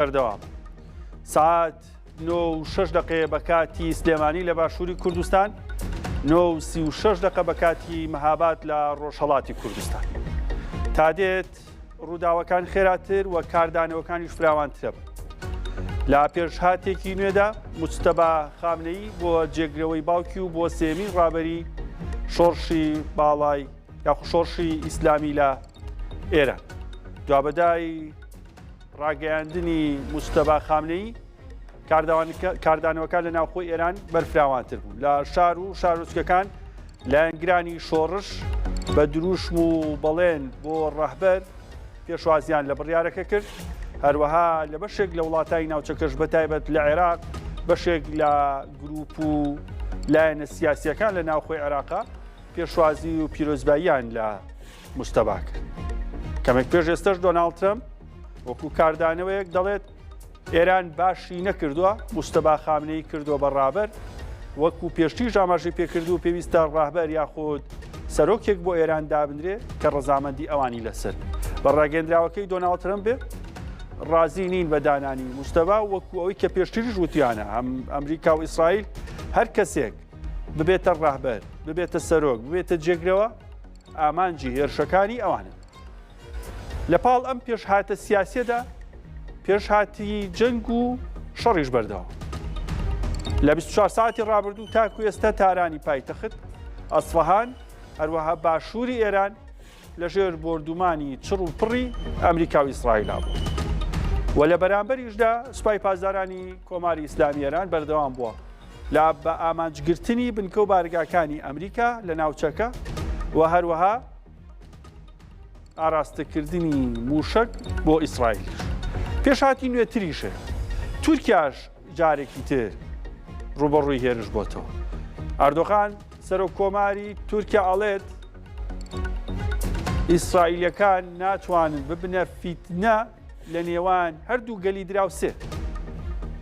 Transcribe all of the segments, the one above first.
بەردەوام ساعت 9:06 بە کاتی سلێمانی لە باشووری کوردستان 9:36 بە کاتی مەهاباد لە ڕۆژهەڵاتی کوردستان تا دێت ڕووداوەکان خێراتر و کاردانەوەکانیش فراوانترە بن. لە پێشهاتێکی نوێدا موجتەبا خامنەیی بۆ جێگرەوەی باوکی و بۆ سێمین ڕابەری شۆڕشی باڵای یاخو شۆڕشی ئیسلامی لە ئێران دوابەدای ڕاگەیاندنی موجتەبا خامنەیی کاردانەوەکان لە ناوخۆی ئێران بەرفراوانتر بوون لە شار و شارۆچکەکان لایەنگرانی شۆڕش بە دروشم و بەڵێن بۆ ڕەهبەر پێشوازیان لە بڕیارەکە کرد. هەروەها لە بەشێک لە وڵاتانی ناوچەکەش بەتایبەت لە عێراق بەشێک لە گروپ و لایەنە سیاسیەکان لە ناوخۆی عێراقا پێشوازی و پیرۆزباییان لە موجتەبا کرد. کەمێک پێش ئێستش دۆناڵد ترەمپ وەکو کاردانەوەیەک دەڵێت ئێران باشی نەکردووە موجتەبا خامنەیی کردووە بە ڕابەر وەکو پێشتیش ئاماژەی پێکردو و پێویستە ڕاهبەر یاخود سەرۆکێک بۆ ئێران دابدرێ کە ڕەزامەندی ئەوانی لەسەر بە ڕاگەندراوەکەی دۆناڵد ترەمپ بێ ڕازی نین بە دانانی موجتەبا وەکو ئەوەی کە پێشتریش وتیانە ئەمریکا و ئیسرائیل هەر کەسێک ببێتە ڕاهبەر ببێتە سەرۆک ببێتە جێگرەوە ئامانجی هێرشەکانی ئەوانن. لە پاڵ ئەم پێشهاتە سیاسیەدا پێشهاتی جەنگ و شەڕیش بەردەوە لە 24 ساعتی ڕابردوو تاکو ئێستا تارانی پایتەخت ئەسفەهان هەروەها باشووری ئێران لەژێر بۆردومانی چڕ و پڕی ئەمریکا و ئیسرائیلا بوو و لە بەرامبەریشدا سوپای پازدارانی کۆماری ئیسلامی ئێران بەردەوام بووە لە بە ئامانجگرتنی بنکە و بارگاکانی ئەمریکا لە ناوچەکە و هەروەها ئاراستەکردنی موشک بۆ ئیسرائیل. پێشهاتی نوێتریشە تورکیاش جارێکی تر ڕوبەڕووی هێرش بۆتەوە. ئەردۆغان سەرۆک کۆماری تورکیا ئەڵێت ئیسرائیلەکان ناتوانن ببنە فیتنە لە نێوان هەردوو گەلی دراوسێ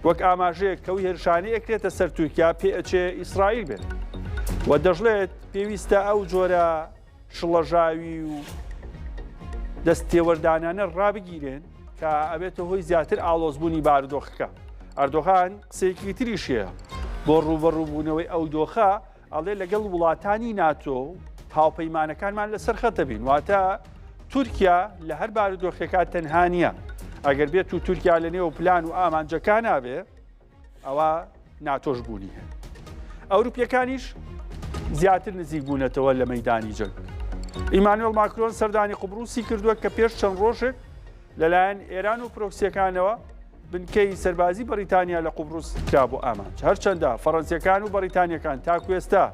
وەک ئاماژەیەک کەوی هێرشانەی ئەکرێتە سەر تورکیا پێ ئەچێ ئیسرائیل بێت و دەژڵێت پێویستە ئەو جۆرە شڵەژاوی و دەستێوەردانانە ڕابگیرێن کە ئەبێتە هۆی زیاتر ئاڵۆزبوونی بارودۆخەکە. ئەردۆغان قسەیەکی تریشەیە بۆ ڕوبەڕووبوونەوەی ئەو دۆخە ئەڵێ لەگەڵ وڵاتانی ناتۆ هاوپەیمانەکانمان لەسەر خەتە بین واتە تورکیا لە هەر بارودۆخەکە تەنها نییە ئەگەر بێت و تورکیا لە نێو پلان و ئامانجەکان نابێ ئەوە ناتۆش بوونی هەیە. ئەوروپیەکانیش زیاتر نزیک بوونەتەوە لە مەیدانی جەنگ. ئیمانوێل ماکرۆن سەردانی قوبروسی کردووە کە پێش چەند ڕۆژێک لەلایەن ئێران و پرۆکسیەکانەوە بنکەی سەربازی بەریتانیا لە قوبروس کرا بۆ ئامانج. هەرچەندە فەڕەنسیەکان و بەریتانیەکان تاکو ئێستا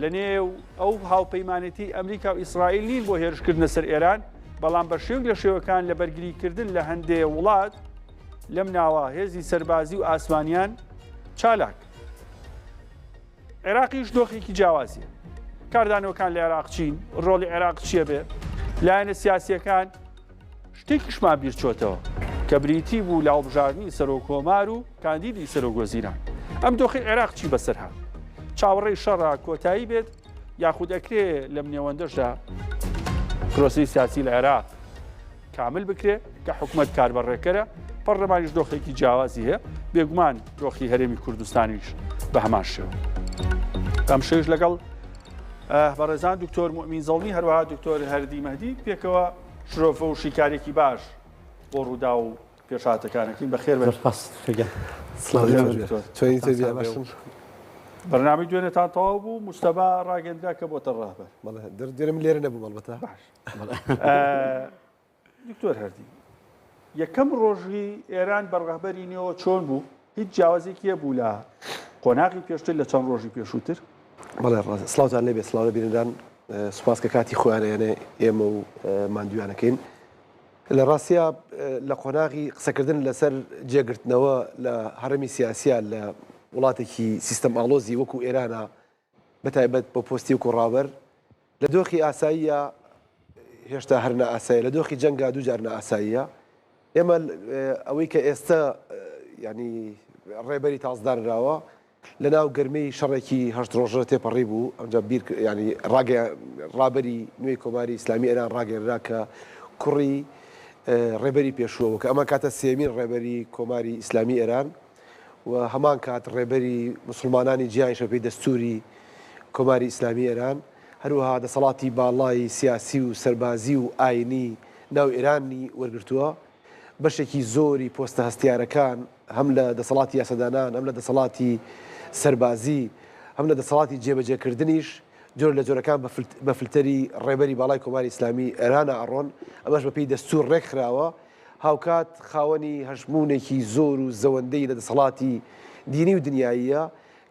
لە نێو ئەو هاوپەیمانەتی ئەمریکا و ئیسرائیل نین بۆ هێرشکردنە سەر ئێران بەڵام بە شێوک لە شێوەکان لە بەرگریکردن لە هەندێک وڵات لەم ناوە هێزی سەربازی و ئاسمانیان چالاک. عێراقیش دۆخێکی جیاوازیە. کاردانەوەکان لە عێراق چین ڕۆڵی عێراق چییە بێ لایەنە سیاسیەکان شتێکیشمان بیرچۆتەوە کە بریتی بوو لە هەڵبژاردننی سەرۆکۆمار و کاندیدی سەرۆکوەزیران. ئەم دۆخی عێراق چی بەسەرها چاوەڕێی شەڕە کۆتایی بێت یاخود ئەکرێ لەم نێوەندەشدا پرۆسی سیاسی لە عێراق کامل بکرێ کە حکوومەت کاربەڕێکەرە پەرلەمانیش دۆخێکی جیاوازی هەیە بێگومان دۆخی هەرێمی کوردستانیش بە هەمان شێوە. ئەم شەویش لەگەڵ بەڕێزان دکتۆر موئمین زەڵمی هەروەها دکتۆر هەردی مەهدی پێکەوە شرۆفە و شیکارێکی باش بۆ ڕوودا و پێشهاتەکانەکەین بەخێر بەرنامەی دوێنێتان تەواو بوو موجتەبا ڕاگەندرا کە بۆتە ڕاهبەر. دەرم لێرە نەبوو مەڵبەتە. دکتۆر هەردی یەکەم ڕۆژی ئێران بەڕاهبەری نێەوە چۆن بوو؟ هیچ جیاوازێکیە بوو لە قۆناغی پێشتر لە چەند ڕۆژی پێشووتر؟ بەڵێ سڵاوتان لێبێ سڵاو لە بینەدان سوپاس کە کاتی خۆیانەیەنێ ئێمە و ماندویانەکەین. لە ڕاستیە لە قۆناغی قسەکردن لەسەر جێگرتنەوە لە هەرمی سیاسیە لە وڵاتێکی سیستەم ئاڵۆزی وەکو ئێرانە بەتایبەت بۆ پۆستی وکو ڕابەر لە دۆخی ئاساییە هێشتا هەرنە ئاساییە لە دۆخی جەنگا دووجارنە ئاساییە. ئێمە ئەوەی کە ئێستا ینی ڕێبەری تازدانراوە لە ناو گەرمەی شەڕێکی هەشت ڕۆژە تێپەڕی بوو ئەمجا بیر ینی ڕابەری نوێی کۆماری ئیسلامی ئێران ڕاگەێنرا کە کوڕی ڕێبەری پێشووەوە کە ئەمە کاتە سێمین ڕێبەری کۆماری ئیسلامی ئێران و هەمان کات ڕێبەری مسلمانانی جیهانی شەپەی دەستوری کۆماری ئیسلامی ئێران هەروەها دەسەڵاتی باڵای سیاسی و سەربازی و ئاینی ناو ئێرانی وەرگرتووە بەشێکی زۆری پۆستە هەستیارەکان هەم لە دەسەڵاتی یاسەدانان هەم لە دەسەڵاتی سەربازی هەم لە دەسەڵاتی جێبەجێکردنیش جۆر لە جۆرەکان بە فلتەری ڕێبەری باڵای کۆماری ئیسلامی ئێرانە ئەڕۆن ئەمەش بەپێی دەستور ڕێک خراوە هاوکات خاوەنی هەژمونێکی زۆر و زەوەندەی لە دەسەڵاتی دینی و دنیاییە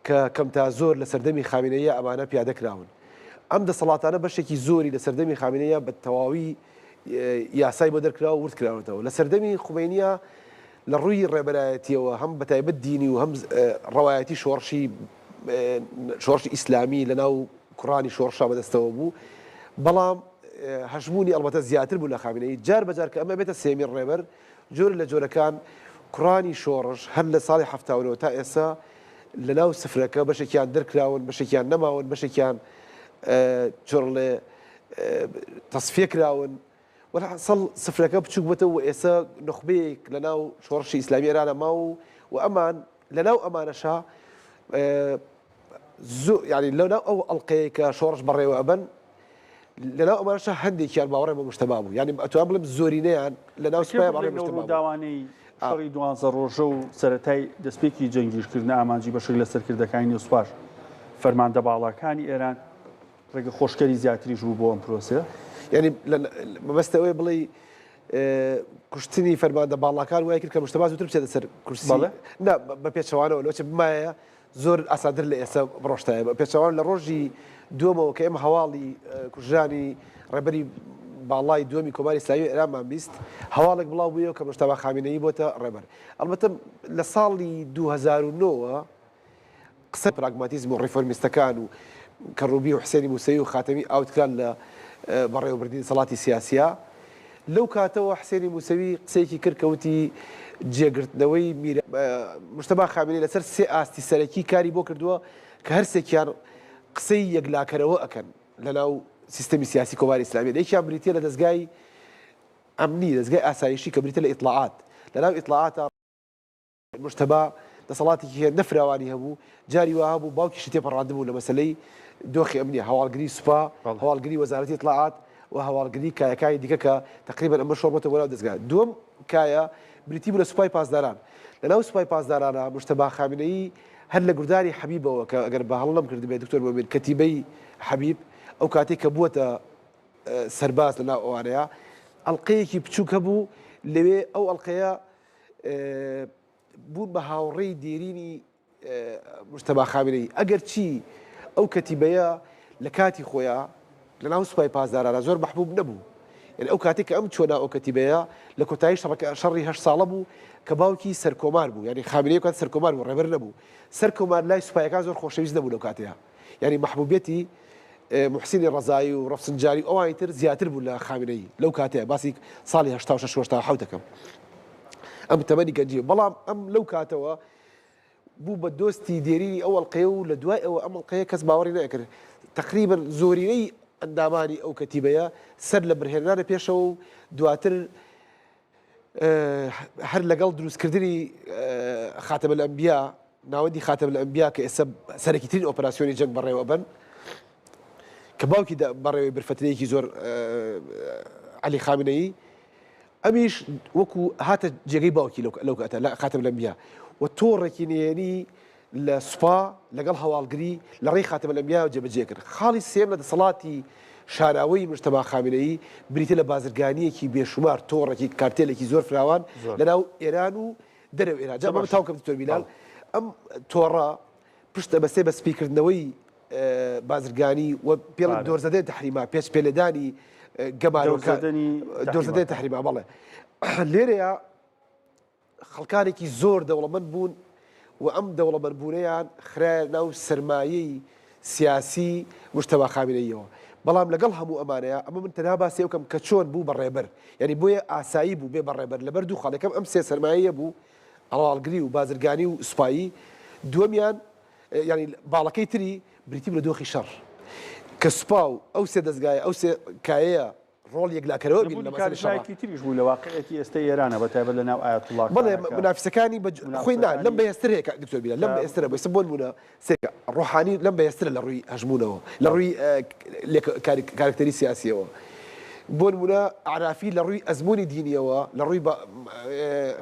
کە کەم تا زۆر لە سەردەمی خامینەیە ئەمانە پیادەکراون ئەم دەسەڵاتانە بەشێکی زۆری لە سەردەمی خامینەیە بە تەواوی یاسای بۆ دەرکراوە ورد کراونەتەوە لە سەردەمی خومینیە لە ڕووی ڕێبەرایەتیەوە هەم بەتایبەت دینی و هەم ڕەوایەتی شۆڕشی ئیسلامی لەناو کوڕانی شۆڕشا بەدەستەوە بوو بەڵام هەژمونی ئەڵبەتە زیاتر بوو لە خامینەی جار بەجار کە ئەمە بێتە سێمی ڕێبەر جۆر لە جۆرەکان کوڕانی شۆڕش هەر لە ساڵی هەفتاونەوە تا ئێستا لەناو سفرەکە بەشێکیان دەرکراون بەشێکیان نەماون بەشێکیان چۆڕ لێ تەصفیەکراون وەحسەڵ سفرەکە بچووک بێتەوە و ئێستا نخبەیەک لەناو شۆڕشی ئیسلامی ئێرانە ماوە و ئەمان لەناو ئەمانەشا ینی لەناو ئەو ئەڵلقەیە کە شۆڕش بەڕێوە ئەبن لەناو ئەمانشە هەندێکیان باوەڕێ بە مشتەبا بوو ینی ئەتوان بڵێم زۆرینەیان لەناو سوپای بەڕێ مشتەبا داوانەی شەڕی 12 ڕۆژە و سەرەتای دەستپێکی جەنگیشکردن ئامانجی بەشێک لە سەرکردەکانی نووسپاش فەرماندە باڵاکانی ئێران ڕێگە خۆشکەری زیاتریش بوو بۆ ئەم پرۆسێ ینی مەبەستەوەی بڵێ کوشتنی فەرماندە باڵاکان وای کرد کە مشتەبا زووتر بچێتە سەر کورسی بە پێچەوانەوە لەوچە بمایە زۆر ئاسادر لە ئێستا ڕۆشتایە بە پێچەوان لە ڕۆژی دووەمەوە کە ئێمە هەواڵی کوژانی ڕێبەری باڵای دووەمی کۆماری ئیسلامی ئێرانمان بیست هەواڵێک بڵاو بوویەوە کە مشتەبا خامینەیی بۆتە ڕێبەر ئەلبەتە لە ساڵی 2009 قسە پراگماتیزم و ڕیفۆرمیستەکان و کەڕوبی و حسێنی موسەوی و خاتەمی ئاوتکران لە بەڕێوەبردنی دەسەڵاتی سیاسیە لەو کاتەوە حسێنی موسەوی قسەیەکی کرد کەوتی جێگرتنەوەی مشتەبا خامینەی لەسەر سێ ئاستی سەرەکی کاری بۆ کردووە کە هەرسێکیان قسەی یەکلاکەرەوە ئەکەن لەناو سیستەمی سیاسی کۆماری ئیسلامی یەکیان بریتە لە دەستگای ئەمنی دەستگای ئاسایشی کە بریتە لە ئیطلاعات لەناو ئیطلاعاتە مشتەبا دەسەڵاتێکی هەیە نەفراوانی هەبوو جاری وها بوو باوکیشی تێپەڕاندبوو لە مەسلەی دۆخی ئەمنی هەواڵگری سوپا هەواڵگری وەزارەتی ئیطلاعات و هەواڵگری کایەکانی دیکە کە تقریبا ئەمە شۆڕبەتە وەناو دەستگا دووەم کایە بریتی بوو لە سوپای پاسداران لەناو سوپای پاسدارانە مشتەبا خامینەیی هەر لە گورداری حەبیبەوە کە ئەگەر بە هەڵ نەمکردبێت دکتۆر مۆمین کەتیبەی حەبیب ئەو کاتێک کە بووەتە سەرباز لەناو ئەوانەیە ئەڵلقەیەکی بچووک هەبوو لەوێ ئەو ئەڵلقەیە بوون بە هاوڕێی دێرینی مشتەبا خامینەیی ئەگەر چی ئەو کەتیبەیە لە کاتی خۆیان لەناو سوپای پاسدارانە زۆر محبوب نەبوو یعنی ئەو کاتێک کە ئەم چۆنا ئەو کەتیبەیە لە کۆتایی شەڕی 8 ساڵە بوو کە باوکی سەرکۆمار بوو ینی خامینەی کات سەرکۆمار بوو ڕێبەر نەبوو سەرکۆمار لای سوپایەکان زۆر خۆشەویست نەبوو لەو کاتەیە ینی محبوبیەتی محسینی ڕەزایی و ڕەفسنجاری ئەوانی تر زیاتر بوو لە خامینەیی لەو کاتەیە باسی ساڵی 1970 دەکەم ئەم تەمەنی گەنجی بەڵام ئەم لەو کاتەوە بوو بە دۆستی دێرینی ئەو ئەڵلقەیە و لە دوای ئەوە ئەم ئەڵلقەیە کەس باوەڕی نەکرد تقریبا زۆرینەی ئەندامانی ئەو کەتیبەیە سەر لە بەرهێنانە پێشەوە و دواتر هەر لەگەڵ دروستکردنی خاتەمە الئەنبیا ناوەندی خاتەمە الئەنبیا کە ئێستا سەرەکیترین ئۆپەراسیۆنی جەنگ بەڕێوە بن کە باوکی بەڕێوەی برفترەیەکی زۆر عەلی خامینەیی ئەمیش وەکو هاتە جێگەی باوکی لەو کاتە لە خاتەمە الئەنبیا و تۆڕێکی نهێنی لە سوپا لەگەڵ هەواڵگری لە ڕێی خاتەمە الئەنبیا جێبەجێ کرد خاڵی سێم لە دەسەڵاتی شاراوەی مشتەبا خامینەیی بریتە لە بازرگانیەکی بێشومار تۆڕێکی کارتێلێکی زۆر فراوان لەناو ئێران و دەرەوە ئێران جا بەمە تاوکەم دکتۆر بیلال ئەم تۆڕە پشتە بەسێ بە سپیکردنەوەی بازرگانی و پێڵ دۆرزەدەی تەحریما پێش پێلەدانی گەمارۆکە دۆرزەدەی تەحریما بەڵێ لێرەیە خەڵکانێکی زۆر دەوڵەمەند بوون و ئەم دەوڵەمەندبوونەیان خرایە ناو سەرمایەی سیاسی مشتەبا خامینەییەوە بەڵام لەگەڵ هەموو ئەمانەیە ئەمە من تەنها باسی ئەوکەم کە چۆن بوو بەڕێبەر یعنی بۆیە ئاسایی بوو بێ بەڕێبەر لەبەر دوو خاڵەکەم ئەم سێ سەرمایەیە بوو هەواڵگری و بازرگانی و سوپایی دووەمیان ینی باڵەکەی تری بریتی بە دۆخی شەڕ کە سوپا و ئەو سێ دەستگایە ئەو سێ کایەیە ڕۆڵ یەکلاکەرەوە بین لە مەسەلەی شەڕ. کارژایەکی تریش بوو لە واقعەتی ئێستا ئێرانە بەتایبەت لە ناو ئایەتوڵڵا بەڵێ منافسەکانی خۆی لەم بەهێزتر هەیە دکتۆر بیرە لەم بەهێزترە بۆ بۆ نمونە سێکە ڕۆحانی لەم بەهێزترە لە ڕووی هەژمونەوە لە ڕووی کارکتەری سیاسیەوە بۆ نمونە عرافی لە ڕووی ئەزمموی دینیەوە لە ڕووی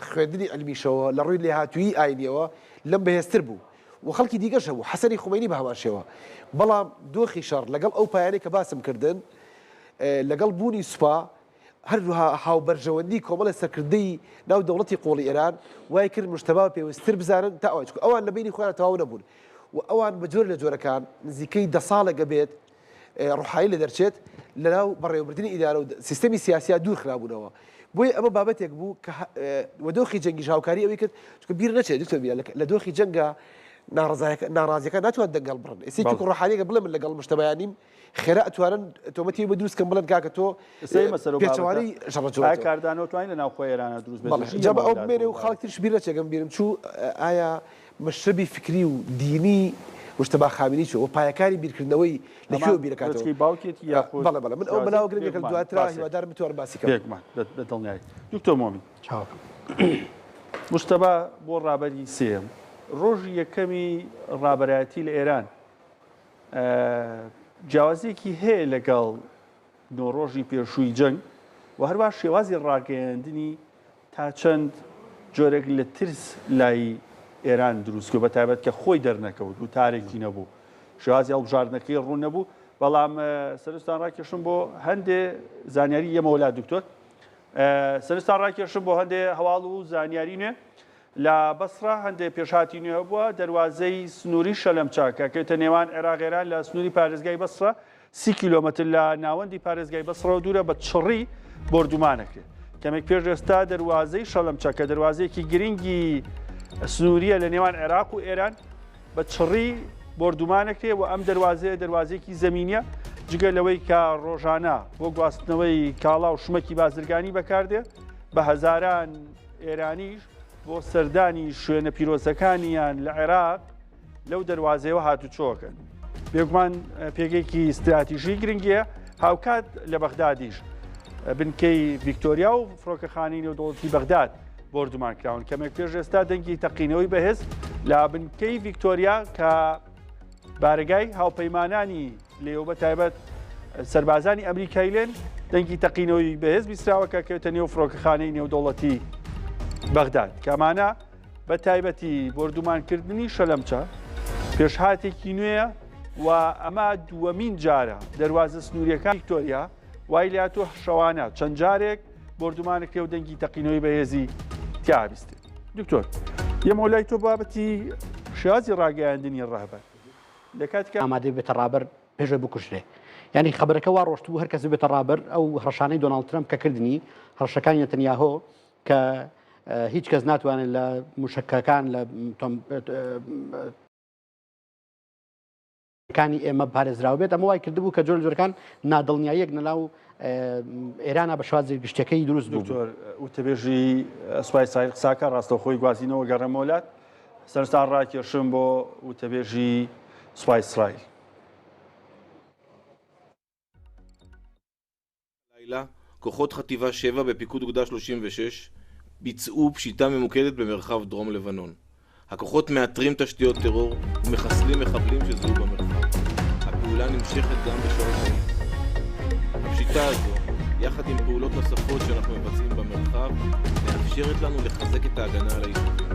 خوێندنی ئەلمیشەوە لە ڕووی لێهاتووی ئاینیەوە لەم بەهێزتر بوو و خەڵکی دیگەش هەبوو حەسەنی خومەینی بە هەماشەوە بەڵام دۆخی شەڕ لەگەڵ ئەو پایانەی کە باسم کردن لەگەڵ بوونی سوپا هەروها هاوبەرژەوەندی کۆمەڵە سەرکردەی ناو دەوڵەتی قۆڵی ئێران وای کرد مشتەبا پێویستتر بزانن تا ئەوە ئەوان لە بینی خۆیان تەواو نەبوون و ئەوان بە جۆر لە جۆرەکان نزیکەی 10 ساڵێکە بێت ڕوحایی لە دەرچێت لەناو بەڕێوەبردننی ئیدارە و سیستەمی سیاسیا دوور خرابوونەوە بۆی ئەمە بابەتێک بوو کە وەدۆخی جەنگی هاوکاری ئەوەی کرد چکە بیر نەچێت دکتۆر بیرە لە دۆخی جەنگە ناڕازیەکان ناتوان دەنگەڵ بڕن ئێستا ڕوحانیەکە بڵێ من لەگەڵ مشتەبەیانیم خێرا ئەتوانن تۆمەتی بە دروستکەم بڵێن کاکە تۆ پێچەوانی شەڕەجۆ کاردانەوە توانین لە ناو خۆی ئێرانە دروست بێت جا ئەو بمێنێ و خەڵکترش بیر نەچێگەم بیرم چوو ئایا مەشربی فکری و دینی مشتبا خامنی چۆ و پایەکانی بیرکردنەوەی لەکوێ بیرەکاتەوە باوکێتی یاخۆ بەڵێ بەڵێ من ئەو بەناوگرم یەکەم دواترا هیوادارم بتوانم باسی کەم دڵنیایی دکتۆر مۆمین مشتبا بۆ ڕابەری سێم ڕۆژی یەکەمی ڕابەرایەتی لە ئێران جیاوازێکی هەیە لەگەڵ نۆڕۆژی پێشووی جەنگ و هەروە شێوازی ڕاگەیاندنی تا چەند جۆرێک لە ترس لای ئێران دروستکە بە تایبەت کە خۆی دەرنەکەوت و تارێکی نەبوو شێوازی هەڵبژاردنەکەی ڕوون نەبوو بەڵام سەرستان ڕاکێشم بۆ هەندێ زانیاری یەمەوەلا دکتۆر سەرستان ڕاکێشم بۆ هەندێ هەواڵ و زانیاری نوێ لە بەسرا هەندێک پێشهاتی نوێ بووە دەواازەی سنووری شەلەمچا کەکەوتە نێوان عێراقێران لە سنووری پارێزگای بەسرا 30 کیلۆمەتر لە ناوەندی پارێزگای بەسرا و دوورە بە چڕی بردومانەکرێت کەمێک پێش ئێستا دەواازەی شەلەمچا کە دەواازەیەکی گرنگی سنووریە لە نێوان عێراق و ئێران بە چڕی بردومانەکرێت و ئەم دەواازەیەکی زەمینیە جگە لەوەی کە ڕۆژانە بۆ گواستنەوەی کاڵا و شمەکی بازرگانی بەکاردێت بە هەزاران ئێرانیش بۆ سەردانی شوێنە پیرۆزەکانیان لە عێراق لەو دەواازەیەوە هاتوچۆکەن بێگومان پێگەیەکی استراتیژی گرنگیە هاوکات لە بەغدادیش بنکەی ڤیکتۆریا و فڕۆکەخانەی نێودەوڵەتی بەغداد بردومان کراون کەمێک پێش ئێستا دەنگی تەقینەوەی بەهێز لە بنکەی ڤیکتۆریا کە بارگای هاوپەیمانانی لێوە بە تایبەت سەربازانی ئەمریکای لێن دەنگی تەقینەوەی بەهێز بیستراوەکە کەوتە نێو فڕۆکەخانەی نێودەوڵەتی بەغداد کامانە بە تایبەتی بردومانکردنی شەلەمچە پێشهاتێکی نوێیە و ئەمە دووەمین جارە دەواازە سنووریەکان ڤیکتۆریا وای لاتۆ شەوانە چەند جارێک بردومانەکە و دەنگی تەقینەوەی بەهێزی تیابیستێت دکتۆر یەمە لای تۆ بابەتی شێوازی ڕاگەیاندنی ڕاهبەر لە کاتێک ئامادەی بێتە ڕابەر پێشە بکوژرێ یعنی خبرەکە وا ڕۆشتبوو هەر کەس بێتە ڕابەر ئەو هەڕەشانەی دۆناڵد ترەمپ کە کردنی هەڕەشەکانی نەتەنیاهۆ کە هیچ کەس ناتوانێت لە موشکەکان لە کانی ئێمە پارێزراوە بێت ئەمە وای کردبوو کە جۆرەکان نادڵنیاییەک نەلاو ئێرانە بە شوازی گشتەکەی دروست بوو وتەبێژی سوپای سایل قساکە ڕاستەخۆی گوازینەوە گەڕەمەولات سەرستان ڕاکێشم بۆ وتەبێژی سوپای ئیسرائیل כוחות חטיבה 7 בפיקוד אוגדה 36 ביצעו פשיטה ממוקדת במרחב דרום לבנון. הכוחות מאתרים תשתיות טרור ומחסלים מחבלים שזוהו במרחב. הפעולה נמשכת גם בשעות היום. הפשיטה הזו, יחד עם פעולות נוספות שאנחנו מבצעים במרחב, מאפשרת לנו לחזק את ההגנה על היישובים.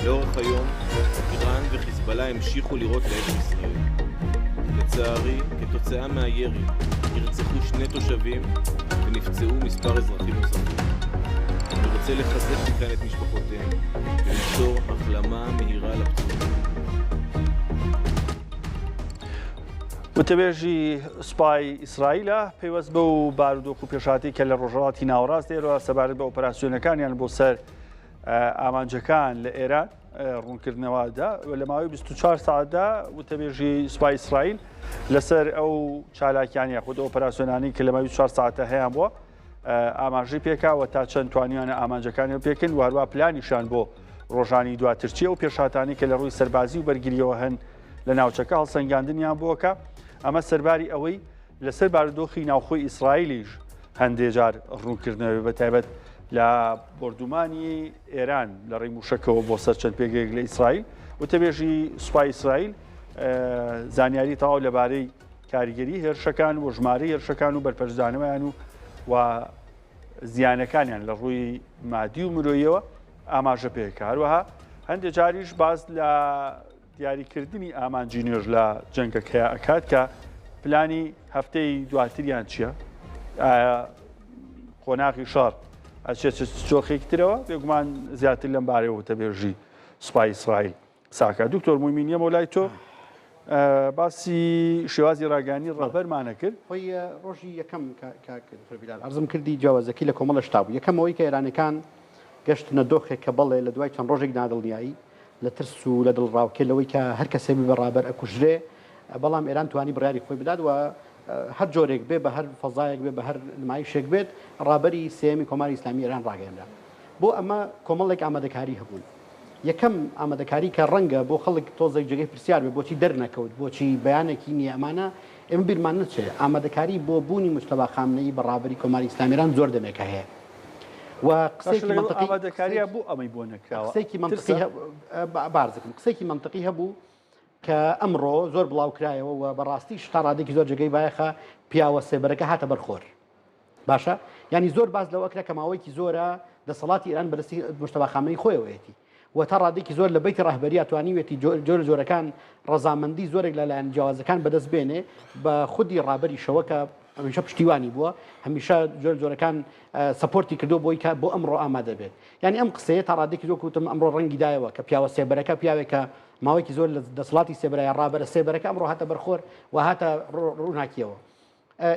לאורך היום, איראן וחיזבאללה המשיכו לירות לעבר ישראל. לצערי, כתוצאה מהירי, נרצחו 2 תושבים ונפצעו מספר אזרחים נוספים. אני רוצה לחזק מכאן את משפחותיהם וליצור החלמה מהירה לפצועים. وتبێژی سوپای ئیسرائیلە پێوەست بە و بارودۆک و پێشاتی کە لە ڕۆژهەڵاتی ناوەڕاست دێرەوە سەبارەت بە ئۆپەراسیۆنەکانیان بۆ سەر ئامانجەکان لە ئێران ڕوونکردنەوەدا لە ماوەی 24 ساعتدا وتەبێژی سوپای ئیسرائیل لەسەر ئەو چالاکیان یاخود ئۆپەراسیۆنانی کە لە ماوەی 24 ساعتە هەیەیان بووە ئاماژەی پێکاوە تا چەند توانیانە ئامانجەکانی پێکن و هەروە پلانیشان بۆ ڕۆژانی دواترچیە و پێشاتانی کە لە ڕووی سەربازی و بەرگریەوە هەن لە ناوچەکە هەڵسەنگاندنیان بۆکە ئەمە سەرباری ئەوەی لەسەر بارودۆخی ناوخۆی ئیسرائیلیش هەندێک جار ڕوونکردنەوە بە تایبەت لە بردومانی ئێران لە ڕێی موشکەوە بۆ سەر چەند پێگەیەک لە ئیسرائیل وتەبێژی سوپای ئیسرائیل زانیاری تەواو لەبارەی کاریگەری هێرشەکان و ژمارەی هێرشەکان و بەرپەرزدانەوەیان و زیانەکانیان لە ڕووی مادی و مرۆییەوە ئاماژە پێکە. هەروەها هەندێک جاریش باز لە دیاریکردنی ئامانجی نوێژ لە جەنگەکەیە ئەکات کە پلانی هەفتەی دواتریان چییە؟ قۆناغی شەڕ ئەچێت چۆخێکی ترەوە بێگومان زیاتر لەم بارەیەوە تەبێژی سوپای ئیسرائیل ساکە. دکتۆر مومینیە مۆلای تۆ باسی شێوازی ڕاگەیاندنی ڕەهبەرمانە کرد. خۆی ڕۆژی یەکەم ئەرزم کردی جیاوازەکی لە کۆمەڵە شتا بوو. یەکەمەوەی کە ئێرانەکان گەشتنە دۆخێک کە بەڵێ لە دوای چەند ڕۆژێک نادڵنیایی لە ترس و لە دڵڕاوکێلەوەی کە هەر کەسێ بە ڕابەر ئەکوژرێ بەڵام ئێران توانی بڕیاری خۆی بدات و هەر جۆرێک بێ بە هەر فەزایەک بێ بە هەر نمایشێک بێت ڕابەری سێمی کۆماری ئیسلامی ئێران ڕاگەیەنرا. بۆ ئەمە کۆمەڵێک ئامادەکاری هەبوون. یەکەم ئامادەکاری کە ڕەنگە بۆ خەڵک تۆزێک جگەی پرسیار بێ بۆچی دەرنەکەوت بۆچی بەیانێکی نییە ئەمانە ئێمە بیرمان نچێ ئامادەکاری بۆ بوونی مستەفا خامنەیی بە ڕابەری کۆماری ئیسلامی ئێران زۆر دەمێکە هەیە. ئامادەکاریە بوو ئەمەی بۆ نەکراوە. قسەیەکی منطقی بارزکم قسەیەکی منطقی هەبوو کە ئەمڕۆ زۆر بڵاوکرایەوە و بەڕاستی شتا ڕادێکی زۆر جگەی بایەخە پیاوە سێبەرەکە هاتە بەرخۆر. باشە ینی زۆر باز لەوە ئەکرا کە ماوەیەکی زۆرە دەسەڵاتی ئێران بەدەستی مستەفا خامنەی خۆیەوەیەتی و تا ڕادێکی زۆر لە بەیتی ڕاهبەریە توانیوێتی جۆرەکان ڕەزامەندی زۆرێک لەلایەن جیاوازەکان بەدەست بێنێ بە خودی ڕابەری شەوە کە هەمیشە پشتیوانی بووە هەمیشە جۆرەکان سپۆرتی کردو بۆی کە بۆ ئەمڕۆ ئامادە بێت. ینی ئەم قسەیە تا ڕادێکی زۆر کوتم ئەمڕۆ ڕەنگی دایەوە کە پیاوە سێبەرەکە پیاوێکە ماوەیەکی زۆر لە دەسەڵاتی سێبەرای ڕابەرە سێبەرەکە ئەمڕۆ هاتە بەرخۆر و هاتە ڕووناکیەوە.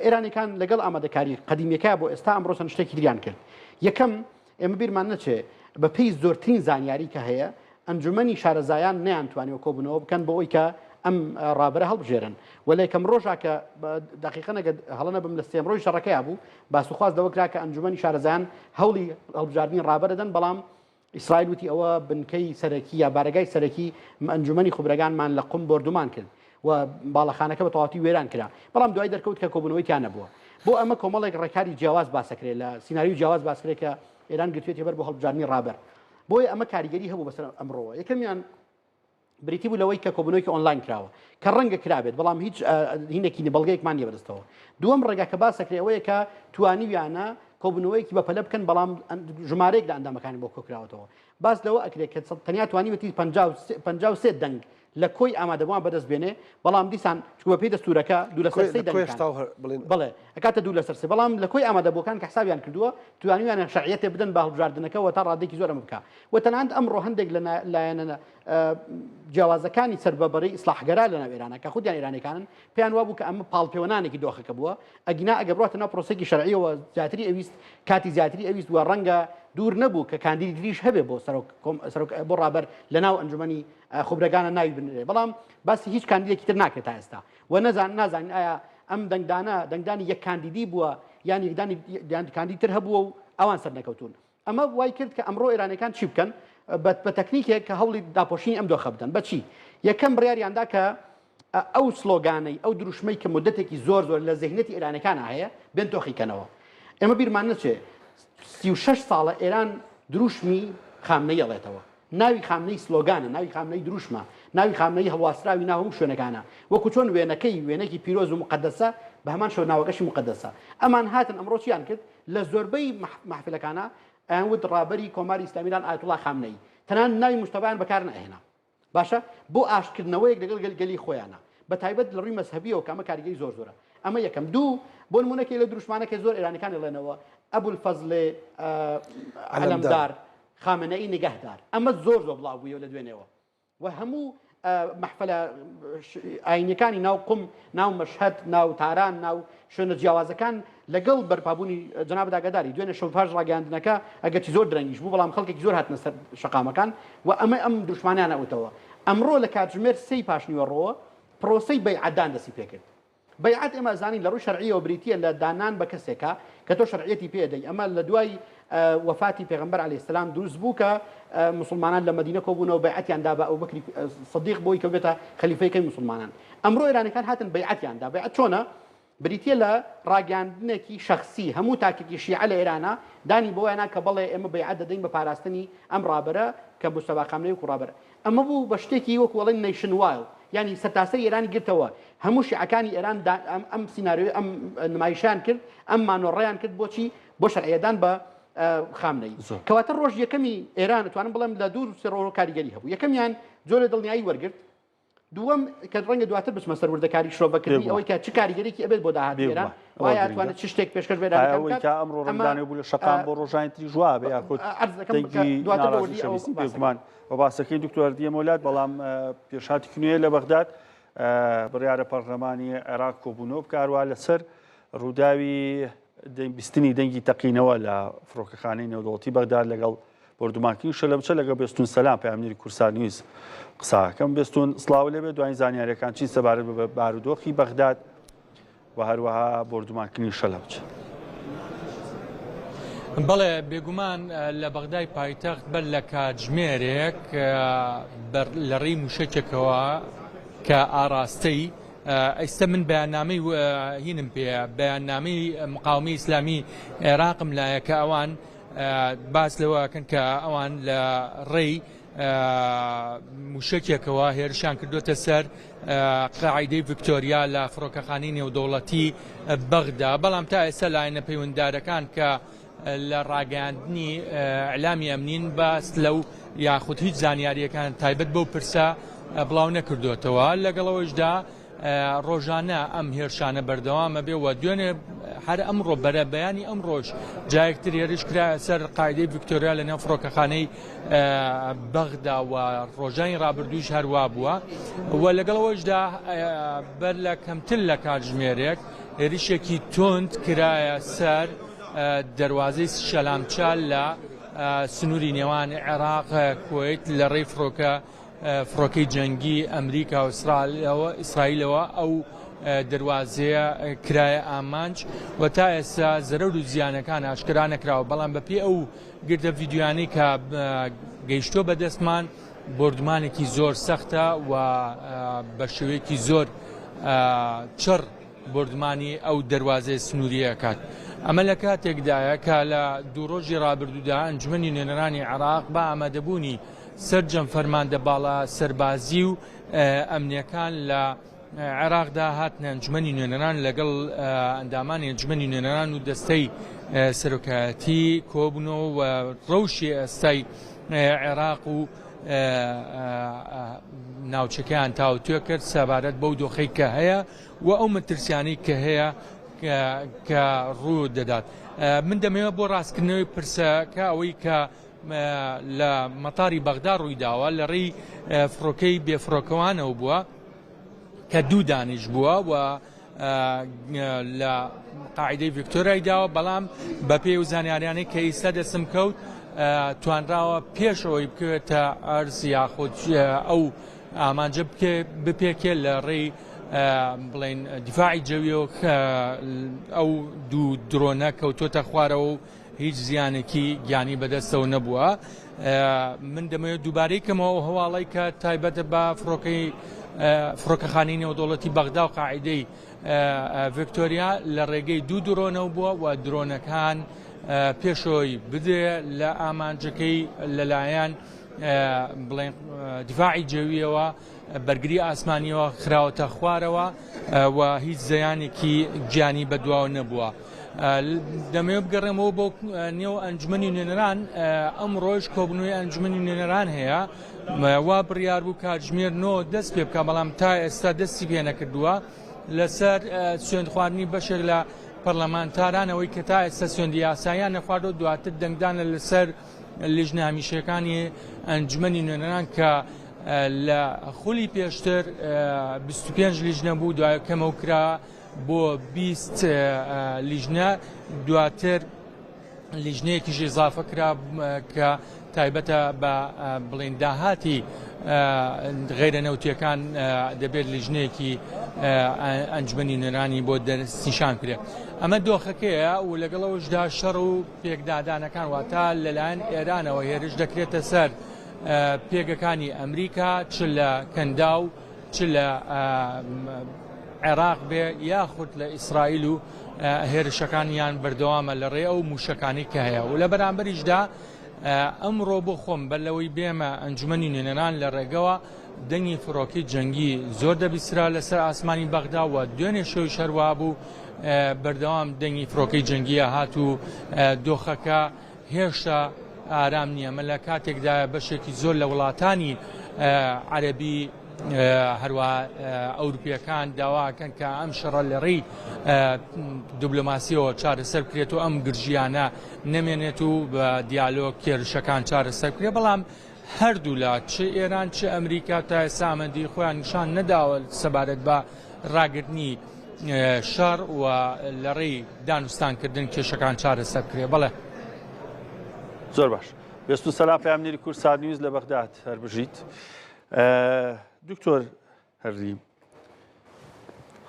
ئێرانەکان لەگەڵ ئامادەکاری قەدیمیەکە بۆ ئێستا ئەمڕۆ چەند شتێکی دیریان کرد. یەکەم ئێمە بیرمان نەچێ بە پێی زۆرترین زانیاری کە هەیە ئەنجومەنی شارەزایان نەیانتوانیەوە کۆبوونەوە بکەن بۆ ئەوی کە ئەم ڕابرە هەڵبژێرن وەلە یەکەم ڕۆژا کە دقیقا نەگە هەڵە بم لە سێم ڕۆژی شەڕەکەی بوو باسوخواست دەوە کرا کە ئەنجومەنی شارەزایان هەوڵی هەڵبژاردننی ڕابرەدەن بەڵام ئیسرائیل وتی ئەوە بنکەی سەرەکی یا بارگای سەرەکی ئەنجومەنی خوبرەکانمان لە قوم بردومان کرد و باڵەخانەکە بە تەواوی وێران کرا بەڵام دوای دەرکەوت کە کۆبوونەوەیان نەبووە. بۆ ئەمە کۆمەڵێک ڕێکاری جیاواز باسەکرێت لە سیناریو جیاواز باسکرێت کە ئێران گرتوێتی بەر بۆ هەڵبژاردننی ڕابەر. بۆیە ئەمە کاریگەری هەبوو بەسەر ئەمڕۆوە. یەکەمیان بریتی بوو لەوەی کە کۆبوونەوەیکی ئۆنلاین کراوە کە ڕەنگە کرابێت بەڵام هیچ هینێکی بەڵگەیەکمان نیە بەدەستەوە. دووەم ڕێگا کە باسەکرێەوەیە کە توانیویانە کۆبوونەوەیکی بەپەلە بکەن بەڵام ژمارەیەک لە ئەندامەکانی بۆ کۆکراوەتەوە. باس لەوە ئەکرێت کە تەنیا توانیوەتی 53 دەنگ لە کۆی ئامادەبووان بەدەست بێنێ بەڵام دیسان چوە پێی دەستورەکە دوو لە سەرسەی بڵێ ئەکاتە دوو لە سەرسێ بەڵام لە کۆی ئامادەبووەکان کە حسابیان کردووە توانیویان شەرعیەتێ بدەن بە هەڵبژاردنەکەەوە تا ڕادێکی زۆرم بکە و تەنانەت ئەمڕۆ هەندێک لایەنە جیاوازەکانی سەربەبەرەی ئیسلاحگەرا لە ناو ئێرانە کە خودیان ئێرانەکانن پێیان وابوو کە ئەمە پاڵپێوەنانێکی دۆخەکە بووە ئەگینا ئەگە بڕاتە ناو پرۆسێکی شەرعیەوە زیاتری ئەویست کاتی زیاتری ئەویست وە ڕەنگە دوور نەبوو کە کاندیدی تریش هەبێ بۆ ڕابەر لە ناو ئەنجومەنی خوبرەکانە ناوی بنرێ بەڵام باسی هیچ کاندیدێکی تر ناکرێت تا ئێستا و نازانین ئایا ئەم دەنگدانی یەک کاندیدی بووە یانی کاندید تر هەبووە و ئەوان سەر نەکەوتون. ئەمە وای کرد کە ئەمڕۆ ئێرانەکان چی بکەن بە تەکنیکێک کە هەوڵی داپۆشینی ئەم دۆخە بدەن بەچی یەکەم بڕیاریاندا کە ئەو سلۆگانەی ئەو دروشمەی کە مدەتێکی زۆر لە زەهنەتی ئێرانەکان هەیە بێن تۆخیکەنەوە. ئێمە بیرمان نەچێ 36 ساڵە ئێران دروشمی خامنەی ئەڵێتەوە ناوی خامنەی سلۆگانە ناوی خامنەی دروشمە ناوی خامنەی هەڵواستراوی ناو هەموو شوێنەکانە وەکو چۆن وێنەکەی پیرۆز و مقدسە بە هەمان شەو ناوەکەشی مقدسە ئەمان هاتن ئەمڕۆ چیان کرد لە زۆربەی محفلەکانە ئەیانوت ڕابەری کۆماری ئیسلامیان ئایەتوڵا خامنەی تەنان ناوی مشتەبایان بەکار نەهێنا باشە بۆ ئاشکردنەوەیەک لەگەڵ گەلی خۆیانە بە تایبەت لە ڕووی مەزهەبیەوە کە ئەمە کاریگەری زۆرە. ئەمە یەکەم. دوو بۆ نمونەکەی لە دروشمانەکە زۆر ئێرانەکان دەڵێنەوە ئەبولفەزل عەلەمدار خامنەئی نگەهدار ئەمە زۆر بڵاو بوویەوە لە دوێنێەوە و هەموو محفلە ئاینەکانی ناو قوم ناو مەشهەد ناو تاران ناو شوێنە جیاوازەکان لەگەڵ بەرپابوونی جەناب داگەداری دوێنێ شەو پاش ڕاگەاندنەکە ئەگەرچی زۆر درەنگیش بوو بەڵام خەڵکێکی زۆر هاتنە سەر شەقامەکان و ئەم دوشمانیان ئەوتەوە. ئەمڕۆ لە کاتژمێر 3 پاشنیوەڕۆوە پرۆسەی بەیعەتدان دەستی پێکرد. بەیعەت ئێمە زانین لە ڕووی شەرعیەوە بریتیە لە دانان بە کەسێکە کە تۆ شەرعیەتی پێدەی ئەمە لە دوای وفاتی پێغەمبەر عەلەیهی سەلام دروست بوو کە مسلمانان لە مەدینە کۆبوونەوە بەیعەتیاندا بە ئەبوبەکر سەدیق بۆی کە بێتە خەلیفەیەکەی مسلمانان. ئەمڕۆ ئێرانەکان هاتن بەیعەتیاندا بەیعەت چۆنە بریتە لە ڕاگەاندنێکی شخصی هەموو تاکێکی شیعە لە ئێرانە دانی بۆ وایە کە بەڵێ ئێمە بەیعەت دەدەین بە پاراستنی ئەم ڕابرە کە مستەفا خامنەی و ڕابرە ئەمە بوو بە شتێکی وەکو وەڵێن نیشن وایل ینی سەرتاسەری ئێرانی گرتەوە هەموو شیعەکانی ئێران ئەم سیناریۆی ئەم نمایشیان کرد ئەم مانۆڕێیان کرد بۆچی بۆ شەرعیەدان بە خامنەی کەواتە ڕۆژ یەکەمی ئێران توانم بڵێم لە دوور سێڕۆ کاریگەری هەبوو یەکەمیان زۆر لە دڵنیایی وەرگرت دووەم کە ڕەنگە دواتر بچمە سەروردەکاری شۆڤەکردنی ئەوەی کە چ کاریگەریکی ئەبێت بۆ داهات ئێران وایە توانێت چ شتێک پێشکەش بێت ئەمڕۆ ڕەمدانێ بوو لە شەقام بۆ ڕۆژانی تری ژوا بێ یاخودمان بە باسەکەی دکتۆر دیەمۆلات بەڵام پێشهاتی کنوێ لە بەغداد بڕیارە پەرلەمانی عێراق کۆبوونەوە بکاروا لەسەر ڕووداوی بیستنی دەنگی تەقینەوە لە فڕۆکەخانەی نێودەوڵەتی بەغداد لەگەڵ بردومانکردنی شەلەمچە لەگە بێستون سەلام پەیامنێری کورسان نیوز قساکەم بێستون سڵاو لێبێ دوای زانیاریەکان چی سەبارەت بە بارودۆخی بەغداد و هەروەها بردومانکردنی شەلەمچە. بەڵێ بێگومان لە بەغدای پایتەخت بەر لە کاتژمێرێک لە ڕێی موشکێکەوە کە ئاراستەی ئێستا من بەیاننامەی هینم پێ بەیاننامەی مقاومەی ئیسلامی عێراقم لایە کە ئەوان باس لەوەکەن کە ئەوان لە ڕێی موشکێکەوە هێرشان کردوتە سەر قاعیدەی ڤیکتۆریا لە فڕۆکەخانەی نێودەوڵەتی بەغدا بەڵام تا ئێستا لایەنە پەیوەنددارەکان کە لە ڕاگەاندنی ئەعلامی ئەمنین باس لەو یاخود هیچ زانیاریەکان تایبەت بەو پرسە بڵاو نەکردوێتەوە لەگەڵەوەشدا ڕۆژانە ئەم هێرشانە بەردەوامە بێ و دوێنێ هەر ئەمڕۆ بەرە بەیانی ئەم ڕۆژ جایەکتر هێرش کرا سەر قاعیدەی ڤیکتۆریا لە نێو فڕۆکەخانەی بەغدا و ڕۆژانی ڕابردووش هەروە بووە و لەگەڵەوەشدا بەر لە کەمتر لە کاتژمێرێک هێرشێکی تۆند کرایە سەر دەواازەی شەلامچە لە سنووری نێوان عێراق کوێیت لە ڕێی فڕۆکەی جەنگی ئەمریکا و ئیسرائیلەوە ئەو دەواازەیە کرایە ئامانج و تا ئێستا زەرەر و زیانەکان ئاشکرا نەکراوە بەڵام بەپێ ئەو گردە ڤیددیوانەی کە گەیشتۆ بەدەستمان بردمانێکی زۆر سەختە و بە شێوەیەکی زۆر چڕ بردمانی ئەو دەواازەی سنووریە کات. ئەمە لە کاتێکدایە کە لە دوو ڕۆژی ڕابردوودا ئەنجومەنی نوێنەرانی عێراق بە ئامادەبوونی سەرجەم فەرماندە باڵا سەربازی و ئەمنیەکان لە عێراقدا هاتنە ئەنجومەنی نوێنەران لەگەڵ ئەندامانی ئەنجومەنی نوێنەران و دەستەی سەرۆکایەتی کۆبوونەوە و ڕەوشی ئێستای عێراق و ناوچەکەیان تاوتوێ کرد سەبارەت بەو دۆخەی کە هەیە و ئەو مەترسیانەی کە هەیە کە ڕوو دەدات. من دەمەوێت بۆ ڕاستکردنەوەی پرسەکە ئەوەی کە لە مەتاری بەغدا ڕوویداوە لە ڕێی فڕۆکەی بێفڕۆکەوانەوە بووە کە دوو دانیش بووە و لە قاعیدەی ڤیکتۆریای داوە بەڵام بە پێی و زانیاریانەی کە ئیستا دەسم کەوت توانراوە پێشەوەی بکوێتە ئەرز یاخود ئەو ئامانجە بپێکێ لە ڕێی بڵێن دیفاعی جەویەوە ئەو دوو درۆنە کەوتۆتە خوارەوە و هیچ زیانێکی گیانی بەدەستەوە نەبووە. من دەمەوێت دووبارەی کەمەوە هەواڵی کە تایبەتە بە فڕۆکەخانەی نێودەوڵەتی بەغدا و قاعیدەی ڤیکتۆریا لە ڕێگەی دوو درۆنەوە بووە و درۆنەکان پێشەوەی بدێ لە ئامانجەکەی لەلایەن بڵێن دیفاعی جەویەوە بەرگری ئاسمانیەوە خراوەتە خوارەوە و هیچ زەیانێکی گیانی بەدواوە نەبووە. دەمەوێت بگەڕێمەوە بۆ نێو ئەنجومەنی نوێنەران ئەم ڕۆژ کۆبنەوەی ئەنجومەنی نوێنەران هەیە وا بڕیار بوو کاتژمێر 9 دەست پێ بکە بەڵام تا ئێستا دەستی پێ نەکردووە لەسەر سوێند خواردنی بەشێک لە پەرلەمانتارانەوەی کە تا ئێستا سوێندی یاساییان نەخواردەوە دواتر دەنگدانە لەسەر لیژنە هەمیشەکانی ئەنجومەنی نوێنەران کە لە خولی پێشتر 25 لیژنە بوو دوای کەمەوە کرا بۆ 20 لیژنە دواتر لیژنەیەکیش ئیزافە کرا کە تایبەتە بە بڵێن داهاتی غیرە نەوتیەکان دەبێت لیژنەیەکی ئەنجومەنی نوێنەرانی بۆ دەستنیشان کرێت. ئەمە دۆخەکەیە و لەگەڵەوەشدا شەڕ و پێکدادانەکان واتە لەلایەن ئێرانەوە هێرش دەکرێتە سەر پێگەکانی ئەمریکا چ لە کەندا و چ لە عێراق بێ یاخود لە ئیسرائیل و هێرشەکانیان بەردەوامە لە ڕێ ئەو موشەکانی کە هەیە و لە بەرامبەریشدا ئەمڕۆ بۆ خۆم بەلەوەی بێمە ئەنجومەنی نوێنەران لە ڕێگەوە دەنگی فڕۆکەی جەنگی زۆر دەبیسترا لەسەر ئاسمانی بەغدا و دوێنێ شەوی شەروا بوو بەردەوام دەنگی فڕۆکەی جەنگیە هات و دۆخەکە هێشتا ئارام نییە مە لە کاتێکدا بەشێکی زۆر لە وڵاتانی عەرەبی هەروە ئەوروپیەکان داواکەن کە ئەم شەڕە لە ڕێی دیبلۆماسیەوە چارەسەر بکرێت و ئەم گرژیانە نەمێنێت و بە دیالۆگ کێرشەکان چارەسەر بکرێت بەڵام هەردوو لا چ ئێران چ ئەمریکا تا ئێسامەندی خۆیان نیشان نەداوە سەبارەت بە ڕاگرتنی شەڕ و لە ڕێی دانوستانکردن کێشەکان چارەسەر بکرێت بەڵێ زۆر باش بێست و سەلام پەیامنێری کورد ساد نیوز لە بەغداد هەربژیت دکتۆر هەرری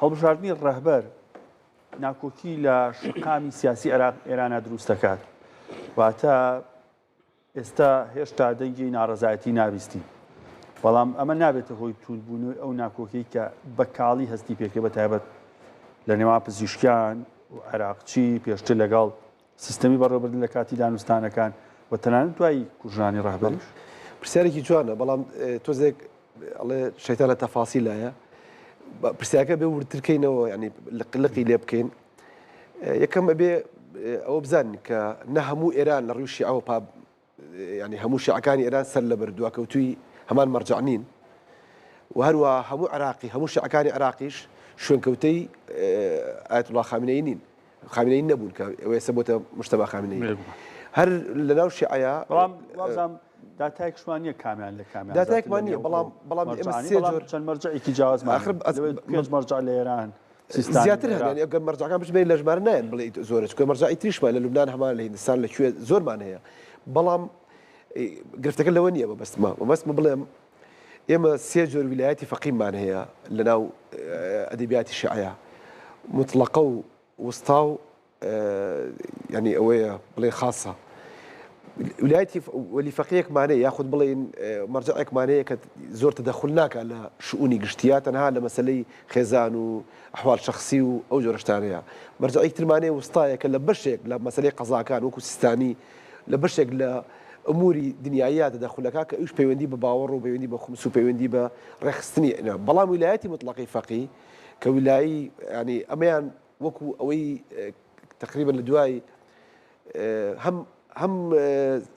هەڵبژاردننی ڕەهبەر ناکۆکی لە شقامی سیاسی ئێرانە دروست دەکات واتە ئێستا هێشتا دەنگی ناڕەزایەتی نابیستی بەڵام ئەمە نابێتە هۆی توندبوونەوەی ئەو ناکۆکەی کە بەکاڵی هەستی پێکرێ بە تایبەت لە نێوان پزیشکیان و عێراقچی پێشتر لەگەڵ سیستەمی بەڕێوەبردن لە کاتی دانوستانەکان و تەنانەت دوای کوژرانی ڕەهبەریش پرسیارێکی جوانە بەڵام تۆزێک ئەڵێ شەیتان لە تەفاسیلایە پرسیارەکە بێ ورترکەینەوە ینی لقی لێ بکەین یەکەم ئەبێ ئەوە بزانین کە نە هەموو ئێران لە ڕووی شیعە و ینی هەموو شیعەکانی ئێران سەر لەبەر دواکەوتووی هەمان مەرجع نین و هەروە هەموو عێراقی هەموو شیعەکانی عێراقیش شوێنکەوتەی ئایەتوڵا خامنەیی نین خامنەیی نەبوون کە ئەوە ئێستا بۆتە مجتەبا خامنەیی هەر لەناو شیعەیە بەڵام داتایەکشمان نییە کامیان لە کامیان داتایەکمان نییە بەڵام ئێمە سێ جۆر چەند مەرجعێکی جیاوازمان پێنج مەرجع لە ئێران زیاتر هەن ئەگەر مەرجعەکان بژمێن لە ژمارە نایەن بڵێ زۆرە چکە مەرجعی تریشمان لە لوبنان هەمان لە هیندستان لەکوێ زۆرمان هەیە بەڵام گرفتەکە لەوە نییە بەبەستمە بڵێم ئێمە سێ جۆر ویلایەتی فەقیمان هەیە لەناو ئەدەبیاتی شیعە مطلقە و وستا و ینی ئەوەیە بڵێ خاصە ویلایەتی وەلی فەقیەکمانەیە یاخود بڵێن مەرجعێکمانەیە کە زۆر تەدەخل ناکە لە شؤونی گشتیا تەنها لە مەسلەی خێزان و ئەحوال شەخسی و ئەو جۆرە شتانەیە مەرجعێکی ترمانەیە وستایە کە لە بەشێک لە مەسلەی قەزاکان وەکو سیستانی لە بەشێک لە ئەموری دنیاییە تەدەخلەکە کە ئەوش پەیوەندی بە باوەڕ و پەیوەندی بە خومس و پەیوەندی بە ڕێخستنی بەڵام ویلایەتی مطلقی فەقی کە ویلایی ینی ئەمەیان وەکو ئەوەی تقریبا لە دوای هەم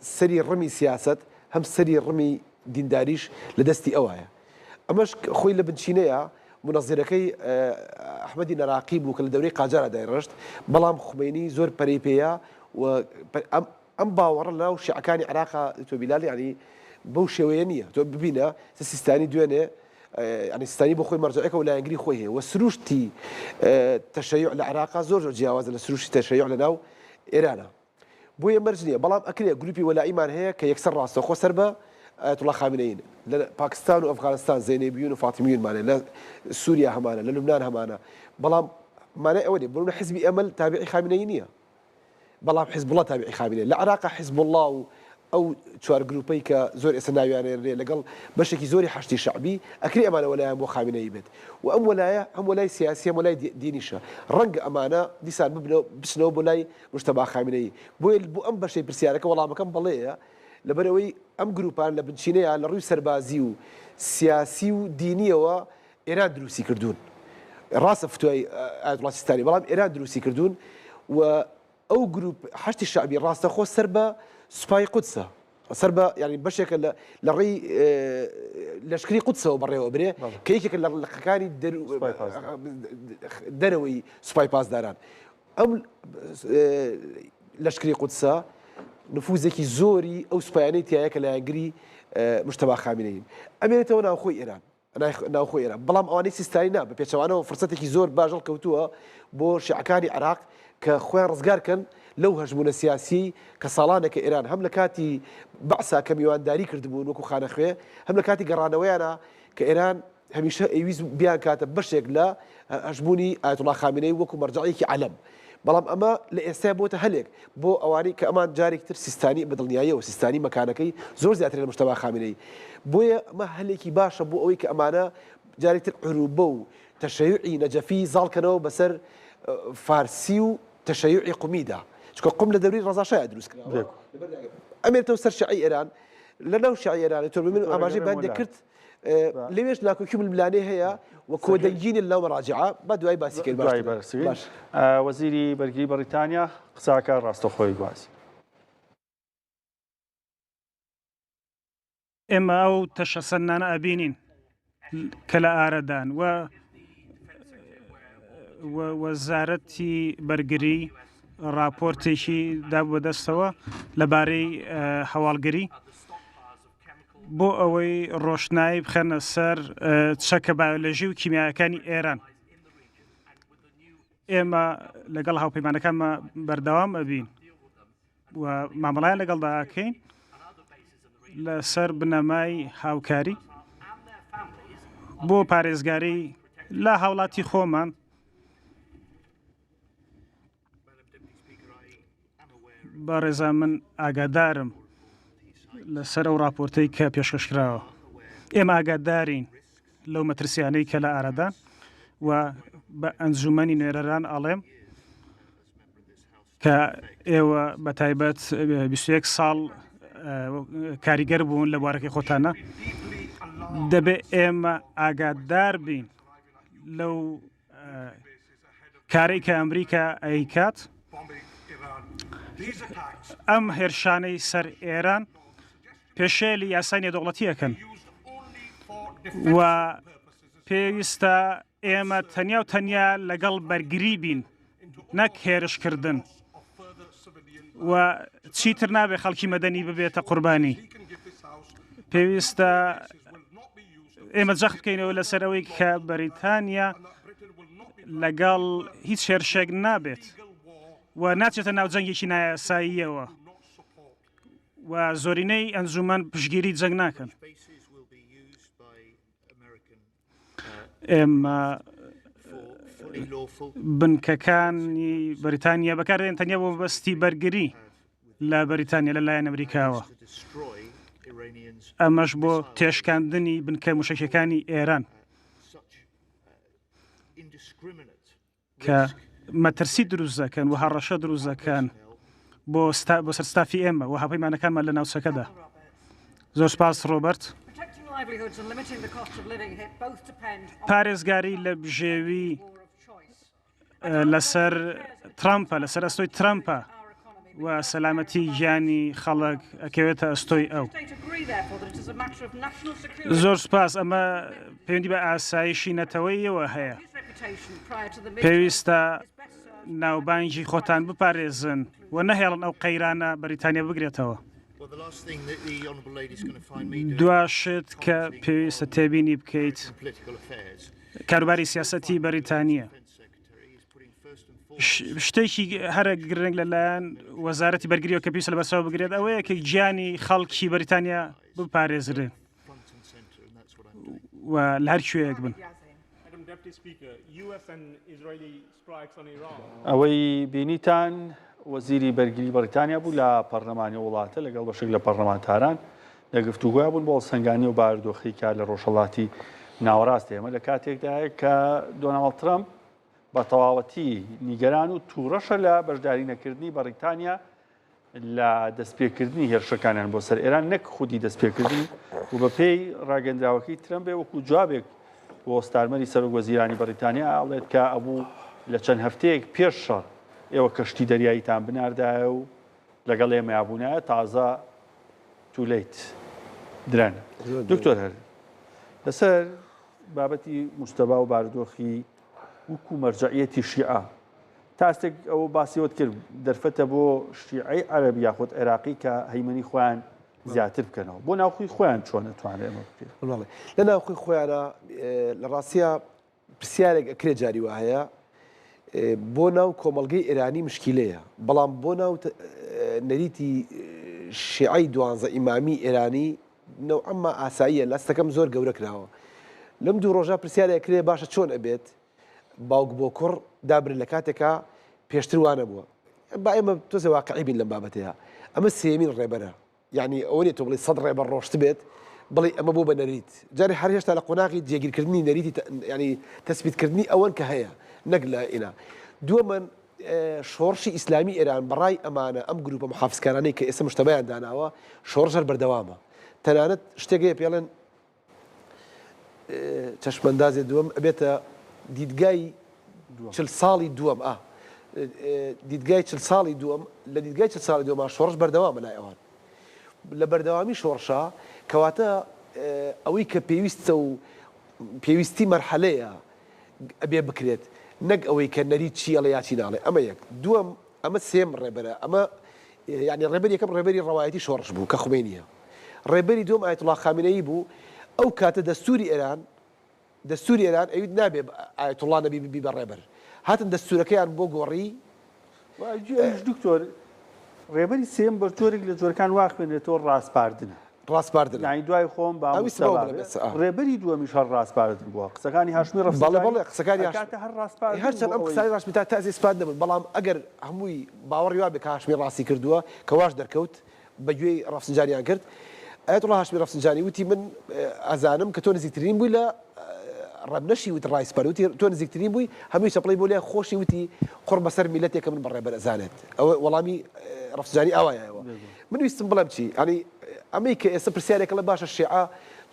سەری ڕمی سیاست هەم سەری ڕمی دینداریش لە دەستی ئەوایە ئەمەش خۆی لە بنچینەیە منەزیرەکەی ئەحمەدی نەراقی بوو کە لە دەورەی قاجارە دایڕشت بەڵام خومینی زۆر پەرەی پێەیە و ئەم باوەڕە لەناو شیعەکانی عێراقا تۆ بیلال ینی بەو شێوەیە نییە تۆ ببینە سیستانی دوێنێ ینی سیستانی بۆ خۆی مەرجعەکە و لایەنگری خۆی هەیە و سروشتی تەشەیع لە عێراقا زۆر جیاوازە لە سروشتی تەشەیع لەناو ئێرانە بۆیە مەرج نییە بەڵام ئەکرێ گروپی وەلاییمان هەیە کە یەکسەر ڕاستەخۆ سەر بە ئایەتوڵا خامنەیین لە پاکستان و ئەفغانستان زەینەبیون و فاتمیونمانێ لە سووریا هەمانە لە لوبنان هەمانە بەڵام مانای ئەوە نیە بڕونە حیزبی ئەمەل تابعی خامنەیی نییە بەڵام حیزب الله تابعی خامنەیە لە عێراقا حیزب الله و ئەو چوار گروپەی کە زۆر ئێستا ناویانێنرێ لەگەڵ بەشێکی زۆری حەشتی شعبی ئەکری ئەمانە وەلایەن بۆ خامنەیی بێت و ئەم وەلایە هەم وەلای سیاسی هەم وەلای دینیشە ڕەنگە ئەمانە دیسان بچنەوە بۆ لای مجتەبا خامنەیی بۆیە بۆ ئەم بەشەی پرسیارەکە وەڵامەکەم بەڵەیە لەبەرەوەی ئەم گروپان لە بنچینەیە لە ڕووی سەربازی و سیاسی و دینیەوە ئێران دروستی کردوون ڕاستە فتوای ئایەتوڵا سیستانی بەڵام ئێران دروستی کردوون و ئەو گروپ حەشتی شعبی ڕاستەخۆ سەر بە سوپای قودسە سەر بە ینی بەشێکە لە ڕێی لەشکری قودسەوە بەڕێوە برێ کە یەکێکە لە لەقەکانی دەرەوەی سوپای پاسداران ئەم لەشکری قودسە نفوزێکی زۆری ئەو سوپایانەی تایە کە لایەنگری مجتەبا خامنەیین ئەمێنێتەوە ناوخۆی ئێران ناوخۆی ئێران بەڵام ئەوانەی سیستانی نا بە پێچەوانەوە فرسەتێکی زۆر باشەڵ کەوتووە بۆ شیعەکانی عێراق کە خۆیان ڕزگارکەن لەو هەژمونە سیاسی کە ساڵانێکە ئێران هەم لە کاتی بەعسا کە میوانداری کردبوون وەکو خانەخوێ هەم لە کاتی گەڕانەوەیانە کە ئێران هەمیشە ئەویست بیان کاتە بەشێک لە هەژمونی ئایەتوڵا خامنەیی وەکو مەرجعێکی عەلەم بەڵام ئەمە لە ئێستا بۆتە هەلێک بۆ ئەوانەی کە ئەمان جارێکتر سیستانی بەدڵنیاییەوە سیستانی مەکانەکەی زۆر زیاتر لە مجتەبا خامنەیی بۆیە ئەمە هەلێکی باشە بۆ ئەوەی کە ئەمانە جارێکتر عروبە و تەشەیوعی نەجەفی زاڵکەنەوە بەسەر فارسی و تەشەیوعی قومیدا چکە قوم لە دەوری ڕەزاشایە دروستکراوە ئەمێتەوە سەر شیعی ئێران لەناو شیعی ئێرانی تۆ من ئاماژەی بان دەکرد لەوێش لاکۆکی ململانێ هەیە و کۆدەنگینی لەو مەراجعە با دوای باسی کرد باش وەزیری بەرگری بەریتانیا قساکە ڕاستەخۆی گوازی ئێمە ئەو تەشەسەنانە ئەبینین کە لە ئارەدان و وەزارەتی بەرگری راپۆرتێکی دابوو بەدەستەوە لەبارەی هەواڵگری بۆ ئەوەی ڕۆشنایی بخەنە سەر چەکە بایۆلۆژی و کیمیاەکانی ئێران. ئێمە لەگەڵ هاوپەیمانەکانمە بەردەوام ئەبین و مامەڵایان لەگەڵدا ئاکەین لەسەر بنەمای هاوکاری بۆ پارێزگاری لە هاوڵاتی خۆمان بە ڕێزا من ئاگادارم لەسەر ئەو راپۆرتەی کە پێشکەشکراوە. ئێمە ئاگادارین لەو مەترسیانەی کە لە ئارەدان و بە ئەنجومەنی نوێرەران ئەڵێم کە ئێوە بە تایبەت 21 ساڵ کاریگەر بوون لە بوارەکەی خۆتانە دەبێت ئێمە ئاگادار بین لەو کارەی کە ئەمریکا ئەیکات ئەم هێرشانەی سەر ئێران پێشێلی یاسای نێودەوڵەتیەکەن و پێویستە ئێمە تەنیا و تەنیا لەگەڵ بەرگری بین نەک هێرشکردن و چیتر نابێ خەڵکی مەدەنی ببێتە قوربانی. پێویستە ئێمە جەخت بکەینەوە لەسەر ئەوەی کە بەریتانیا لەگەڵ هیچ هێرشێک نابێت و ناچێتە ناو جەنگێکی نایاساییەوە و زۆرینەی ئەنجومەن پشگیری جەنگ ناکەن. ئێمە بنکەکانی بەریتانیا بەکاردێن تەنیا بۆ بەستی بەرگری لە بەریتانیا لەلایەن ئەمریکاوە. ئەمەش بۆ تێشکاندنی بنکە موشکەکانی ئێران کە مەترسی دروست دەکەن و هەڕەشە دروست دەکەن بۆ سەرستافی ئێمە و هاوپەیمانەکانمان لە ناوچەکەدا. زۆر سپاس ڕۆبەرت. پارێزگاری لە بژێوی لەسەر ترامپە لەسەر ئەستۆی ترامپە و سەلامەتی گیانی خەڵک ئەکەوێتە ئەستۆی ئەو. زۆر سپاس ئەمە پەیوەندی بە ئاسایشی نەتەوەیەوە هەیە. پێویستە ناوبانگی خۆتان بپارێزن و نەهێڵن ئەو قەیرانە بەریتانیا بگرێتەوە. دواشت کە پێویستە تێبینی بکەیت کاروباری سیاسەتی بەریتانیا شتێکی هەرە گرنگ لەلایەن وەزارەتی بەرگریەوە کە پێویستە لە بەرچاو بگرێت ئەوەیە کە گیانی خەڵکی بەریتانیا بپارێزرێن و لە هەر کوێیەک بن. ئەوەی بینیتان وەزیری بەرگری بەریتانیا بوو لە پەرلەمانی وڵاتە لەگەڵ بەشێک لە پەرلەمانتاران لە گفتوگویا بوون بۆ سەنگانی و بارودۆخی کار لە ڕۆژهەڵاتی ناوەڕاست ئێمە لە کاتێکدایە کە دۆناڵد ترامپ بە تەواوەتی نیگەران و تووڕەشە لە بەشداری نەکردنی بەریتانیا لە دەستپێکردنی هێرشەکانیان بۆ سەر ئێران نەک خودی دەستپێکردنی و بە پێی ڕاگەندراوەکەی ترامپێ وەکو جوابێک بۆ ستارمەری سەرۆک وەزیرانی بەریتانیا ئاڵێت کە ئەبوو لە چەند هەفتەیەک پێش شەڕ ئێوە کەشتی دەریاییتان بناردایە و لەگەڵ ئێمە یابوونایە تازە توولەیت درەنە. دکتۆر هەر لەسەر بابەتی موستەبا و بارودۆخی وەکو مەرجەعیەتی شیعە تاستێک ئەوە باسیەوەت کرد دەرفەتە بۆ شیعەی عەرەبی یاخود عێراقی کە هەیمەنی خۆیان زیاتر بکەنەوە بۆ ناوخۆی خۆیان چۆن دەتوانێت ئەمە بکرێت. لە ناوخۆی خۆیانە لە ڕاستیە پرسیارێک ئەکرێت جاری وایە بۆ ناو کۆمەڵگەی ئێرانی مشکیلەیە بەڵام بۆ ناو نەریتی شیعەی دوانزە ئیمامی ئێرانی نەوعەممە ئاساییە لەستەکەم زۆر گەورە کراوە. لەم دوو ڕۆژە پرسیارێک کرێ باشە چۆن ئەبێت باوک بۆ کوڕ دابرن لە کاتێکا پێشتر وانە بووە با ئێمە تۆزە واقعی بین لەم بابەتەیە ئەمە سێمین ڕێبەرە یعنی ئەوە نێت تۆ بڵێ 100 ڕێبەر ڕۆشت بێت بڵێ ئەمە بۆ بە نەریت جارێ هەر هێشتا لە قۆناغی جێگیرکردنی نەریتی ینی تەسبیتکردنی ئەوەن کە هەیە نەک لە ئێنا دووەمە شۆڕشی ئیسلامی ئێران بەڕای ئەمانە ئەم گروپە محافزکارانەی کە ئێستا مشتبەیان داناوە شۆڕژەر بەردەوامە تەنانەت شتێکەیە پێڵێن چەشمەندازێ دووەم ئەبێتە دیدگای 40 ساڵی دووەم دیدگای 40 ساڵی دووەم لە دیدگای 40 ساڵی دووەمە شۆڕش بەردەوامە لای ئەوان لە بەردەوامی شۆڕشە کەواتە ئەوەی کە پێویستە و پێویستی مەرحەلەیە ئەبێ بکرێت نەک ئەوەی کە نەری چی ئەڵێ یاچی ناڵێ ئەمە یەک دووەم ئەمە سێم ڕێبەرە ئەمە ینی ڕێبەر یەکەم ڕێبەری ڕەوایەتی شۆڕش بوو کە خومینیە ڕێبەری دووەم ئایەتوڵا خامینەیی بوو ئەو کاتە دەستوری ئێران ئەویت نابێ ئایەتوڵا نەبی ببی بە ڕێبەر هاتن دەستورەکەیان بۆ گۆڕی دکتۆر ڕێبەری سێم بە جۆرێک لە جۆرەکان واخوێنێتەوە ڕاستپاردن یانی دوای خۆم بە ڕێبەری دووەمیش هەر ڕاستپاردن بووە قسەکانی هاشمی بەڵێ قسەکانی هەر ڕاستپاردن هەرچەند ئەم قسانی ڕاستمی تا تازی سپات نەبوون بەڵام ئەگەر هەمووی باوەڕی وا بێ کە هاشمی ڕاستی کردووە کە واش دەرکەوت بەگوێی ڕەفسنجانیان کرد ئایەتوڵا هاشمی ڕەفسنجانی وتی من ئەزانم کە تۆ نزیکترین بووی لە ڕەبنەشی وتی ڕایسپەر وتی تۆ نزیکترین بووی هەمووی چەپڵی بۆ لێ خۆشی وتی قڕ بەسەر میلەتێکە من بەڕێبەر ئەزانێت ئەوە وەڵامی ڕەفسنجانی ئاوایەوە من ویستم بڵێم چی ئەنی ئەمەی کە ئێستا پرسیارێکە لە باشە شیعە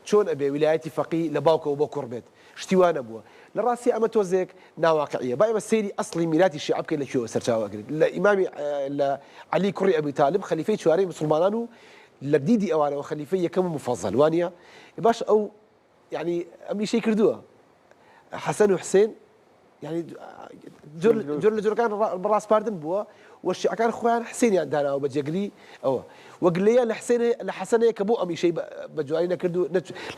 چۆن ئەبێ ویلایەتی فەقی لە باوکەوە بۆ کوڕ بێت شتیوانە بووە لە ڕاستی ئەمە تۆزێک ناواقعیە با ئێمە سەیری ئەسڵی میراتی شیعە بکەین لەکوێوە سەرچاوەگرێت لە ئیمامی لە عەلی کوڕی ئەبی تاالب خەلیفەی چوارەی مسلمانان و لە دیدی ئەوانەوە خەلیفەی یەکەم مفەزەل وانە باش ئەو یعنی ئەمیشەی کردووە حەسەن و حسێن يعني جۆر لە جۆرەکان بەڕاستپاردن بووە و شیعەکان خۆیان حسێنیان داناوە بە جێگری ئەوە وەگلەیە لە حەسەنەیە کە بۆ ئەمیشەی بە جوایی نەکرد و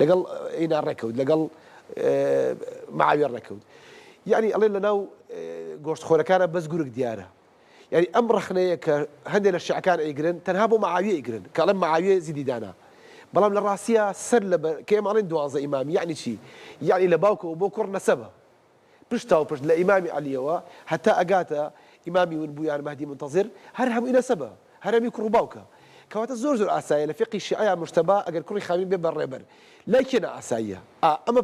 لەگەڵ ئێنا ڕێکەوت لەگەڵ معاویە ڕێکەوت یعنی ئەڵێن لەناو گۆشتخۆرەکانە بەس گورگ دیارە یعنی ئەم ڕەخنەیە کە هەندێک لە شیعەکان ئەیگرن تەنها بۆ معاویە ئەیگرن کە ئەڵێن معاویە زیدی دانا بەڵام لە ڕاستیە سەر لەبەر کە ئێمە ئەڵێن 12 ئیمامی یعنی چی یعنی لە باوکەوە بۆ کوڕ نەسەبە پشتا و پشت لە ئیمامی عەلیەوە هەتا ئەگاتە ئیمامی ون بوویان مەهدی منتەزر هەر هەمووی نەسەبە هەر هەمی کوڕ و باوکە کەواتە زۆر ئاساییە لە فقی شیعە مشتبە ئەگەر کوڕی خامین بێ بەڕێبەر لای کێنە ئاساییە ئەمە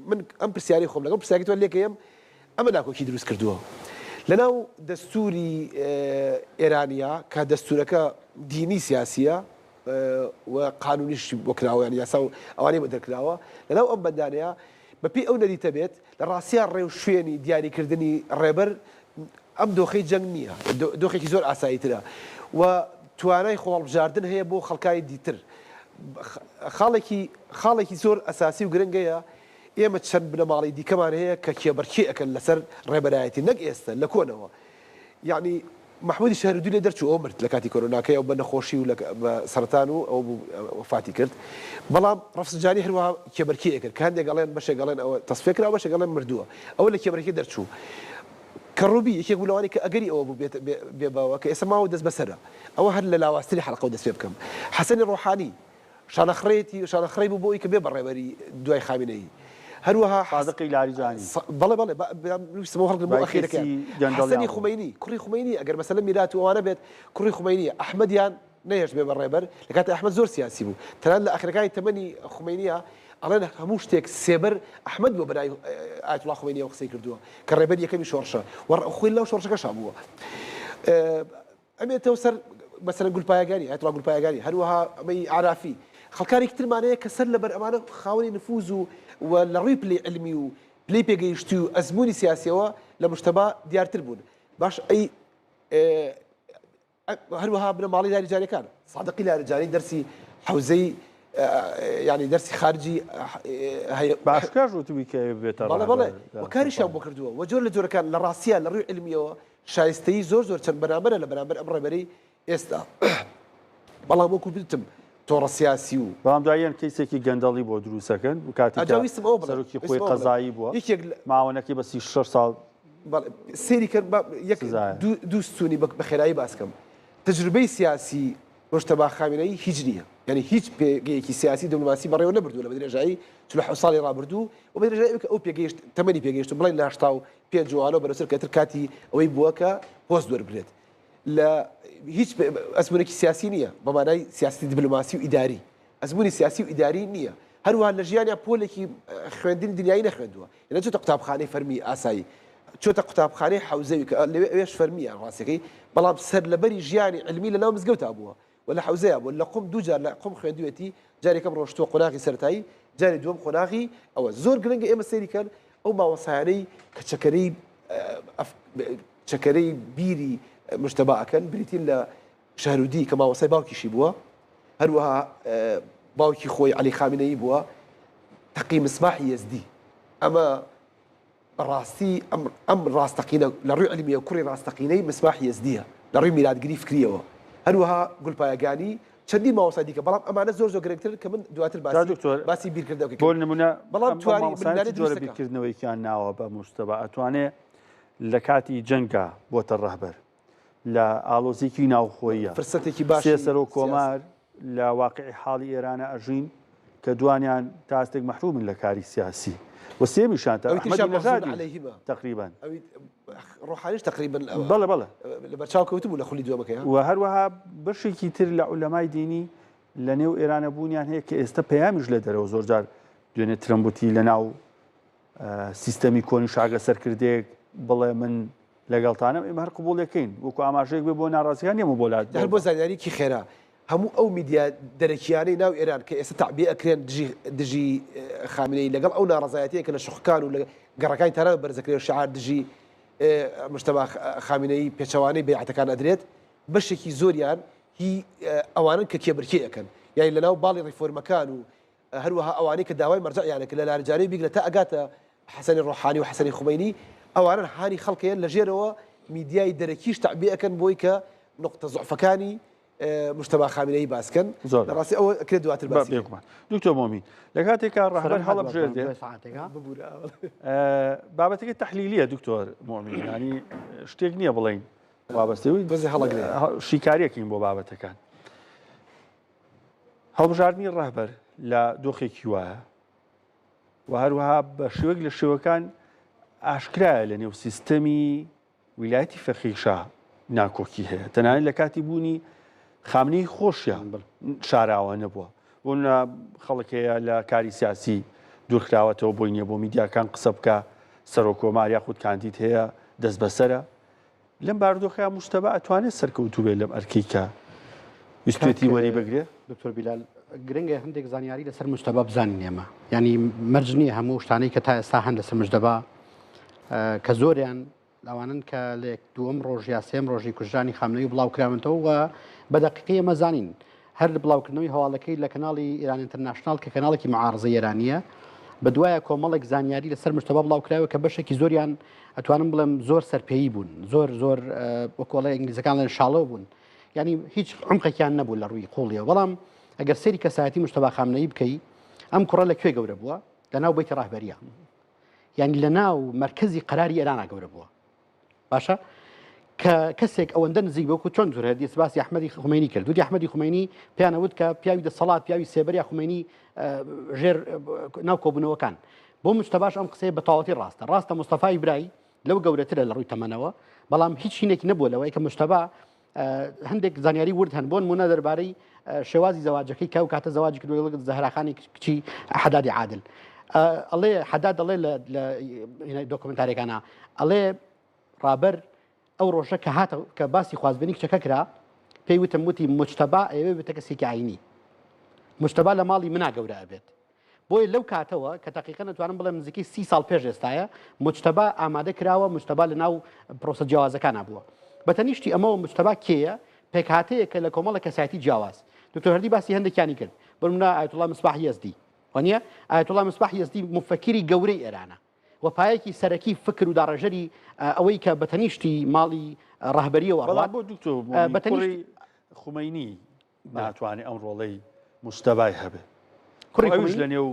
من ئەم پرسیاری خۆم لەگەڵ پرسیاری تۆ لێکەیەم ئەمە ناکۆکی دروست کردووە لەناو دەستوری ئێرانیا کە دەستورەکە دینی سیاسیە و قانونیش بۆ کراوە یان یاسا و ئەوانەی بۆ دەرکراوە لەناو ئەم بەندانەیە بەپێی ئەو نەریتە بێت لە ڕاستیان ڕێو شوێنی دیاریکردنی ڕێبەر ئەم دۆخەی جەنگ نییە دۆخێکی زۆر ئاساییترە و توانای خۆڵبژاردن هەیە بۆ خەڵکای دیتر خاڵێکی زۆر ئەساسی و گرنگەیە ئێمە چەند بنەماڵی دیکەمان هەیە کە کێبەرکی ئەکەن لەسەر ڕێبەرایەتی نەک ئێستا لە کۆنەوە یعنی محمودی شەهرودی لێ دەرچوو ئەو مرد لە کاتی کۆرۆناکەی ئەو بە نەخۆشی و بە سەرەتان و ئەو وفاتی کرد بەڵام ڕەفسنجانی هەروەها کێبەرکی ئەکرد کە هەندێک گەڵێن بەشێک گەڵێن ئەوە تەسفیە کرا بەشێک گەڵێن مردووە ئەوە لە کێبەرکی دەرچوو کەڕوبی یەکێک بوو لەوانی کە ئەگەری ئەوە بوو بێباوە کە ئێستا ماوە دەست بەسەرە ئەوە هەر لە لاواستنی حەلقە و دەست پێ بکەم حەسەنی ڕۆحانی شانەخڕەی بوو بۆ ئەوەی کە بێ بەڕێبەری دوای خامینەیی هەروەها صادقی لاریجانی بەڵێ ویستمەوە هەڵگرم بۆ ئەخیرەکەی حەسەنی خومینی کوڕی خومینی ئەگەر مەسەلەن میرات و ئەوانە بێت کوڕی خومینی ئەحمەدیان نەهێشت بێ بەڕێبەر لە کاتە ئەحمەد زۆر سیاسی بوو تەنان لە ئاخرەکانی تەمەنی خومینیە ئەڵێن هەموو شتێک سێبەر ئەحمەد بۆ بەلای ئایەتوڵا خومینی ئەو قسەی کردووە کە ڕێبەر یەکەمی شۆڕشە خوێن لەو شۆڕشەکەشا بووە ئەمێتەوە سەر مەسەلەن گولپایەکانی ئایەتوڵا گولپایەکانی هەروەها ئەمەی عرافی خەڵکارێکی ترمانەیە کە سەر لەبەر ئەمانە خاوەنی نفوذ و لە ڕووی پلەی علمی و پلەی پێگەیشتی و ئەزمموی سیاسیەوە لە مشتبە دیارتر بوون باش ئەی هەروەها بنەماڵی لاریجانیەکان صادقی لاریجانی دەرسی حوزەی ینی دەرسی خارجی باشکار ڕوتوی کە بێتە بەڵێ وەکاریشیان بۆ کردووە و جۆر لە جۆرەکان لە ڕاستیە لە ڕووی علمیەوە شایستەی زۆر چەند بەرامبەرە لە بەرامبەر ئەم ڕێبەرەی ئێستا بەڵام وەکو بتم تۆڕە سیاسی و بەڵام دواییان کەیسێکی گەندەڵی بۆ دروستەکەن و ئەجاویستم ئەو سەرۆکی خۆی قەزایی بووە ماوەنەکەی بە 36 ساڵ سێری کرد دوو ستونی بە خێرایی باسکەم تەجروبەی سیاسی مجتەبا خامینەیی هیچ نییە یعنی هیچ پێگەیەکی سیاسی دبلۆماسی بەڕێوە نەبردووە لە بەدرێژایی 40 ساڵی ڕابردوو و بەدرێژایی ئەو پێگەیشت تەمەنی پێگەیشت بڵێن لە 85 جوانەوە بەرەسەر کەتر کاتی ئەوەی بووە کە پۆست وەربگرێت لە هیچ ئەزمونێکی سیاسی نییە بەمانای سیاسی دیبلۆماسی و ئیداری ئەزمموی سیاسی و ئیداری نییە هەروها لە ژیانیا پۆلێکی خوێندنی دنیایی نەخوێندووە لە چۆتە قوتابخانەی فەرمی ئاسایی چۆتە قوتابخانەی حوزەوی کە لەوێ ئەوێش فەرمیە ڕاستەکەی بەڵام سەرلەبەری ژیانی علمی لە ناو مزگەوتا بووە و لە حوزەیە بوو لە قوم دووجار لە قوم خوێندوێتی جارێکەم ڕۆشتووە قۆناغی سەرەتایی جاری دووەم قۆناغی ئەوە زۆر گرنگە ئێمە سەیریکەن ئەو ماوەسایانەی کە چەکەرەی بیری مشتەباکەن بریتین لە شارودی کە ماوەسای باوکیشی بووە هەروەها باوکی خۆی علی خامینەیی بووە تەقی مسباحی یزدی ئەمە بەڕاستی ئەم ڕاستەقینە لە ڕووی علمیە و کوڕی ڕاستەقینەی مسباحی یزدیە لە ڕووی میلادگیری فکریەوە هەروەها گولپایەکانی چەندی ماوەسا دیکە بەڵام ئەمانە زۆر زۆر گرنگتر کە من دواتر باسی بیرکردەوە بۆ نمونە بەڵام توانی جۆرە بیرکردنەوەیکیان ناوە بە مشتەبە ئەتوانێت لە کاتی جەنگا بۆتە ڕەهبەر لە ئالۆزیکی ناوخۆیە فرسەتێکی باش سێسەر و کۆمار لە واقعی حاڵی ئێرانە ئەژین کە دوانیان تاستێک مەحرومن لە کاری سیاسی و سێمیشان تقریبا ڕۆحانیش تقریبا بەڵێ بەڵێ لە بەرچاو کەوتبوو لە خولی دووەمەکەی و هەروەها بەشێکی تر لە عولەمای دینی لە نێو ئێرانە بوونیان هەیە کە ئێستا پەیامیش لە دەرەوە زۆرجار دوێنێ ترمبوتی لە ناو سیستەمی کۆنی شاگە سەرکردێک بڵێ من لەگەڵتانم ئێمە هەر قبوڵەکەین وەکو ئاماژەیەک بێ بۆ ناڕازیان نیەمە بۆلات هەر بۆ زانیاریکی خێرا هەموو ئەو میدیا دەرەکیانەی ناو ئێران کە ئێستا تعبیە ئەکرێن دژی خامنەی لەگەڵ ئەو ناڕزایەتەیە کە لە شوخکان و لە گەڕەکانی تەرە بەرزەکرێت شعار دژی مشتەبا خامنەی پێچەوانەی بەیعەتەکان ئەدرێت بەشێکی زۆریان هی ئەوانن کە کێبرکێ ئەەکەن یعنی لەناو باڵی ڕیفۆرمەکان و هەروەها ئەوانەی کە داوای مەرجەعیانە کە لە لارجارەی بیگرە تا ئەگاتە حەسەنی ڕۆحانی و حەسەنی خومەینی ئەوانن هانی خەڵکەیە لە ژێرەوە میدیای دەرەکیش تعبیە ئەەکەن بۆی کە نقطە زوعفەکانی مشتبا خامنەی باسکەن ڕاستی ئەوە ئەکرێت دواتر باسی دکتۆر مۆمین لە کاتێکا ڕەهبەر هەڵەبژێردێ بابەتەکە تەحلیلیە دکتۆر مۆمین ینی شتێک نییە بڵێن وابەستەوەی بەزی هەڵەگرێ شیکاریەکەین بۆ بابەتەکان هەڵبژاردننی ڕەهبەر لە دۆخێکی وایە و هەروەها بە شێوەک لە شێوەکان ئاشکرایە لە نێو سیستەمی ویلایەتی فەقیشا ناکۆکی هەیە تەنانەت لە کاتی بوونی خامنەی خۆشیان شاراوە نەبووە بۆ خەڵکەیە لە کاری سیاسی دوورخراوەتەوە بۆی نییە بۆ میدیاکان قسە بکە سەرۆکۆمار یاخود کاندید هەیە دەست بەسەرە لەم بارودۆخەیە مشتەبە ئەتوانێت سەرکەوتوو بێت لەم ئەرکێکە ویستێتی وەری بگرێ دکتۆر بیلال گرنگە هەندێک زانیاری لەسەر مشتەبە بزانین ئێمە ینی مەرج نییە هەموو شتانەی کە تا ئێستا هەن لەسەر مشتەبە کە زۆریان ئەوانن کە لە دووەم ڕۆژ یا سێم ڕۆژی کوژانی خامنەی بڵاوکراونەوە و بە دەقیقی ئێمە زانین هەر بڵاوکردنەوەی هەواڵەکەی لە کەناڵی ئیران ئینتەرناشنال کە کەناڵێکی معارزەی ئێرانیە بە دوایە کۆمەڵێک زانیاری لەسەر مشتەبە بڵاوکراوە کە بەشێکی زۆریان ئەتوانم بڵێم زۆر سەرپێیی بوون زۆر وەکۆڵی ئینگلیزەکان لە شاڵەوە بوون ینی هیچ عمقێکیان نەبوو لە ڕووی قوڵیەوە بەڵام ئەگەر سەری کەسایەتی مشتەبا خامنەیی بکەی ئەم کوڕە لەکوێ گەورە بووە لە ناو بەیتی ڕاهبەریە ینی لە ناو مرکزی قەراری ئێرانە گەورە بووە باشە کە کەسێک ئەوەندە نزیک بووکو چۆن زۆر هەردی سباسی ئەحمەدی خومینی کرد دوی ئەحمەدی خومینی پێیانەوت کە پیاوی دەسەڵات پیاوی سێبەریا خومینی ژێر ناو کۆبوونەوەکان بۆ مشتەباش ئەم قسەیە بە تەواوەتی ڕاستە مستەفای برای لەو گەورەترە لە ڕووی تەمەنەوە بەڵام هیچ شینێکی نەبووە لەوەی کە مشتەبا هەندێک زانیاری ورد هەن بۆن مونە دەربارەی شێوازی زەواجەکەی کە و کاتە زەواجی کردو لەگەڵ زەهراخانی کچی حەدادی عادل ئەڵێ حەداد دەڵێ لە دۆکمنتارێکانە ئەڵێ ڕابەر ئەو ڕۆژە کە هاتە کە باسی خوازبێنی کچەکە کرا پێی وتم وتی مجتەبا ئێوێ بێتە کەسێکی عینی مجتەبا لە ماڵی منا گەورە ئەبێت بۆیە لەو کاتەوە کە تەقیقەن نتوانم بڵێم نزیکەی 30 ساڵ پێش ئێستاە مجتەبا ئامادە کراوە مجتەبا لە ناو پرۆسە جیاوازەکان بووە بەتەنیشتی ئەمەوە مجتەبا کێیە پێکهاتەیە کە لە کۆمەڵە کەسایەتی جیاواز دکتۆر هەردی باسی هەندێکیانی کرد بڕمنا ئایەتوڵا مصباح یەزدی وانە ئایەتوڵا مصباح یەزدی مفەکری گەورەی ئێرانە وەپایەکی سەرەکی فکر و داڕەژەری ئەوەی کە بەتەنیشتی ماڵی ڕاهبەریەوە بەڵام بۆ دکتۆر بەتەنیشتی خومینی ناتوانێت ئەم ڕۆڵەی مشتەبای هەبێ کوڕیش لە نێو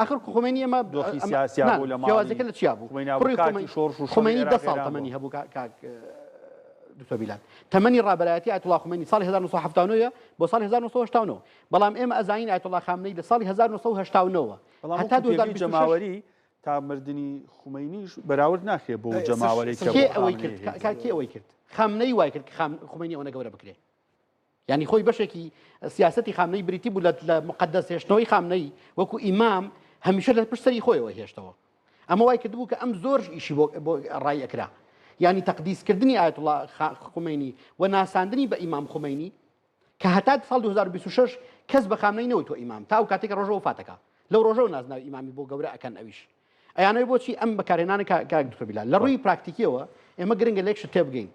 آخر خومینی ئەمە دۆخی سیاسی بوو لە ماڵێکە لە چیا بوو خومینی 10 ساڵ تەمەنی هەبوو دکتۆر بیلال تەمەنی ڕابەرایەتی ئایەتوڵا خومینی ساڵی 1970 بۆ ساڵی 1970 بەڵام ئێمە ئەزانین ئایەتوڵا خامنەی لە ساڵی 1970 هەتا 2020 جەماوەری تا مردنی خومینیش بەراورد ناخێ بۆ جەماوەری کێ ئەوەی کرد خامنەی وای کرد خومینی ئەوە گەورە بکرێ ینی خۆی بەشێکی سیاسەتی خامنەی بریتی بوو لە مقدس هێشتنەوەی خامنەی وەکو ئیمام هەمیشە لە پشتەری خۆیەوە هێشتەوە ئەمە وای کردبوو کە ئەم زۆر ئیشی بۆ ڕای ئەکرا ینی تەقدیسکردنی ئایەتوڵا خومینی و ناساندنی بە ئیمام خومینی کە هەتا ساڵ 2026 کەس بە خامنەی نەوتۆ ئیمام تا و کاتێک ڕۆژەوە فاتەکە لەو ڕۆژەوە نازناوی ئیمامی بۆ گەورە ئەکەن ئەویش ئەیانەوەی بۆچی ئەم بەکارهێنانە کاک دکتۆر بیلال لە ڕووی پراکتیکیەوە ئێمە گرنگە لێک شت تێبگەین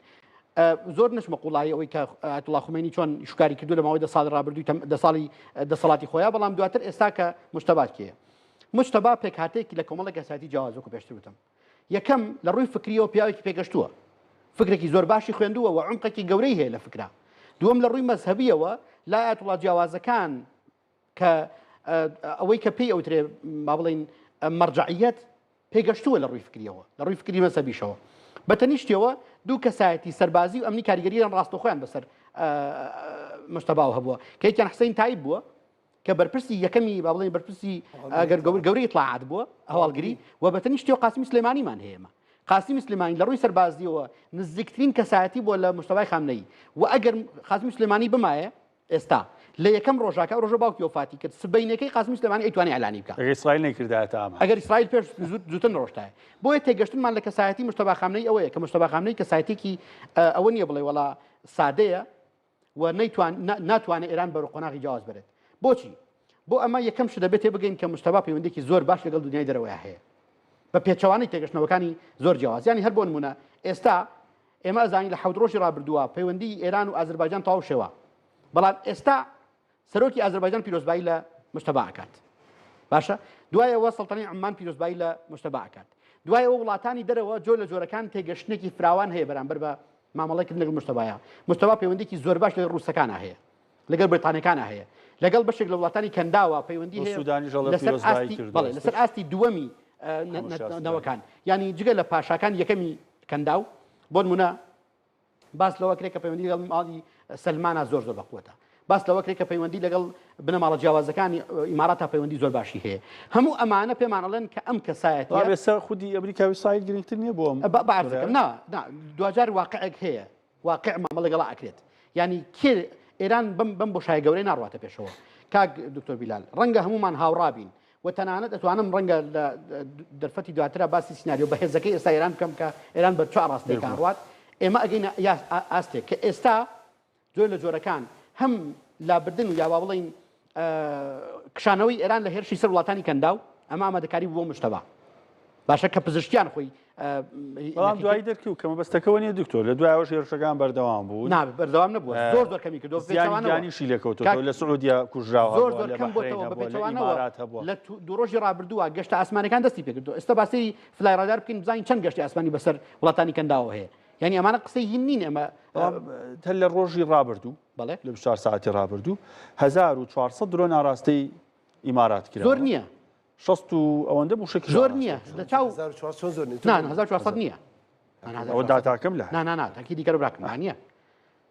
زۆر نشمە قوڵایی ئەوەی کە ئایەتوڵا خومینی چۆن شکاری کردو لە ماوەی 10 ساڵی ڕابردووی 10 ساڵی دەسەڵاتی خۆیان بەڵام دواتر ئێستا کە مجتەبات کێیە مجتەبا پێکهاتێکی لە کۆمەڵە گەساتی جیاواز وەکو پێشتر وتم یەکەم لە ڕووی فکریەوە پیاوێکی پێگەشتووە فکرێکی زۆر باشی خوێندووە و عمقێکی گەورەی هەیە لە فکرا دووەم لە ڕووی مەزهەبیەوە لا ئایەتوڵا جیاوازەکان کە ئەوەی کە پێی ئەوترێ با بڵێن مەرجعیەت پێگەشتووە لە ڕووی فکریەوە لە ڕووی فکری مەزهەبیشەوە بەتەنیشتەوە دوو کەسایەتی سەربازی و ئەمنی کاریگەریان ڕاستەخۆیان بەسەر مجتەباوە هەبووە کە یەکیان حسەین تایب بووە کە بەرپرسی یەکەمی با بڵێن بەرپرسی گەورەی ئیطلاعات بووە هەواڵگری و بەتەنیشتەوە قاسمی سلێمانیمان هەیە قاسمی سلێمانی لە ڕووی سەربازیەوە نزیکترین کەسایەتی بۆ لە مجتەبای خامنەی و ئەگەر قاسمی سلێمانی بمایە ئێستا لە یەکەم ڕۆژاکە ڕۆژە باوکی وفاتی کرد سبەینەکەی قاسمی سلێمانی ئەیتوانی ئەعلانی بکات ئیسرائیل نەکردایەتە ئەمە ئەگەر ئیسرائیل پێش زووتر نەڕۆشتایە بۆیە تێگەشتنمان لە کەسایەتی مجتەبا خامنەی ئەوەیە کە مجتەبا خامنەی کەسایەتێکی ئەوە نییە بڵێ وەڵا سادەیە و ناتوانێت ئێران بەرەو قۆناغی جیاواز بێت بۆچی بۆ ئەمە یەکەم شت دەبێت تێبگەین کە مجتەبا پەیوەندێکی زۆر باش لەگەڵ دنیای دەرەوەی هەیە بە پێچەوانەی تێگەشتنەوەکانی زۆر جیاواز ینی هەر بۆ نمونە ئێستا ئێمە ئەزانین لە 7 ڕۆژی ڕابردووە پەیوەندی ئێران و ئازەربایجان تەواو شێوە بەڵام ئێستا سەرۆکی ئازەربایجان پیرۆزبایی لە مجتەبا ئەکات باشە دوایەوە سەڵتەنەی عمان پیرۆزبایی لە مجتەبا ئەکات دوایەوە وڵاتانی دەرەوە جۆر لە جۆرەکان تێگەشتنێکی فراوان هەیە بەرامبەر بە مامەڵەیەکردن لەگەڵ مجتەبایە مجتەبا پەیوەندێکی زۆر باش لەگەڵ ڕووسەکانە هەیە لەگەڵ بریتانیەکانە هەیە لەگەڵ بەشێک لە وڵاتانی کەنداوە پەیوەندی هەیە لەسەر ئاستی دووەمی نەوەکان ینی جگە لە پاشاکان یەکەمی کەنداو بۆ نمونە باس لەوە کرێت کە پەیوەندی لەگەڵ ماڵی سەلمانە زۆر بەقوتە باس لەوە کرێت کە پەیوەندی لەگەڵ بنەماڵە جیاوازەکانی ئیماراتە پەیوەندی زۆر باشی هەیە هەموو ئەمانە پێمانەڵێن کە ئەم کەسایەتی بێسە خودی ئەمریکا و ئیسرائیل گرنگتر نییە بۆ بەعرزەکەم دوجار واقعێک هەیە واقع مامەڵە لەگەڵا ئەکرێت ینی کێ ئێران بەم بۆشایە گەورەی ناڕواتە پێشەوە کاک دکتۆر بیلال ڕەنگە هەمومان هاوڕابین و تەنانەت ئەتوانم ڕەنگە لە دەرفەتی دواترە باسی سیناریۆ بەهێزەکەی ئێستا ئێران بکەم کە ئێران بە چوار ڕاستێکان ڕوات ئێمە ئەگەینە ئاستێک کە ئێستا جۆر لە جۆرەکان هەم لابردن و یاوا بڵین کشانەوەی ئێران لە هێرشی سەر وڵاتانی کەنداو ئەمە ئامادەکاری بۆ مجتەبا باشە کە پزیشکیان خۆی بەڵام دوایی دەرکەوت کە مەبەستەکەەوە نیە دکتۆر لە دوایەوە هێرشەکان بەردەوام بوو بەردەوام نەبووە زۆر کەمی کردو زیانیشی لێکەوتەوە لە سعودیا کوژراوە زۆر کەم بۆتەوە بە پێچەوانەوە لە دوو ڕۆژی ڕابردووە گەشتە ئاسمانەکان دەستی پێکردو ئێستا باسی فلای ڕادار بکەین بزانین چەند گەشتی ئاسمانی بەسەر وڵاتانی کەنداوە هەیە یعنی ئەمانە قسەی هین نین ئەمە هەر لە ڕۆژی ڕابردوو بەڵێ لە 4 ساعتی ڕابردوو 1400 درۆن ئاراستەی ئیمارات کرد زۆر نییە 60 و ئەوەندە موشک زۆر نییە لە چاو 1400 نییە ئەوە داتاکەم لە نا تاکی دیکە براکەم نییە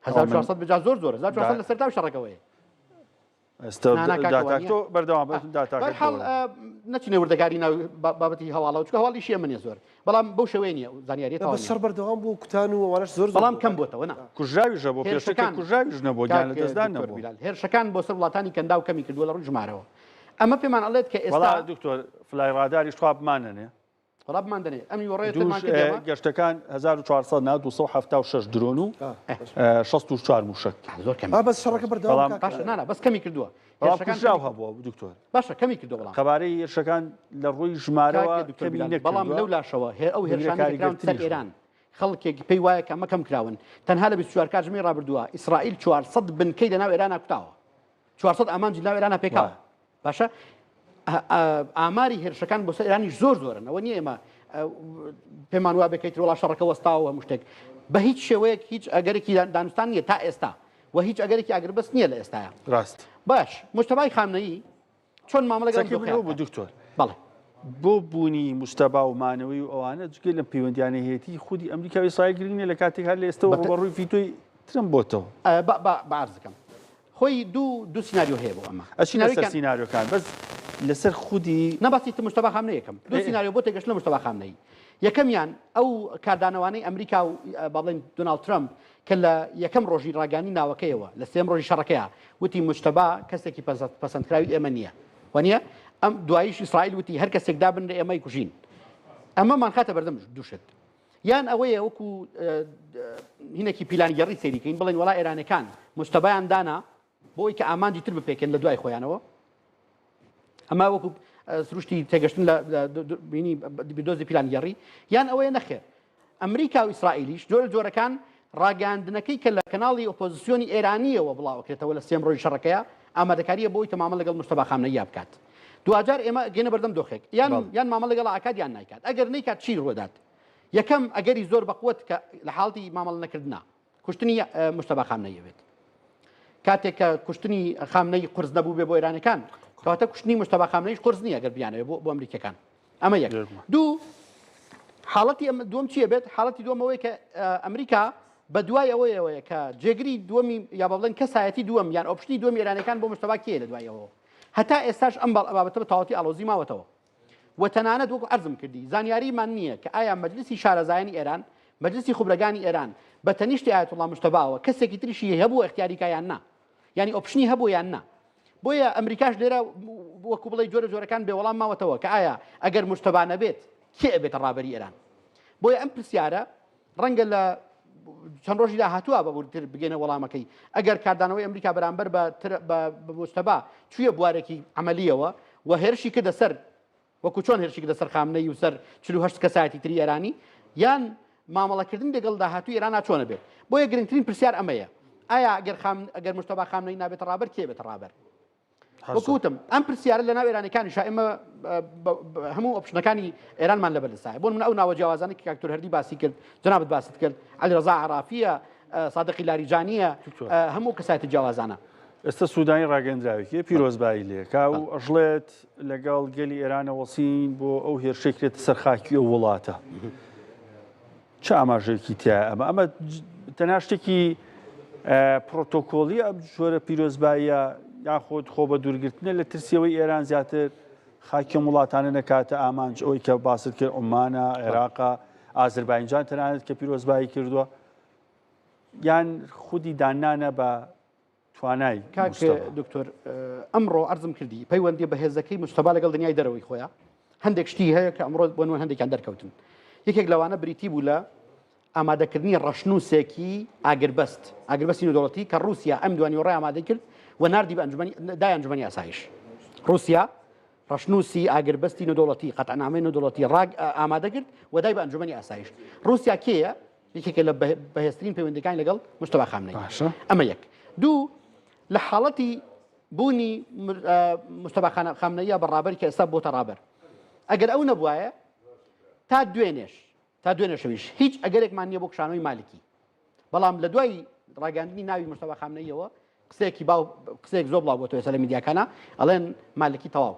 1400 بجا زۆر 1400 لە سەرتاو شەڕەکەوەیە داتاکتۆ بەردەوام بەرحاڵ نەچینە وردەکاری بابەتی هەواڵەوە چکە هەواڵی شیە منێ زۆر بەڵام بەو شەوەی نییە زانیاریێتەوە بەشەر بەردەوام بوو کوتان و ئەوانەش زۆر بەڵام کەم بۆتەوە نا کوژراویژە بۆ پێشەکان کوژراویژ نەبوو گیان لە دەستدان نەبوو هێرشەکان بۆ سەر وڵاتانی کەندا و کەمی کردووە لە ڕووی ژمارەوە ئەمە پێمان ئەڵێت کە ئێستا دکتۆر فلای ڕاداری شوابمانەنێ ڕابمان دەنێ ئەمی وەڕێت گەشتەکان 1400 نا 276 درۆن و 64 موشک زۆر کەم بەس شەڕەکە بەردەوام باشە نانا بەس کەمی کردووە هێرشەکان هەبووە دکتۆر باشە کەمی کردو بەڵام خەبارەی هێرشەکان لە ڕووی ژمارەوە بەڵام لەو لاشەوە ئەو هێرشەکان سەر ئێران خەڵکێکی پێی وایە کە ئەمە کەم کراون تەنها لە 24 کاتژمێ ڕابردووە ئیسرائیل 400 بنکەی لەناو ئێرانە کوتاوە 400 ئامانجی لەناو ئێرانە پێکاوە باشە ئاماری هێرشەکان بۆ سەر ئێرانی زۆر زۆرن ئەوە نییە ئێمە پێمان وا بکەیت وڵا شەڕەکە وەستاوە هەموو شتێک بە هیچ شێوەیەک هیچ ئەگەرێکی دانوستان نییە تا ئێستا و هیچ ئەگەرێکی ئاگربەست نییە لە ئێستاە ڕاست باش مجتەبای خامنەیی چۆن مامەڵەگەڵ بوو دکتۆر بەڵێ بۆ بوونی مجتەبا و مانەوەی و ئەوانە جگە لە پەیوەندیانە هەیەتی خودی ئەمریکا و ئیسرائیل گرنگە لە کاتێک هەر لە ئێستەوە ڕووی فیتۆی ترم بۆتەوە بەعرزەکەم خۆی دوو سیناریۆ هەیە بۆ ئەمە ئەچینە سەر سیناریۆکان بەس لەسەر خودی نەباستی مشتبا خامنەی یەکەم دو سیناریۆ بۆ تێگەشت لە مشتبا خامنەی یەکەمیان ئەو کاردانەوەی ئەمریکا و باڵێن دۆناڵد ترامپ کە لە یەکەم ڕۆژی ڕاگانی ناوەکەیەوە لە سێم ڕۆژی شەڕەکەیە وتی مشتبا کەسێکی پەسەندکراوی ئێمە نییە وانە ئەم دواییش ئیسرائیل وتی هەر کەسێک دابن لە ئێمەی کوژین ئەمەمان خاتە بەردەم دووشت یان ئەوەیە وەکو هینێکی پیلانگەڕی سێریکەین بڵێن وڵا ئێرانەکان مشتبایان دانا بۆی کە ئامانجی تر بپێکن لە دوای خۆیانەوە ئەمە وەکو سروشتی تێگەشتن لە بینی دۆزی پیلانگەڕی یان ئەوەیە نەخێر ئەمریکا و ئیسرائیلیش جۆرە جۆرەکان ڕاگەاندنەکەی کە لە کەناڵی ئۆپۆزیسیۆنی ئێرانیەوە بڵاوکرێتەوە لە سێم ڕۆژی شەڕەکەیە ئامادەکاریە بۆی تەمامە لەگەڵ مشتبا خامنەیی بکات دوجار ئێمە گەنە بەردەم دۆخێک یان مامە لەگەڵ ئاکات یان نایکات ئەگەر نەیکات چی ڕۆدات یەکەم ئەگەری زۆر بەقوت کە لە حاڵی مامەڵ نەکردنا کوشتنی مشتبا خامنەیە بێت کاتێک کە کوشتنی خامنەی قرس نەبوو بێ بۆ ئێرانەکان کەواتە کوشتنی مشتبا خامنەیش قرس نییە گەر بیانەوە بۆ ئەمریکەکان ئەمە یەک دوو حاڵەتی دووەم چیە بێت حاڵەتی دووەمەوەی کە ئەمریکا بە دوای ئەوەیەوەیە کە جێگری دووەمی یا بڵێن کەسایەتی دووەم یان ئۆپشنی دووەمی ئێرانەکان بۆ مشتبا کێ لە دوایەوە هەتا ئێستاش ئەم بابەتە بە تەواوەتی ئاڵۆزی ماوەتەوە و تەنانەت وەکو عەرزم کردی زانیاریمان نییە کە ئایا مەجلیسی شارەزایانی ئێران مەجلیسی خوبرەکانی ئێران بە تەنیشتی ئایەتوڵڵا مشتباوە کەسێکی تریشی هەبوو اختیاریکا یان نا یعنی ئۆپشنی هەبوو یان نا بۆیە ئەمریکاش لێرە وەکو بڵێ جۆرە جۆرەکان بێوەڵام ماوەتەوە کە ئایا ئەگەر مشتبا نەبێت کێ ئەبێتە ڕابەری ئێران بۆیە ئەم پرسیارە ڕەنگە لە چەند ڕۆژی داهاتووە بەبوورتر بگەنە وەڵامەکەی ئەگەر کاردانەوەی ئەمریکا بەرامبەر بە مشتبا چویە بوارێکی عملیەوە و هێرشی کردە سەر وەکو چۆن هێرشی کردە سەر خامنەی و سەر 48 کەسایەتی تری ئێرانی یان مامەڵەکردن لەگەڵ داهاتووی ئێران چۆنە بێت بۆیە گرنگترین پرسیار ئەمەیە ئایا ئەگەر مشتبا خامنەی نابێتە ڕابەر کێ بێتە ڕابەر وەکوتم ئەم پرسیارە لە ناو ئێرانەکانیش ئێمە هەموو ئۆپشنەکانی ئێرانمان لەبەر لەسایە بۆ من ئەو ناوە جیاوازانێک کە کاکتۆر هەردی باسی کرد جەنابەت باست کرد عەلیڕەزا عەرافیە سادقی لاریجانیە هەموو کەسایەتی جیاوازانە ئێستا سوودانی ڕاگەندراوێکی پیرۆزبایی لێکا و ئەژڵێت لەگەڵ گەلی ئێرانە وەسین بۆ ئەو هێرشێکرێت سەر خاکی ئەو وڵاتە چ ئاماژەیەکی تایە ئەمە تەنها شتێکی پرۆتۆکۆڵی ئەم جۆرە پیرۆزباییە یاخۆت خۆ بە دوورگرتنە لە ترسیەوەی ئێران زیاتر خاکی وڵاتانە نەکاتە ئامانج ئەوەی کە باست کرد عومانە عێراقا ئازربایجان تەنانەت کە پیرۆزبایی کردووە یان خودی دانانە بە توانای دکتۆر ئەمڕۆ عەرزم کردی پەیوەندی بە هێزەکەی مشتبا لەگەڵ دنیای دەرەوەی خۆیان هەندێک شتی هەیە کە ئەمڕۆ بۆ نوێن هەندێکیان دەرکەوتن یەکێک لەوانە بریتی بوو لە ئامادەکردنی ڕەشنووسێکی ئاگربەستی نێودەوڵەتی کە رووسیا ئەم دوانی ڕێ ئامادە کرد و ناردی بە دای ئەنجومەنی ئاسایش رووسیا ڕەشنووسی ئاگربەستی نێودەوڵەتی قەتعنامەی نێودەوڵەتی ئامادە کرد و دای بە ئەنجومەنی ئاسایش رووسیا کێیە یەکێکە لە بەهێزترین پەیوەندیەکانی لەگەڵ مشتبا خامنەی ئەمە یەک دوو لە حاڵەتی بوونی مشتبا خامنەیە بەڕابەری کە ئێستا بۆتە ڕابەر ئەگەر ئەو نەبوایە تا دوێنێشەویش هیچ ئەگەرێکمان نییە بۆ کشانەوەی مالکی بەڵام لە دوای ڕاگەاندنی ناوی مشتبا خامنەیەوە قسەیەک زۆر بڵاو بۆتەوە ێستا لە میدیاکانە ئەڵێن مالکی تەواو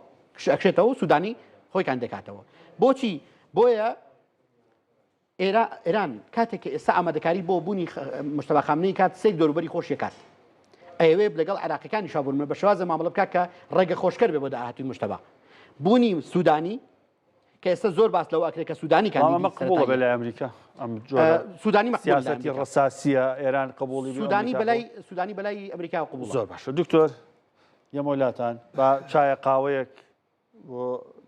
ئەکشێتەوە سوودانی خۆیان دەکاتەوە بۆچی بۆیە ئێران کاتێک کە ئێستا ئامادەکاری بۆ بوونی مشتبا خامنەی کات سێک دەوروبەری خۆشیە کات ئەوێ لەگەڵ عێراقیەکانی شابوون بە شێوازە مامەڵە بکات کە ڕێگە خۆشکەر بێ بۆ داهاتووی مشتبا بوونی سوودانی کە ئێستا زۆر باس لەوە ئەکرێت کە سوودانی قبوڵە بە لای ئەمریکا سوودانی سیاسەتی ڕەساسیە ئێران قبوڵی سوودانی بەلای ئەمریکا قبوڵ زۆر باشە دکتۆر یەمۆلاتان بە چایە قاوەیەک بۆ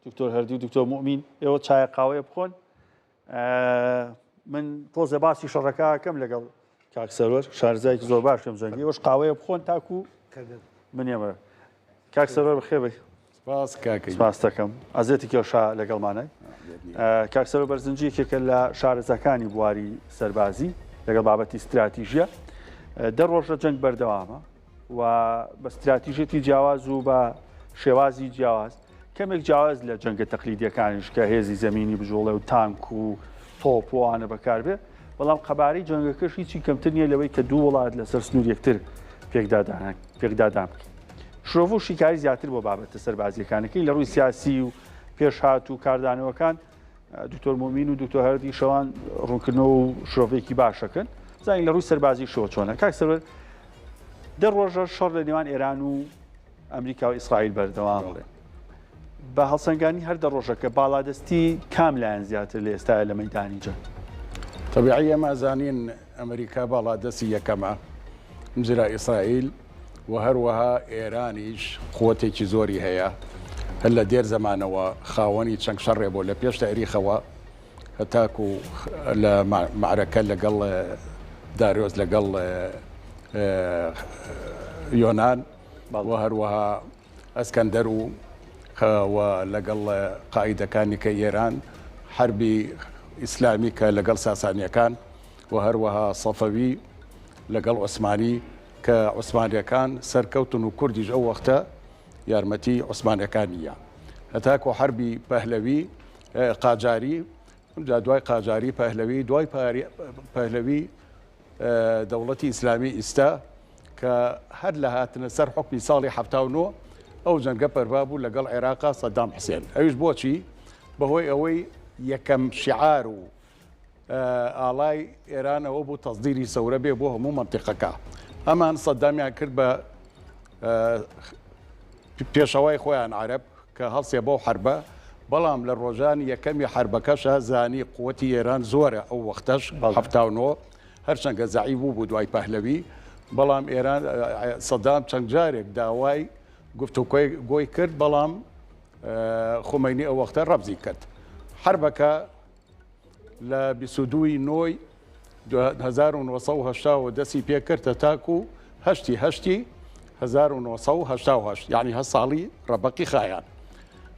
دکتۆر هەردی و دکتۆر مومین ئێوە چایە قاوەیە بخۆن من تۆزە باسی شەڕەکەکەم لەگەڵ کاک سەرۆر شارزایکی زۆر باشم زەنگی ئەوش قاوەیە بخۆن تاکو من ێمە کاک سەرۆر بەخێبەی سپاس دەکەم ئازێتی کێشا لەگەڵمانای کاک سەرۆر بەرزنجیەکێکە لە شارەزەکانی بواری سەربازی لەگەڵ بابەتی استراتیژیە دە ڕۆژە جەنگ بەردەوامە و بە استراتیژێتی جیاواز و بە شێوازی جیاواز کەمێک جیاواز لە جەنگە تەقلیدیەکانیش کە هێزی زەمینی بژۆڵێ و تانک و تۆپ وانە بەکاربێ بەڵام قەبارەی جەنگەکەش هیچی کەمتر نییە لەوەی کە دوو وڵات لەسەر سنوور یەکتر پێکدادان بکەین شرۆڤ و شیکاری زیاتر بۆ بابەتە سەربازیەکانەکەی لە ڕووی سیاسی و پێشهات و کاردانەوەکان دکتۆر مومین و دکتۆر هەردی شەوان ڕوونکردنەوە و شرۆڤێکی باشەکەن زانین لە ڕووی سەربازی شەوە چۆنە کاک سەرۆر دە ڕۆژە شەڕ لە نێوان ئێران و ئەمریکا و ئیسرائیل بەردەوام بڵێ بە هەڵسەنگانی هەردە ڕۆژەکە باڵادەستی کام لایەن زیاتر لە ئێستا لە مەیدانی جەنگ؟ طبيعية ما زانين أمريكا بلادسي كما مجرى إسرائيل وهروها إيرانيش قوتي زوري هيا هلا دير زمان وخاوني تشنك شربوا لبيش تاريخوا هتاكو معركة لقل داريوس لقل يونان وهروها اسكندرو ولقل قائدة كان كإيران حربي إسلامي لقل ساسانيا كان وهروها صفوي لقل عثماني كعثمانيا كان سركوتن وكردي جو وقتها يارمتي عثمانيا كانية هتاكو حربي بهلوي قاجاري دواي قاجاري بهلوي دواي بهلوي دولتي إسلامي استا كهر لها تنسر حكمي صالح حفتاونو أو جنقب بابو لقل عراق صدام حسين أيش بوشي بهوي أوي يكم شعاره آلاي إيران وبو تصديري سورة بيبوه مو منطقة أما أن صدام يكرب بيشواي خوان عرب كهالس يبو حربة بلام للرجان يكم حربكش زاني قوتي إيران زورة أو وقتش حفتاونو هرشنگ زعيبو بدواي بهلوي بلام إيران صدام چنجارك داواي قفتو قوي كرد بلام خميني أو وقتها ربزي كرد حربك لا بسودوي نوي 1900 ودسي بيكرت تاكو هشتي 1900 يعني هالصالي ربقي خايان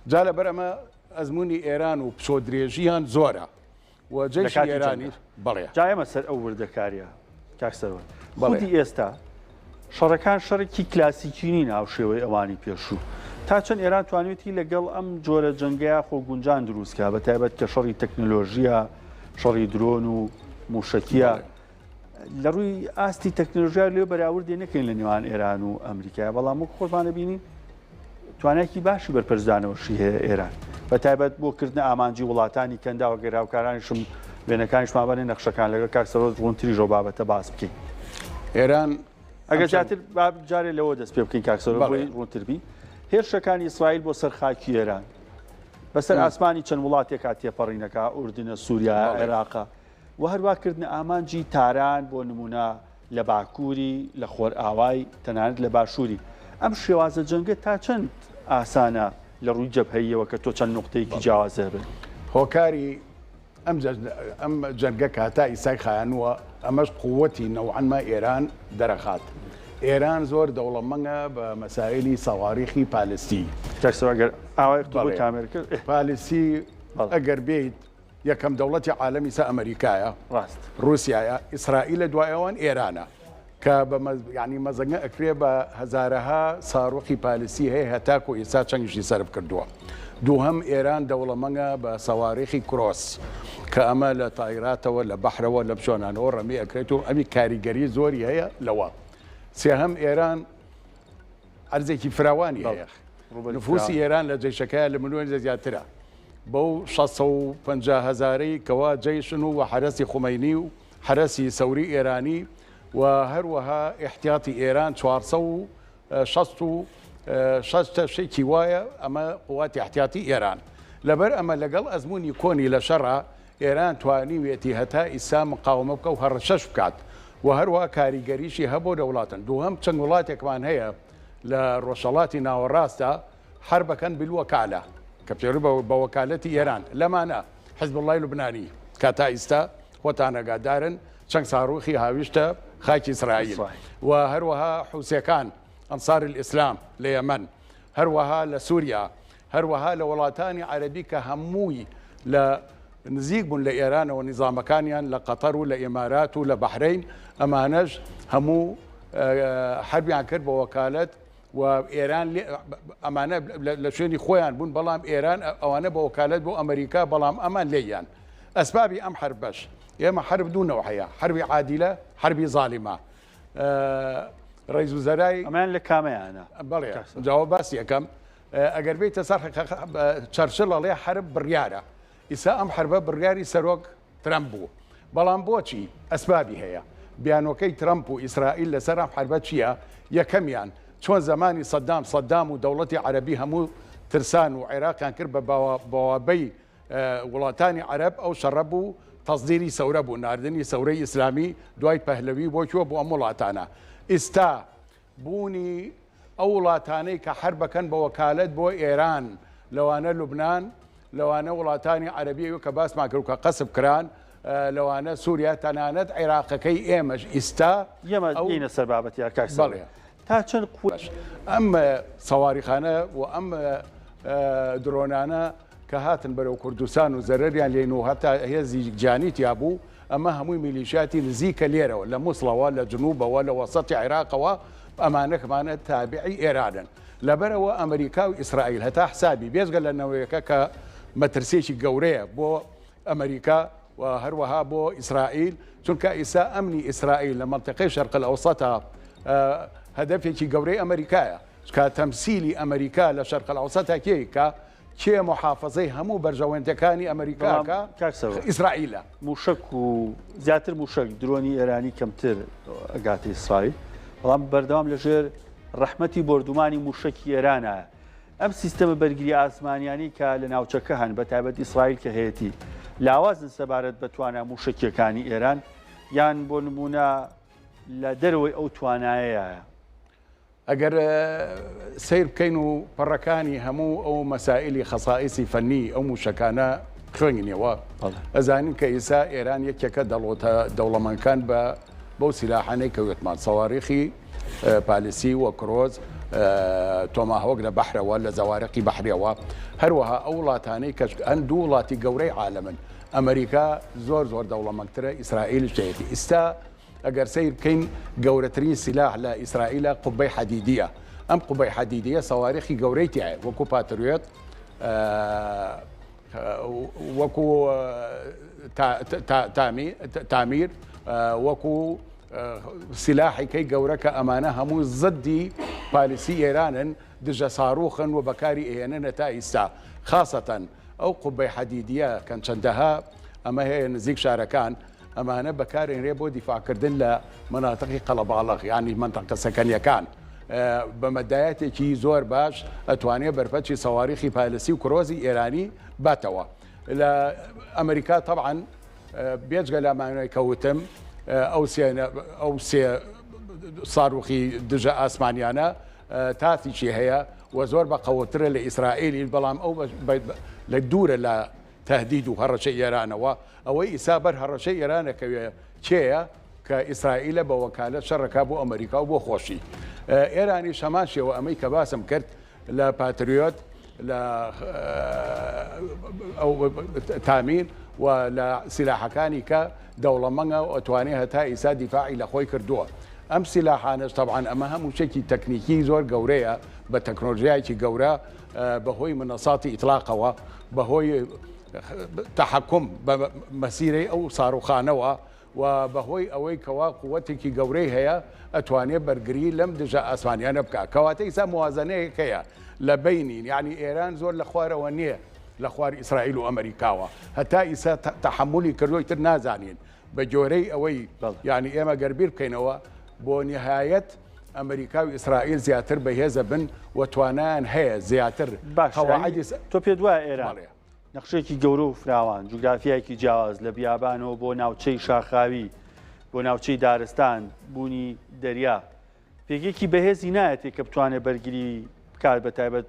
جال برما أزموني إيران وبشودريجيان زورا وجيش إيراني بليا جاي مسر أول دكاريا كاكسرون خودي إستا شركان شركي كلاسيكيين أو شيء أواني بيشو تاچن إيران توانيتي لقل أم جورة جنگيا خو گونجان دروس كا بتابت كشري تكنولوجيا شري درون وموشكيا لروي آستي تكنولوجيا اللي براورد نكين لنيوان إيران وأمريكا والله مو قربان بينين توانيكي باشي برپرزانه وشي إيران بتابت بو كردنا آمانجي ولاتاني كندا وغيرها وكارانشم بينكانش ما بين نقشكان لقل كاكسرود رونتري جو بابته باس بكين إيران ئەگەر جاتر جارێ لەوە دەست پێ بکەین کاکسەرۆ بۆی ڕوونتربی هێرشەکانی ئیسرائیل بۆ سەر خاکی ئێران بەسەر ئاسمانی چەند وڵاتێکا تێپەڕینەکە ئوردنە سووریا عێراقا و هەروەکردنە ئامانجی تاران بۆ نمونە لە باکووری لە خۆر ئاوای تەنانەت لە باشووری ئەم شێوازە جەنگە تا چەند ئاسانە لە ڕووی جەبهەیەوە کە تۆ چەند نقطەیەکی جیاوازە بن هۆکاری ئەم جەنگەکە هەتا ئیسای خایانوە ئەمەش قووەتی نەوعەن ما ئێران دەرەخات ئێران زۆر دەوڵەمەندە بە مەسائلی سەواریخی پالستی ئەگەر ئاوای کامێر کرد پالستی ئەگەر بێیت یەکەم دەوڵەتی عالەمی سە ئەمریکایە ڕاست رووسایە ئیسرائیل لە دوایەوان ئێرانە کە ینی مەزەنگە ئەکرێ بە هەزارەها ساڕۆخی پالسی هەیە هەتاکو ئێستا چەنگیشی سەرف کردووە دووهەم ئێران دەوڵەمەندە بە سەواریخی کرۆس کە ئەمە لە تایراتەوە لە بەحرەوە لە بچۆنانەوە ڕەمی ئەکرێت و ئەمی کاریگەری زۆری هەیە لەوە سێهەم ئێران ئەرزێکی فراوانی هەیە نفوسی ئێران لە جێشەکەیە لە ملیۆن زیاترە بەو 650,000 کەوا جێشن و حرەسی خومەینی و حرەسی سەوری ئێرانی و هەروەها احتیاطی ئێران 460 شتێکی وایە ئەمە قوواتی احتیاطی ئێران لەبەر ئەمە لەگەڵ ئەزمموی کۆنی لە شەڕە ئێران توانیوێتی هەتا ئیسا مقاومە بکە و هەڕەشەش بکات و هەروە کاریگەریشی هەبوو لە وڵاتن دووهەم چەند وڵاتێکمان هەیە لە ڕۆژهەڵاتی ناوەڕاستە حربەکەن بالوەکالە کە پێڕوو بە وەکالەتی ئێران لەمانە حزب الله لوبنانی کاتا ئیستا خۆتان ئەگادارن چەند ساڕوخی هاویشتە خاکی ئیسرائیل و هەروەها حوسەکان ئەنسار الئیسلام لە یەمەن هەروەها لە سووریا هەروەها لە وڵاتانی عەرەبی کە هەمووی لە نزیک بوون لە ئێرانەوە نیزامەکانیان لە قەتەر و لە ئێمارات و لە بەحرەین ئەمانەش هەموو حربیان کرد بە وەکالەت و ئێران ئەمانە لە شوێنی خۆیان بوون بەڵام ئێران ئەوانە بە وەکالەت بۆ ئەمریکا بەڵام ئەمان لێیان ئەسبابی ئەم حربەش ئێمە حرب دوونەوە هەیە حربی عادیلە حربی ظالیمە ڕئیس وزەرای ئەمان لە کامەیانە بەڵێ جاواب باسی یەکەم ئەگەر بێتە سەر چەرچل ئەڵێ حرب بڕیارە ئیسا ئەم حربە بڕیاری سەرۆک ترەمپ بوو بەڵام بۆچی ئەسبابی هەیە بیانۆکەی ترەمپ و ئیسرائیل لەسەر ئەم حربە چییە یەکەمیان چۆن زمانی سەدام و دەوڵەتی عەرەبی هەموو ترسان و عێراقیان کرد بە بەوابەی وڵاتانی عەرەب ئەو شەڕە بوو تەزدیری سەورە بوو ناردنی سەورەی ئیسلامی دوای پەهلەوی بۆ چووە بۆ ئەم وڵاتانە ئێستا بوونی ئەو وڵاتانەی کە حرب بەکەن بە وەکالەت بۆ ئێران لەوانە لوبنان لەوانە وڵاتانی عەرەبی کە باسمان کرد کە قەسب کران لەوانە سووریا تەنانەت عێراقەکەی ئێمەش ئێستا ئێمە سەر بابەتی کاک بەڵێ تا چەند ئەم سەواریخانە و ئەم درۆنانە کە هاتن بەرەو کوردستان و زەرەریان لێن و هەتا هێزی جانیتیا بوو ئەمە هەمووی میلیشیاتی نزیکە لێرەوە لە مووسڵەوە لە جنوبەوە لە وەسەتی عێراقەوە ئەمانەکەمانە تابعی ئێرانن لەبەرەوە ئەمریکا و ئیسرائیل هەتا حسابی بێزگە لە نەوەیەکە کە مەترسێکی گەورەیە بۆ ئەمریکا و هەروەها بۆ ئیسرائیل چونکە ئیسا ئەمنی ئیسرائیل لە منطقەی شەرق الأوسەتە هەدەفێکی گەورەی ئەمریکایە کە تەمسیلی ئەمریکا لە شەرق الأوسەتە کێکە کێ محافظەی هەموو بەرژەوەندەکانی ئەمریکاکە ئیسرائیلە موشک و زیاتر موشک درۆنی ئێرانی کەمتر ئەگاتی ئیسرائیل بەڵام بەردەوام لەژێر ڕەحمەتی بردومانی موشکی ئێرانە ئەم سیستەمە بەرگری ئاسمانیانی کە لە ناوچەکە هەن بە تایبەت ئیسرائیل کە هەیەی لاوازن سەبارەت بە توانە موشکیەکانی ئێران یان بۆ نمونە لە دەرەوەی ئەو توانایەیە ئەگەر سیر بکەین و پەڕەکانی هەموو ئەو مەسائلی خەسائسی فەنی ئەو موشکانە خوێنینەوە ئەزانین کە ئێستا ئێران یەکێکە دەڵۆتە دەوڵەمەندەکان بە بەو سیلاحانەی کەوتمان سەواریخی پالیسی و کرۆز تۆماهۆک لە بەحرەوە لە زەوارەقی بەحرەوە هەروەها ئەو وڵاتانەی کە دوو وڵاتی گەورەی عالمن ئەمریکا زۆر دەوڵەمەندترە ئیسرائیل شتێتی ئێستا ئەگەر سیر بکەین گەورەترین سیلاح لە ئیسرائیلە قوبەی حەدیدیە ئەم قوبەی حەدیدیە سەواریخی گەورەی تایە وەکو پاتریۆت وەکو تامیر وەکو سیلاحێکەی گەورە کە ئەمانە هەموو زدی پالیسی ئێرانن دژە ساڕوخن و بەکاری ئێنە تا ئیستا خاصەتەن ئەو قوبەی حەدیدیە کەن چەندەها ئەمە هەیە نزیک شارەکان ئەمانە بەکارێنرێ بۆ دیفاعکردن لە مناتقی قەڵەباڵغ ینی منتەقە سەکەنیەکان بە مەدایەتێکی زۆر باش ئەتوانێت بەرپەچی سەواریخی پالیسی و کرۆزی ئێرانی باتەوە لە ئەمریکا طبعاً بێجگە لامانەوەی کەوتم ئەو سێ ساڕوخی دژە ئاسمانیانە تاتیشی هەیە و زۆر بە قەوترە لە ئیسرائیلی بەڵام ئەو لە دوورە لە تهدید و هەڕەشەی ئێرانەوە ئەوەی ئیسا بەر هەڕەشەی ئێرانەکەوێ چێە کە ئیسرائیلە بە وەکالەت شەڕەکە بۆ ئەمریکا و بۆ خۆشی ئێرانی شەماشیەوە ئەمەی کە باسم کرد لە پاتریۆت لە تامین و لە سیلاحەکانی کە دەوڵەمەنگە و ئەتوانێت هەتا ئیسا دیفاعی لە خۆی کردووە ئەم سیلاحانش طبعاً ئەمە هەموو شتێکی تەکنیکی زۆر گەورەیە بە تەکنۆلۆژیایکی گەورە بەهۆی منەساتی ئیطلاقەوە بەهۆی تحکم بە مەسیرەی ئەو ساڕوخانەوە و بەهۆی ئەوەی کەوا قووەتێکی گەورەی هەیە ئەتوانێت بەرگری لەم دژە ئاسمانیانە بکە کەواتە ئیسا موازنەیەک هەیە لە بینین یعنی ئێران زۆر لە خوارەوە نییە لە خوار ئیسرائیل و ئەمریکاوە هەتا ئیسا تەحملی کردوی تر نازانین بە جۆرەی ئەوەی یعنی ئێمە گەربیر بکەینەوە بۆ نهایەت ئەمریکا و ئیسرائیل زیاتر بەهێزە بن و توانیان هەیە زیاتر تۆ پێ دوای ئێران نەخشێکی گەورە و فراوان جوگرافیایکی جیاواز لە بیابانەوە بۆ ناوچەی شاخاوی بۆ ناوچەی دارستان بوونی دەریا پێگێکی بەهێزی نایەتێک کە بتوانێت بەرگری بکات بە تایبەت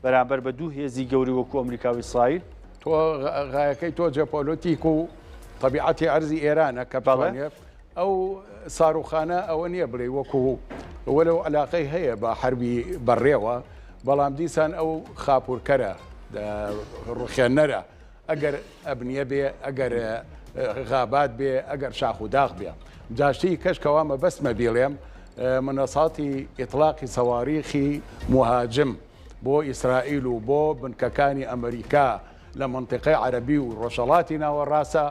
بەرامبەر بە دوو هێزی گەوری وەکو ئەمریکا و ئیسرائیل تۆ غایەکەی تۆ جێپۆلۆتیک و طبیعەتی ئەرزی ئێرانە کە بڵێت ئەو ساڕوخانە ئەوە نییە بڵێ وەکو وەلەو علاقەی هەیە بە حربی بەڕێوە بەڵام دیسان ئەو خاپورکەرە ڕوخێنەرە ئەگەر ئەبنیە بێ ئەگەر غابات بێ ئەگەر شاخ و داغ بێ جاشتی کەشکەوە مەبەستمە بێڵێم منەساتی ئیطلاقی سەواریخی مهاجم بۆ ئیسرائیل و بۆ بنکەکانی ئەمریکا لە منطقەی عەرەبی و ڕۆژهەڵاتی ناوەڕاستە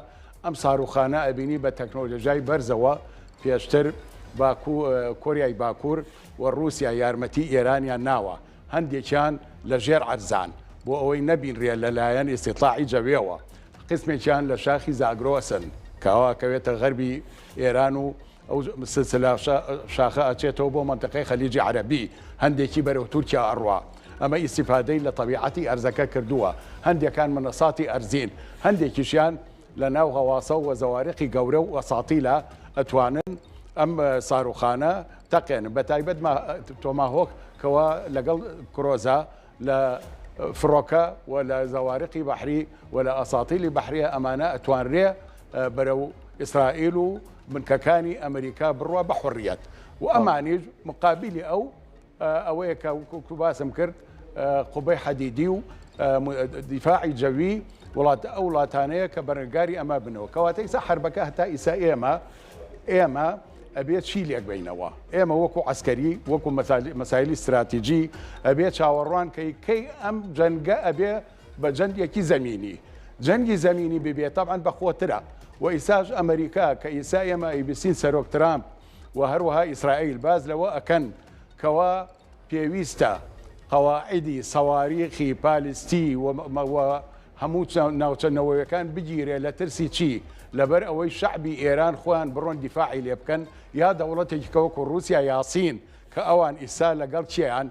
ئەم ساڕوخانە ئەبینی بە تەکنۆلۆژیای بەرزەوە پێشتر کۆریای باکوور و رووسیا یارمەتی ئێرانیان ناوە هەندێکیان لە ژێر عەرزان بۆ ئەوەی نەبینرێ لەلایەن ئیستیطلاعی جەویەوە قسمێکیان لە شاخی زاگرۆسن کەوا کەوێتە غەربی ئێران و ئەو سلسلە شاخە ئەچێتەوە بۆ منطقەی خەلیجی عەرەبی هەندێکی بەرەو تورکیا ئەڕوا ئەمە ئیسیفادەی لە طبیعەتی ئەرزەکە کردووە هەندێکان منەساتی ئەرزین هەندێکیشیان لە ناو هەواسە و زەوارقی گەورە و وەساتیلا ئەتوانن ئەم ساروخانە تەقێنن بە تایبەت تۆماهۆک کەوا لەگەڵ کرۆزە لە فڕۆکە و لە زەوارقی بەحری و لە ئەساتیلی بەحریە ئەمانە ئەتوانرێ بەرەو ئیسرائیل و بنکەکانی ئەمریکا بڕوە بە حڕیەت و ئەمانیش مقابلی ئەوەیە کە وەکو باسم کرد قوبەی حەدیدی و دیفاعی جەوی ئەو وڵاتانەیە کە بەرگاری ئەمە بنەوە کەواتە ئیسا حربەکە هەتا ئیسا ئێمە ئەبێت چی لێک بینەوە ئێمە وەکو عسکەری وەکو مەسایلی استراتیجی ئەبێت چاوەڕوان کەی ئەم جەنگە ئەبێ بە جەنگێکی زەمینی جەنگی زەمینی ببێت تەبعاً بەخۆترە و ئیساش ئەمریکا کە ئیسا ئێمە ئیبسین سەرۆک ترامپ و هەروەها ئیسرائیل باز لەوە ئەکەن کەوا پێویستە قەواعیدی سەواریخی پالیستی و هەموو ناوچەنەوەیەکان بگیرێ لە ترسی چی لەبەر ئەوەی شعبی ئێران خۆیان بڕۆن دیفاعی لێ بکەن یا دەوڵەتێکی کەوەکو رووسیا یاسین کە ئەوان ئیسا لەگەڵ چیان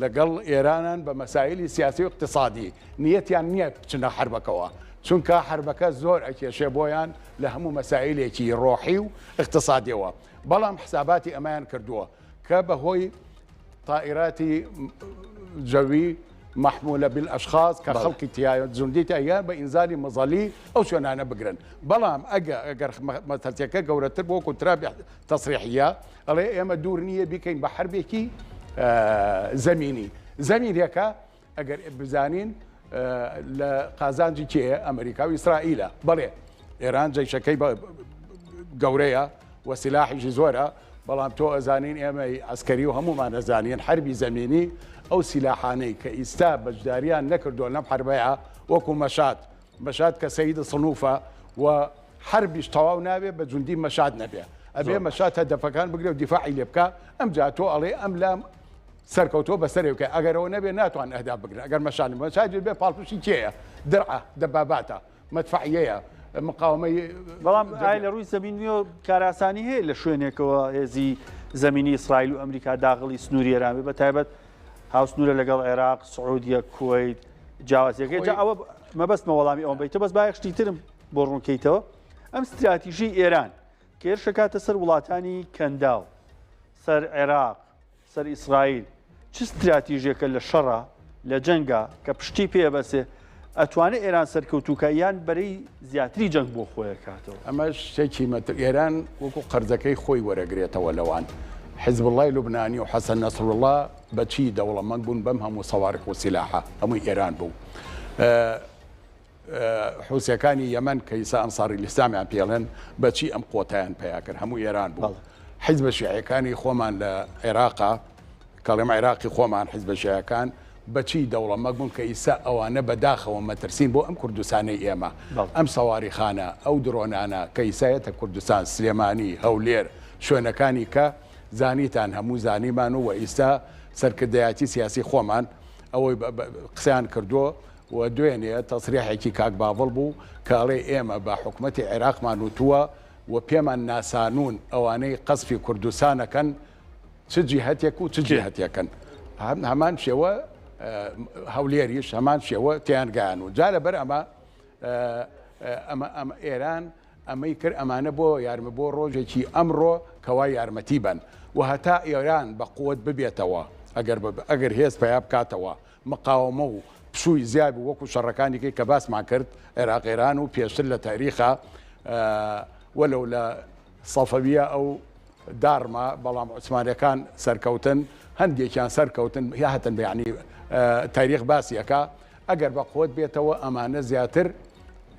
لەگەڵ ئێرانان بە مەسائلی سیاسی و اقتصادی نیەتیان نییە بچنە حربەکەوە چونکە حربەکە زۆر ئەکێشێ بۆیان لە هەموو مەسائلێکی ڕۆحی و اقتصادیەوە بەڵام حساباتی ئەمایان کردووە کە بەهۆی طائراتی جەوی محمولة بالأشخاص كخلق جندية أيام بإنزال مظلي أو شنانة بقرن بلام أجر مثلتك جورة تربو كنت رابع تصريحية على أما دورنية بكين بحر بكي زمين يكا أجر بزانين لقازان جيكي أمريكا وإسرائيل بلى إيران جاي شكي جورية وسلاح جزورة بلام تو أزانين أما عسكري وهم ما نزانين حربي زميني ئەو سیلاحانەی کە ئیستا بەشداریان نەکردووە لەم حربەیە وەکو مەشاد کە سەید سنووفە و حربیش تەواو نابێ بە جوندی مەشاد نەبێ ئەبێ مەشاد هەدەفەکان بگرێ و دیفاعی لێ بکە ئەم جا تۆ ئەڵێ ئەم لام سەرکەوتۆ بەسەرێکە ئەگەرەوە نەبێ ناتوان ئەهداف بگرن ئەگەر مەشاد بێ پاڵپشتی کێیە درعە دەباباتە مەدفەعیەیە مقاومەی بەڵام ئای لە ڕووی زەمینیەوە کاراسانی هەیە لە شوێنێکەوە هێزی زەمینی ئیسرائیل و ئەمریکا داغڵی سنووری ئێران بێ بەتایبەت هاوسنوورە لەگەڵ عێراق سعودیە کوێیت جیاوازیەکەی جا ئەوە مەبەستمە وەڵامی ئەوم بیتە بەس بایەخشتی ترم بۆ ڕوونکەیتەوە ئەم استراتیژی ئێران کە هێرشە کاتە سەر وڵاتانی کەنداو سەر عێراق سەر ئیسرائیل چ استراتیژیەکە لە شەڕە لە جەنگە کە پشتی پێبەسێ ئەتوانێت ئێران سەرکەوتووکە یان بەرەی زیاتری جەنگ بۆ خۆیە کاتەوە ئەمە شتێکی ئێران وەکو قەرزەکەی خۆی وەرەگرێتەوە لەوان حزب الله لبناني وحسن نصر الله بچی دەوڵەمەند بوون بەم هەموو سەوارق و سیلاحە هەمووی ئێران بوو حوسەکانی یەمەن کە ئیسا ئەنساری ئیسلامیان پێڵێن بەچی ئەم قۆتایان پیا کرد هەموو ئێران بوو حیزب شیعەکانی خۆمان لە عێراقا کەڵێم عێراقی خۆمان حیزب شیعەکان بەچی دەوڵەمەند بوون کە ئیسا ئەوانە بەداخەوە مەترسین بۆ ئەم کوردستانەی ئێمە ئەم سەواریخانە ئەو درۆنانە کە ئیسایەتە کوردستان سلێمانی هەولێر شوێنەکانی کە زانیتان هەموو زانیمان و ئیستا سەرکردایەتی سیاسی خۆمان ئەوەی قسەیان کردووە و دوێنێ تەسریحێکی کاک باوەڵ بوو کاڵێ ئێمە بە حکوومەتی عێراقمان وتووە و پێمان ناسانون ئەوانەی قەسفی کوردستانەکەن چ جیهەتێک و چ جیهەتێکن هەمان شێوە هەولێریش هەمان شێوە تیان گیان و جا لەبەر ئەمە ئێران ئەمەی کرد ئەمانە بۆ یارمە بۆ ڕۆژێکی ئەمڕۆ کەوا یارمەتی بن و هەتا ئێران بە قووت ببێتەوە ئەگەر هێز پیا بکاتەوە مقاومە و پشووی زیابی وەکو شەڕەکانێکی کە باسمان کرد عێراقیران و پێشتر لە تاریخە وەلەو لە سەفەویە ئەو دارمە بەڵام عوسمانیەکان سەرکەوتن هەندێکیان سەرکەوتن یا هەتن بەیانی تاریخ باسیەکە ئەگەر بە قووت بێتەوە ئەمانە زیاتر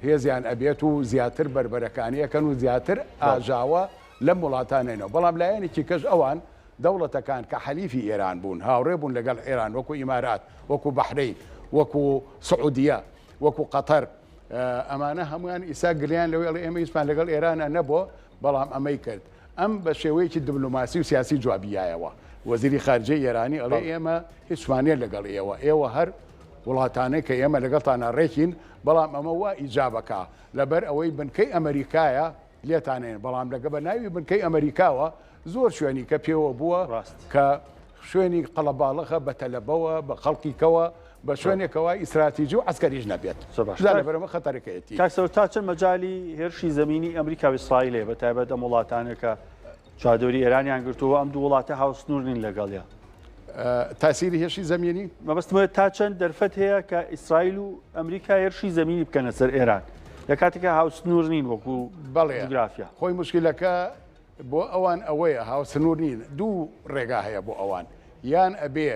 هێزیان ئەبێت و زیاتر بربەرەکانیەکەن و زیاتر ئاژاوە لەم وڵاتانێنەوە بەڵام لایەنێکی کەش ئەوان دەوڵەتەکان کە حەلیفی ئێران بوون هاوڕێ بوون لەگەڵ ئێران وەکو ئیمارات وەکو بەحرەین وەکو سعودیە وەکو قەتەر ئەمانە هەمویان ئیسا گلیان لەوێ ئێمە هیچمان لەگەڵ ئێرانە نەبووە بەڵام ئەمەی کرد ئەم بە شێوەیەکی دیبلۆماسی و سیاسی جوابیایەوە وەزیری خارجەی ئێرانی ئەڵێ ئێمە هیچمانە لەگەڵ ئێوە هەر وڵاتانەی کە ئێمە لەگەڵتانە ڕێکین بەڵام ئەمە وا ئیجابەکە لەبەر ئەوەی بنکەی ئەمریکایە لێتانێن بەڵام لەگە بە ناوی بنکەی ئەمریکاوە زۆر شوێنی کە پێوە بووە کە شوێنی قەڵەباڵغە بە تەلەبەوە بە خەڵکیکەوە بە شوێنێکەوە ئیسراتیجی و عسکەریش نەبێت لەبەرەوە خەتەرەکەیەتی کاکسەوە تا چەند مەجای هێرشی زمینی ئەمریکا و ئیسرائیلێ بە تایبەت ئەم وڵاتانێکە چادۆری ئێرانیان گرتووە ئەم دوو وڵاتە هاوسنوور نین لەگەڵیان تاسیری هێرشی زمینی مەبەستمە تا چەند دەرفەت هەیە کە ئیسرائیل و ئەمریکا هێرشی زمینی بکەنە سەر ئێران لە کاتێکە هاوسنوور نین وەکو جوگرافیا خۆی مشکلەکە بۆ ئەوان ئەوەیە هاوسنوور نین دوو ڕێگا هەیە بۆ ئەوان یان ئەبێ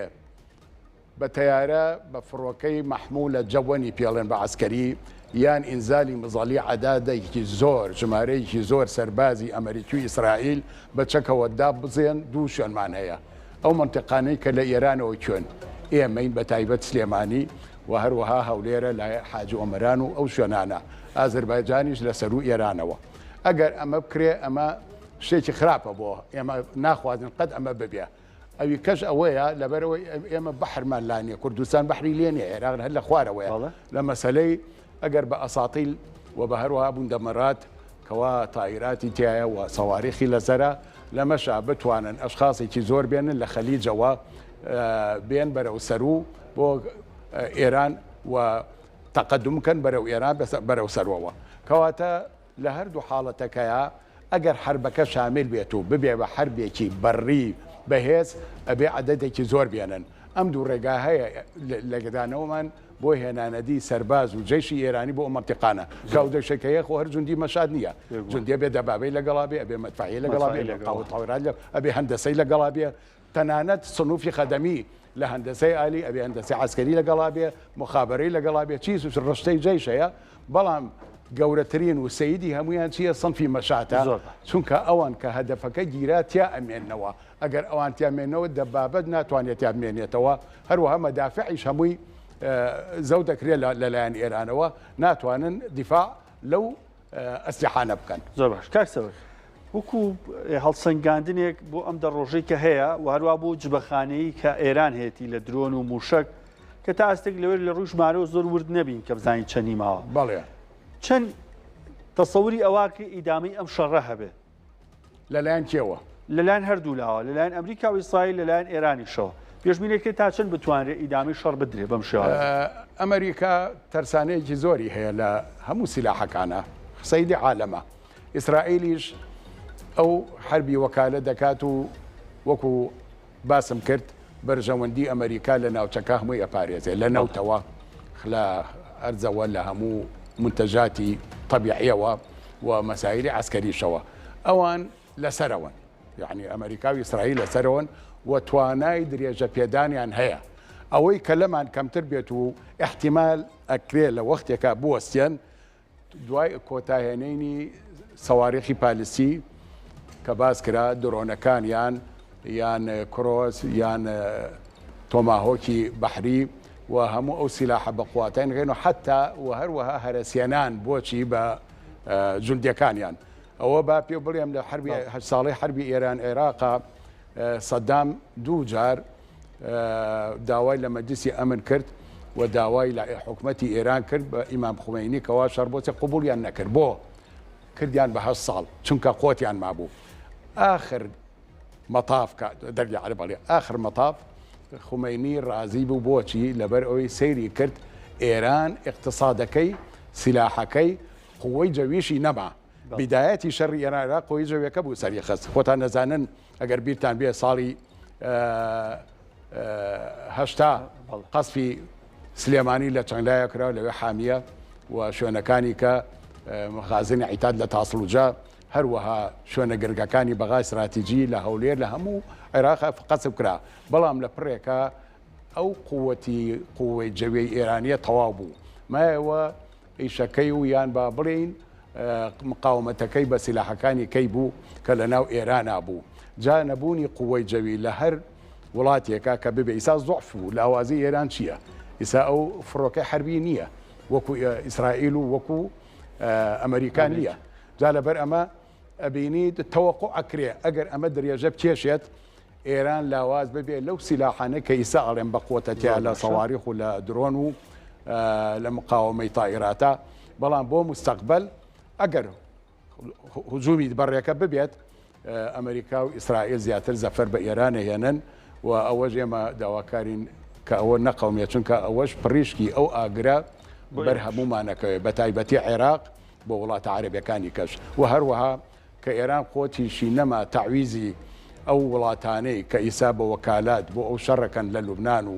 بە تەیارە بە فڕۆکەی مەحموولە جەوەنی پێڵێن بە عسکەری یان ئینزالی مزەڵی عەدادێکی زۆر ژمارەیەکی زۆر سەربازی ئەمریکی و ئیسرائیل بە چەکەوە داببزێن دوو شوێنمان هەیە ئەو منتیقانەی کە لە ئێرانەوە کوێن ئێمەین بە تایبەت سلێمانی و هەروەها هەولێرە لای حاجی ئۆمەران و ئەو شوێنانە ئازەربایجانیش لە سەر و ئێرانەوە ئەگەر ئەمە بکرێ ئەمە شتێکی خراپە بۆ ئێمە ناخوازن قەت ئەمە ببێ ئەوی کەش ئەوەیە لەبەرەوەی ئێمە بەحرمان لانیە کوردستان بەحری لێنێ عێراق هەر لە خوارەوەیە لە مەسەلەی ئەگەر بە ئەساتیل و بە هەروەها بووندەمەڕات کەوا تایراتی تایە و سەواریخی لەسەرە لەمەشا بتوانن ئەشخاصێکی زۆر بێنن لە خەلیجەوە بێن بەرەو سەرو بۆ ئێران و تەقەدمکەن بەرەو ئێران بەرەو سەرەوە کەواتە لە هەردوو حاڵەتەکەیە ئەگەر حربەکە شامل بێت و ببێ بە حربێکی بەڕی بەهێز ئەبێ عەدەدێکی زۆر بێنن ئەم دوو ڕێگا هەیە لەگەدانەوەمان بۆ هێنانەدی سەرباز و جێشی ئێرانی بۆ ئەمەتیقانە کاودەشەکەیە خۆ هەر جوندی مەشاد نییە جوندێ بێ دەبابەی لەگەڵا بێ ئەبێ مەدفعی لەگەڵا بێ تاوەڕات ئەبێ هەندەسەی لەگەڵا بێ تەنانەت سنووفی خەدەمی لە هەندەسەی عالی ئەبێ هەندەسەی عسکەری لەگەڵا بێ مخابەرەی لەگەڵا بێ چی ڕشتەی جێشەیە بەڵام گەورەترین و سەیدی هەمویان چییە سنفی مەشاتە چونکە ئەوان کە هەدەفەکە گیرا تیا ئەمێننەوە ئەگەر ئەوان تیامێنەوە دەبابەت ناتوانێت یامێنێتەوە هەروەها مەدافعیش هەمووی زەو دەکرێت لەلایەن ئێرانەوە ناتوانن دیفاع لەو ئەسلحانە بکەن زۆر باش کاکسەوە وەکو هەڵسەنگاندنێک بۆ ئەم دەڕۆژەی کە هەیە و هەروە بۆ جبەخانەی کە ئێران هێتی لە درۆن و موشک کە تا ئەستێک لەوێ لە ڕووی ژمارەوە زۆر ورد نەبین کە بزانین چەندی ماوە بەڵێ چەند تەسەوری ئەواکە ئیدامی ئەم شەڕە هەبێ لەلایەن کێوە لەلایەن هەردوو لاوە لەلایەن ئەمریکا و ئیسرائیل لەلایەن ئێرانیشەوە پێشبینێکی تا چەند بتوانرێت ئیدامی شەڕ بدرێ بەم شێوە ئەمریکا تەرسانەیەکی زۆری هەیە لە هەموو سیلاحەکانە سەیدی عالەمە ئیسرائیلیش ئەو حربی وەکالە دەکات و وەکو باسم کرد بەرژەوەندی ئەمریکا لە ناوچەکە هەمووی ئەپارێزێ لە نەوتەوە لە ئەرزەوە لە هەموو منتەجاتی طبیعیەوە و مەسایلی عسکەریشەوە ئەوان لەسەرەوەن یعنی ئەمریکا و ئیسرائیل لەسەرەوەن و توانای درێژە پێدانیان هەیە ئەوەی کە لەمان کەمتر بێت و احتیمال ئەکرێ لە وەختێکە بوەستێن دوای کۆتاهێنینی سەواریخی پالیسی کە باس کرا درۆنەکان یان کرۆس یان تۆماهۆکی بەحری و هەموو ئەو سیلاحە بە قواتین غێن و حتا و هەروەها هەرسیێنان بۆچی بە جوندەکانیان ئەوە با پێ بڵێم لە حربی ساڵی حربی ئێران عێراقا سەدام دوو جار داوای لە مەجلیسی ئەمن کرد و داوای لە حکومەتی ئێران کرد بە ئیمام خومەینی کەوا شەربۆچە قبولیان نەکرد بۆ کردیان بە 8 ساڵ چونکە قۆتیان مابوو آخر مەطاف دەرگی عەرب بڵێ آخر مەطاف خومەینی ڕازی بوو بۆچی لەبەر ئەوەی سەیری کرد ئێران اقتصادەکەی سیلاحەکەی قووەی جەویشی نەما بدایەتی شەڕی ئێران عێراق قووەی جەویەکە بوو سەری خست خۆتان نەزانن ئەگەر بیرتان بێ ساڵی هەشتا قەسفی سلێمانی لە چەندلایە کرا لەوێ حامیە و شوێنەکانی کە مەخازنی عیتاد لە تاسڵوجا هەروەها شوێنە گرگەکانی بەغای استراتیجی لە هەولێر لە هەموو عێراق قەسب کرا بەڵام لە پڕێکە ئەو قووەی جەوی ئێرانیە تەواو بوو مایەوە ئیشەکەی و یان با بڵین مقاومەتەکەی بە سیلاحەکانی کەی بوو کە لە ناو ئێرانە بوو جا نەبوونی قووەی جەوی لە هەر وڵاتێکە کە ببێ ئیسا زۆعف بوو لە ئاوازی ئێران چییە؟ ئیسا ئەو فڕۆکەی حربی نییە وەکو ئیسرائیل و وەکو ئەمریکان نییە جا لەبەر ئەمە ئەبینیت تەوەقع ئەکرێ ئەگەر ئەمە درێژە بکێشێت ئێران لاواز ببێ لەو سیلاحانە کە ئیسا ئەڵێن بە قوتەتیا لە سەواریخ و لە درۆن و لە مقاومەی تائیراتە بەڵام بۆ مستەقبل ئەگەر هجومی بەڕێکە ببێت ئەمریکا و ئیسرائیل زیاتر زەفەر بە ئێران هێنن و ئەوەش ئێمە داواکارین کە ئەوە نەقەومێت چونکە ئەوەش پڕیشکی ئەو ئاگرا بەرهەمومانەکەوێت بە تایبەتی عێراق بۆ وڵاتە عەرەبیەکانی کەش و هەروەها کە ئێران خۆتیشی نەما تەعویزی ئەو وڵاتانەی کە ئیسا بە وەکالات بۆ ئەو شەڕەکەن لە لوبنان و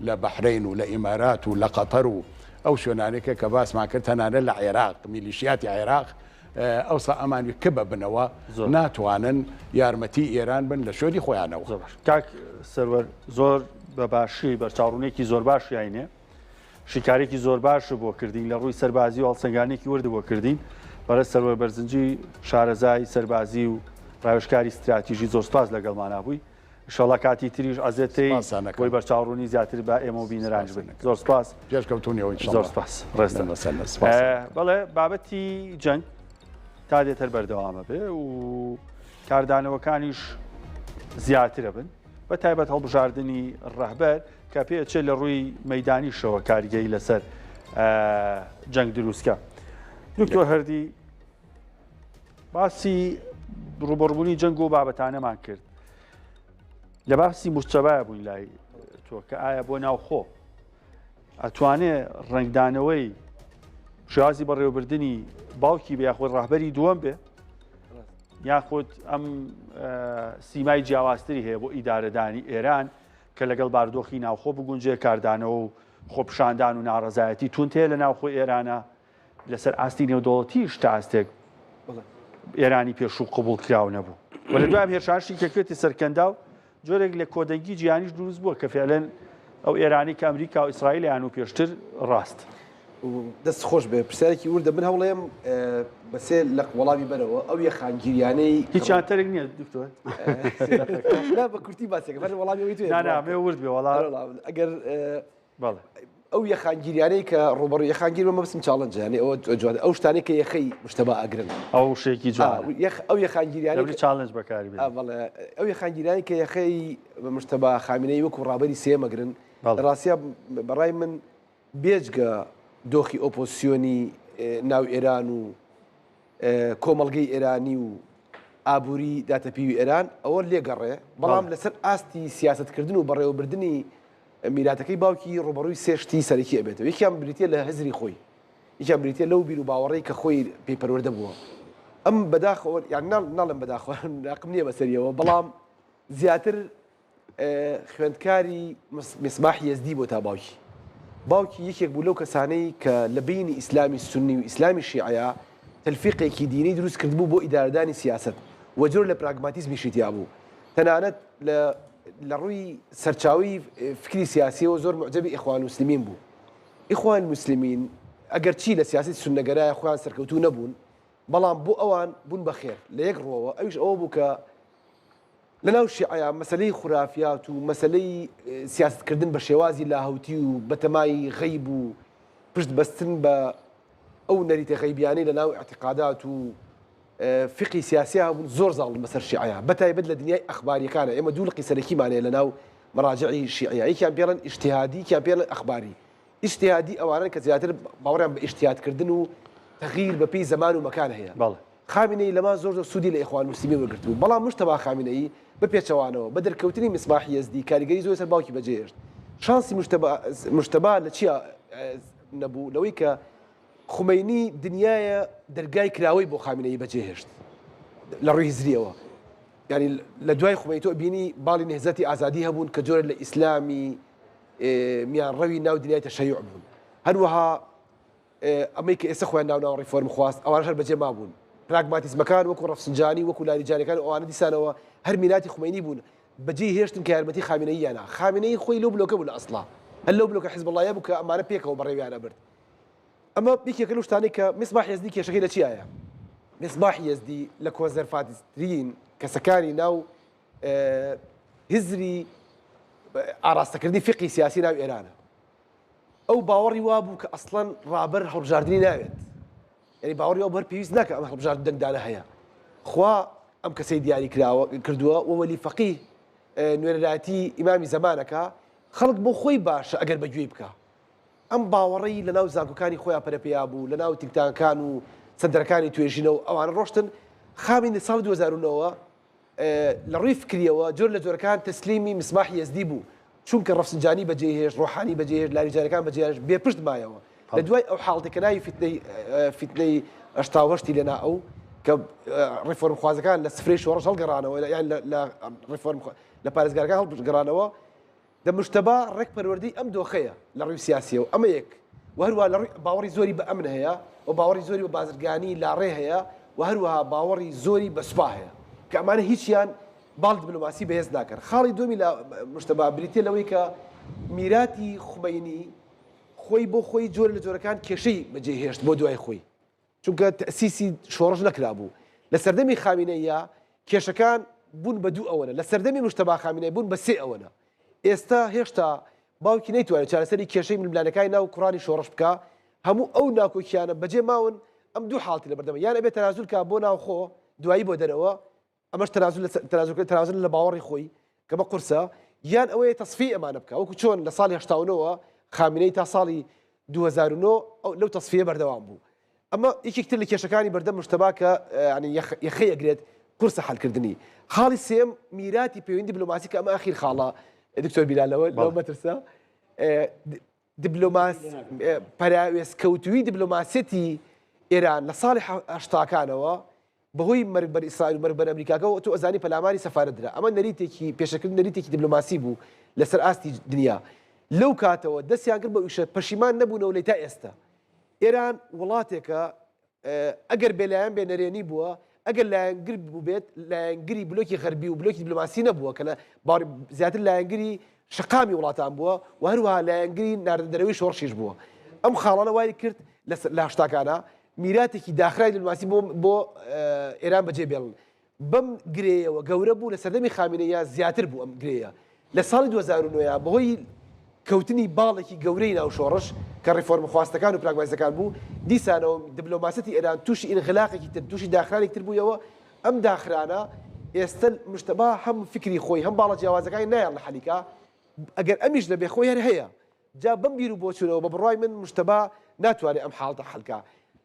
لە بەحرین و لە ئیمارات و لە قەتەر و ئەو شوێنانێکە کە باسمان کرد تەنانە لە عێراق میلیشیاتی عێراق ئەوسا ئەمانی کبە بنەوە ناتوانن یارمەتی ئێران بن لە شۆری خۆیانەوە. کاک سەروەر زۆر بە باشی بەرچاوڕوونێکی زۆر باشی هاینێ شیکارێکی زۆر باش بۆ کردین لە ڕووی سەربازی و هەڵسەنگانێکی وردە بۆ کردین بەرە سەروەر بەرزنجی شارەزای سەربازی و ڕاوێژکاری استراتیژی زۆر سپاس لەگەڵمانە بووی ئینشەڵڵا کاتی تریش ئەزێتەی بۆی بەرچاوڕوونی زیاتر بە ئێمە و بینەرانج بن. زۆر سپاس پێشکەوتونیەوەی زۆر سپاس ڕێستە بەڵێ بابەتی جەنگ تا دێتەر بەردەوامە بێ و کاردانەوەکانیش زیاترە بن بە تایبەت هەڵبژاردننی ڕەهبەر کە پێچێت لە ڕووی مەدانیشەوە کاریگەی لەسەر جەنگ دروستکە. دکتۆر هەردی باسی ڕوبەڕبوونی جەنگ و بابەتانەمان کرد لە باسی موچەبایە بووین لای تۆ کە ئایا بۆ ناوخۆ ئەتوانێت ڕنگدانەوەی شێوازی بەڕێوەبردننی باوکی بە یاخۆی ڕاهبەری دووەم بێ یاخود ئەم سیمای جیاوازتری هەیە بۆ ئیدارەدانی ئێران کە لەگەڵ باردۆخی ناوخۆ بگونجێ کاردانەوە و خۆپشاندان و ناڕەزایەتی تونتەیە لە ناوخۆ ئێرانە لەسەر ئاستی نێودوڵەتیش تا ئاستێک ئێرانی پێشوو قبول کراو نەبوو وە لە دوام هێرشانشی کەکوێتی سەرکەندا و جۆرێک لە کۆدەنگی جیانیش دروست بووە کە فعلەن ئەو ئێرانی کە ئەمریکا و ئیسرائیلیان و پێشتر ڕاست. دەست خۆش بێ پرسیارێکی وردە من هەوڵێم بەسێ لە وەڵامی بەرەوە ئەو یە خانگیریانەی هیچیان تەرێک نییە دکتۆر بە کورتی باسێک وەڵامی نامێ ورد بێ وەڵام ئەگەر ئەو یە خانگیریانەی کە ڕوبەڕووی یەخانگیر مە بسم چاڵنج ینی ئەو شتانی کە یەخەی مشتەبا ئەگرن ئەو شێکی ئەو یەخانگیریانی چاڵنج بەکاری ئەو یەخانگیریانی کە یەخەی مشتەبا خامینەی وەکو ڕابەری سێمەگرن ڕاستیا بەڕای من بێجگە دۆخی ئۆپۆسیۆنی ناو ئێران و کۆمەڵگەی ئێرانی و ئابووری داتەپیوی ئێران ئەوە لێگەڕێ بەڵام لەسەر ئاستی سیاستکردن و بەڕێوەبردننی میراتەکەی باوکی ڕوبەڕووی سێشتی سەرەکی ئەبێتەوە یەکیان بریتە لە هەزری خۆی یەکیان بریتە لەو بیر و باوەڕێی کە خۆی پێیپەروەردە بووە ئەم بەداخەوە یان ناڵم بەداخەوە ناقم نییە بەسەریەوە بەڵام زیاتر خوێندکاری میسباح یەزدی بۆ تا باوکی یەکێک بوو لەو کەسانەی کە لە بینی ئیسلامی سنی و ئیسلامی شیعە تەلفیقێکی دینی دروست کردبوو بۆ ئیدارەدانی سیاست و جۆر لە پراگماتیزمیشی تیا بوو تەنانەت لە ڕووی سەرچاوی فکری سیاسیەوە زۆر معجەبی ئیخوان المسلمین بوو. ئیخوان المسلمین ئەگەر چی لە سیاسی سونەگەرایە خۆیان سەرکەوتوو نەبوون بەڵام بۆ ئەوان بوون بەخێر لە یەک ڕۆوە ئەویش ئەوە بوو کە لەناو شیعە مەسەلەی خورافیات و مەسەلەی سیاستکردن بە شێوازی لاهوتی و بەتەمای غەیب و پشت بەستن بە ئەو نەریتە غەیبیانەی لەناو اعتقادات و فقی سیاسی هەبوون زۆر زاڵ بەسەر شیعە بەتایبەت لە دنیای ئەخباریەکانە ئێمە دوو لقی سەرەکیمانەیە لەناو مەراجعی شیعە یەکیان پێڵەن ئیجتیهادی یەکیان پێڵەن ئەخباری. ئیجتیهادی ئەوانن کە زیاتر باوەڕیان بە ئیجتیهادکردن و تەغییر بەپێی زەمان و مەکان هەیە. خامینەی لەما زۆر سوودی لە ئیخوان المسلمین وەرگرت بوو بەڵام مشتەبا خامینەی بە پێچەوانەوە بە دەرکەوتنی میسباح یەزدی کاریگەری زۆر سەر باوکی بەجێهێشت. شانسی مشتەبا لە چیە نەبوو لەوەی کە خومەینی دنیایە دەرگای کراوەی بۆ خامینەی بەجێهێشت لە ڕووی هزریەوە ینی لە دوای خومەینی تۆ بینی باڵی نهزەتی ئازادی هەبوون کە جۆرە لە ئیسلامی میانڕەوی ناو دنیای تەشەیوع بوون هەروەها ئەمەی کە ئێستا خۆیان ناو ڕیفۆرم خواست ئەوانە هەر بەجێ مابوون پراگماتیزمەکان وەکو ڕەفسنجانی وەکو لاریجانەکان ئەوانە دیسانەوە هەر میناتی خومەینی بوون بەجێ هێشتن کە یارمەتی خامینەییانە خامینەی خۆی لەو بلۆکە بوو لە ئەسڵا هەر لەو بلۆکە حیزب الله بوو کە ئەمانە پێکەوە بەڕێویانە برد. ئەمە یەکێکە لەو شتانەی کە میسباح یەزدی کێشەکەی لە چیایە؟ میسباح یەزدی لە کۆنزەرڤاتیڤترین کەسەکانی ناو هزری ئاراستەکردنی فقی سیاسی ناو ئێرانە. ئەو باوەڕی وا بوو کە ئەسڵەن ڕابەر هەڵبژاردننی ناوێت. یعنی باوەڕی ئەو بەر پێویست ناکە ئەم هەڵبژاردن دەنگدانە هەیە. خوا ئەم کەسەی دیاری کردووە وەلی فەقیه نوێنەراتی ئیمامی زەمانەکە خەڵک بۆ خۆی باشە ئەگەر بەگوێی بکە. ئەم باوەڕی لەناو زانکۆکانی خۆیان پەرەپێیا بوو لەناو تیکتانکان و سەندەرەکانی توێژینەوە ئەوانە ڕۆشتن خامی ساڵ 2009 لە ڕووی فکریەوە جۆر لە جۆرەکان تەسلیمی مسماحی یەزدی بوو چونکە ڕەفسنجانی بەجێهێش ڕۆحانی بەجێهێش لاریجانەکان بەجێهێش بێپشت مایەوە لە دوای ئەو حاڵتێکەناوی فیتنەی ئەشتاوەشتی لێنا ئەو کە ڕێفۆرم خوازەکان لە سفرەی شۆڕەش هەڵگەڕانەوە یان لە ڕێفۆرم لە پارێزگارەکان هەڵگەڕانەوە دەمشتەبا ڕێک پەروەردەی ئەم دۆخەیە لە ڕووی سیاسیەوە ئەمە یەک و هەروە لە باوەڕی زۆری بە ئەمن هەیە و باوەڕی زۆری بە بازرگانی لاڕێ هەیە و هەروەها باوەڕی زۆری بە سوپا هەیە کە ئەمانە هیچیان باڵ دیپلۆماسی بەهێز ناکەن خاڵی دومی لە مشتەبا بریتێ لەوەی کە میراتی خومەینی خۆی بۆ خۆی جۆر لە جۆرەکان کێشەی بەجێهێشت بۆ دوای خۆی چونکە تەسیسی شۆڕش نەکرابوو لە سەردەمی خامینەیە کێشەکان بوون بە دوو ئەوەنە لە سەردەمی مشتەبا خامینەی بوون بە سێ ئەوەنە ئێستا هێشتا باوکی نەیتوانێت چارەسەری کێشەی ململانەکانی ناو کوڕانی شۆڕش بکە هەموو ئەو ناکۆکیانە بەجێ ماون ئەم دوو حاڵتی لە بەردەمە یان ئەبێت تەنازول کە بۆ ناوخۆ دوایی بۆ دەرەوە ئەمەش تەنازول لە باوەڕی خۆی کە بە قورسە یان ئەوەیە تەصفی ئەمانە بکە وەکو چۆن لە ساڵی 89 خامینەی تا ساڵی 2009 لەو تەصفیە بەردەوام بوو ئەمە یەکێکتر لە کێشەکانی بەردەم مشتەبا کە یەخەی ئەگرێت قورسە حەلکردنی خاڵی سێم میراتی پەیوەندی دیپلۆماسی کە ئەمە ئاخیر خاڵە دکتۆر بیلالەوە لەو مەترسە پەراوێزکەوتووی دیپلۆماسیەتی ئێران لە ساڵی هەشتاکانەوە بەهۆی مەرگ بەر ئیسرائیل و مەرگ بەر ئەمریکاکەەوە تۆ ئەزانی پەلاماری سەفارەترا ئەمە نەریتێکی پێشەکردن نەریتێکی دیپلۆماسی بوو لەسەر ئاستی دنیا لەو کاتەوە دەستیان کرد بە ئیشە پەشیمان نەبوونەوە لێ تا ئێستا ئێران وڵاتێکە ئەگەر بێلایەن بێنەرێنی بووە ئەگەر لایەنگر بوو بێت لایەنگری بلۆکی غەربی و بلۆکی دیپلۆماسی نەبووە کە زیاتر لایەنگری شقامی وڵاتان بووە و هەروەها لایەنگری ناردەرەوەی شۆڕشیش بووە ئەم خاڵانە وای کرد لە هەشتاکانە میراتێکی داخرای دیپلۆماسی بۆ ئێران بەجێ بێڵن بەم گرەیەوە گەورە بوو لە سەردەمی خامینەیە زیاتر بوو ئەم گرەیە لە ساڵی 2009 بەهۆی کەوتنی باڵێکی گەورەی ناو شۆڕش کە ڕێفۆرمە خواستەکان و پراگماتیستەکان بوو دیسانەوە دیپلۆماسیەتی ئێران تووشی ئینغلاقێکی تر تووشی داخرانێک تر بوویەوە ئەم داخرانە ئێستا مشتەبا هەم فکری خۆی هەم باڵە جیاوازەکانی نایان لە حەلیکا ئەگەر ئەمیش لەبێ خۆی هەر هەیە جا بەم بیر و بۆچونەوە بە بڕای من مشتەبا ناتوانێت ئەم حاڵتە حەلکا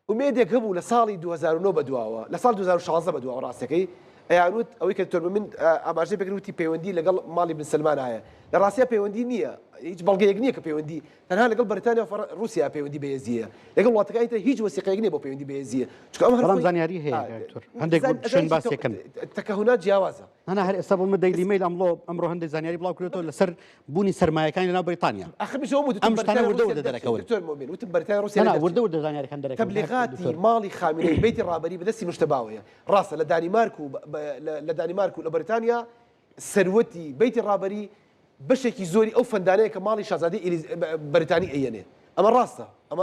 ومێدێک هەبوو لە ساڵی 2009 بەدواوە لە ساڵ 2016 بەدواوە ڕاستەکەی ئەیانوت ئەوەی کە تۆر من ئاماژەی بکردوتی پەیوەندی لەگەڵ ماڵی بن سلمان هەیە لە ڕاستیە پەیوەندی نییە هیچ بەڵگەیەک نییە کە پەیوەندی تەنها لەگەڵ بەریتانیا و رووسیا پەیوەندی بەهێزیە لەگەڵ وڵاتەکانی تر هیچ وەسیقەیەک نییە بۆ پەیوەندی بەهێزیە چونکە ئەم بەڵام زانیاری هەیە هەندێک شوێن باسیەکەن تەکەهونات جیاوازە هەنا هەر ئێستا بۆ دەیلی میل ئەمڕۆ هەندێک زانیاری بڵاو کردێتەوە لەسەر بوونی سەرمایەکانی لەناو بریتانیا ئەم شتانە وردە دەرەکەون وتم بەریتانیا رووسیا وردە زانیاریەکان دەرەکەون تەبلیغاتی ماڵی خامنەی بەیتی ڕابەری بەدەستی مشتەباوەیە ڕاستە لە دانیمارک و لە بەریتانیا سەروەتی بەیتی ڕابەری بەشێکی زۆری ئەو فەندانەیە کە ماڵی شازادەی بەریتانی ئەیەنێ ئەمە ڕاستە ئەمە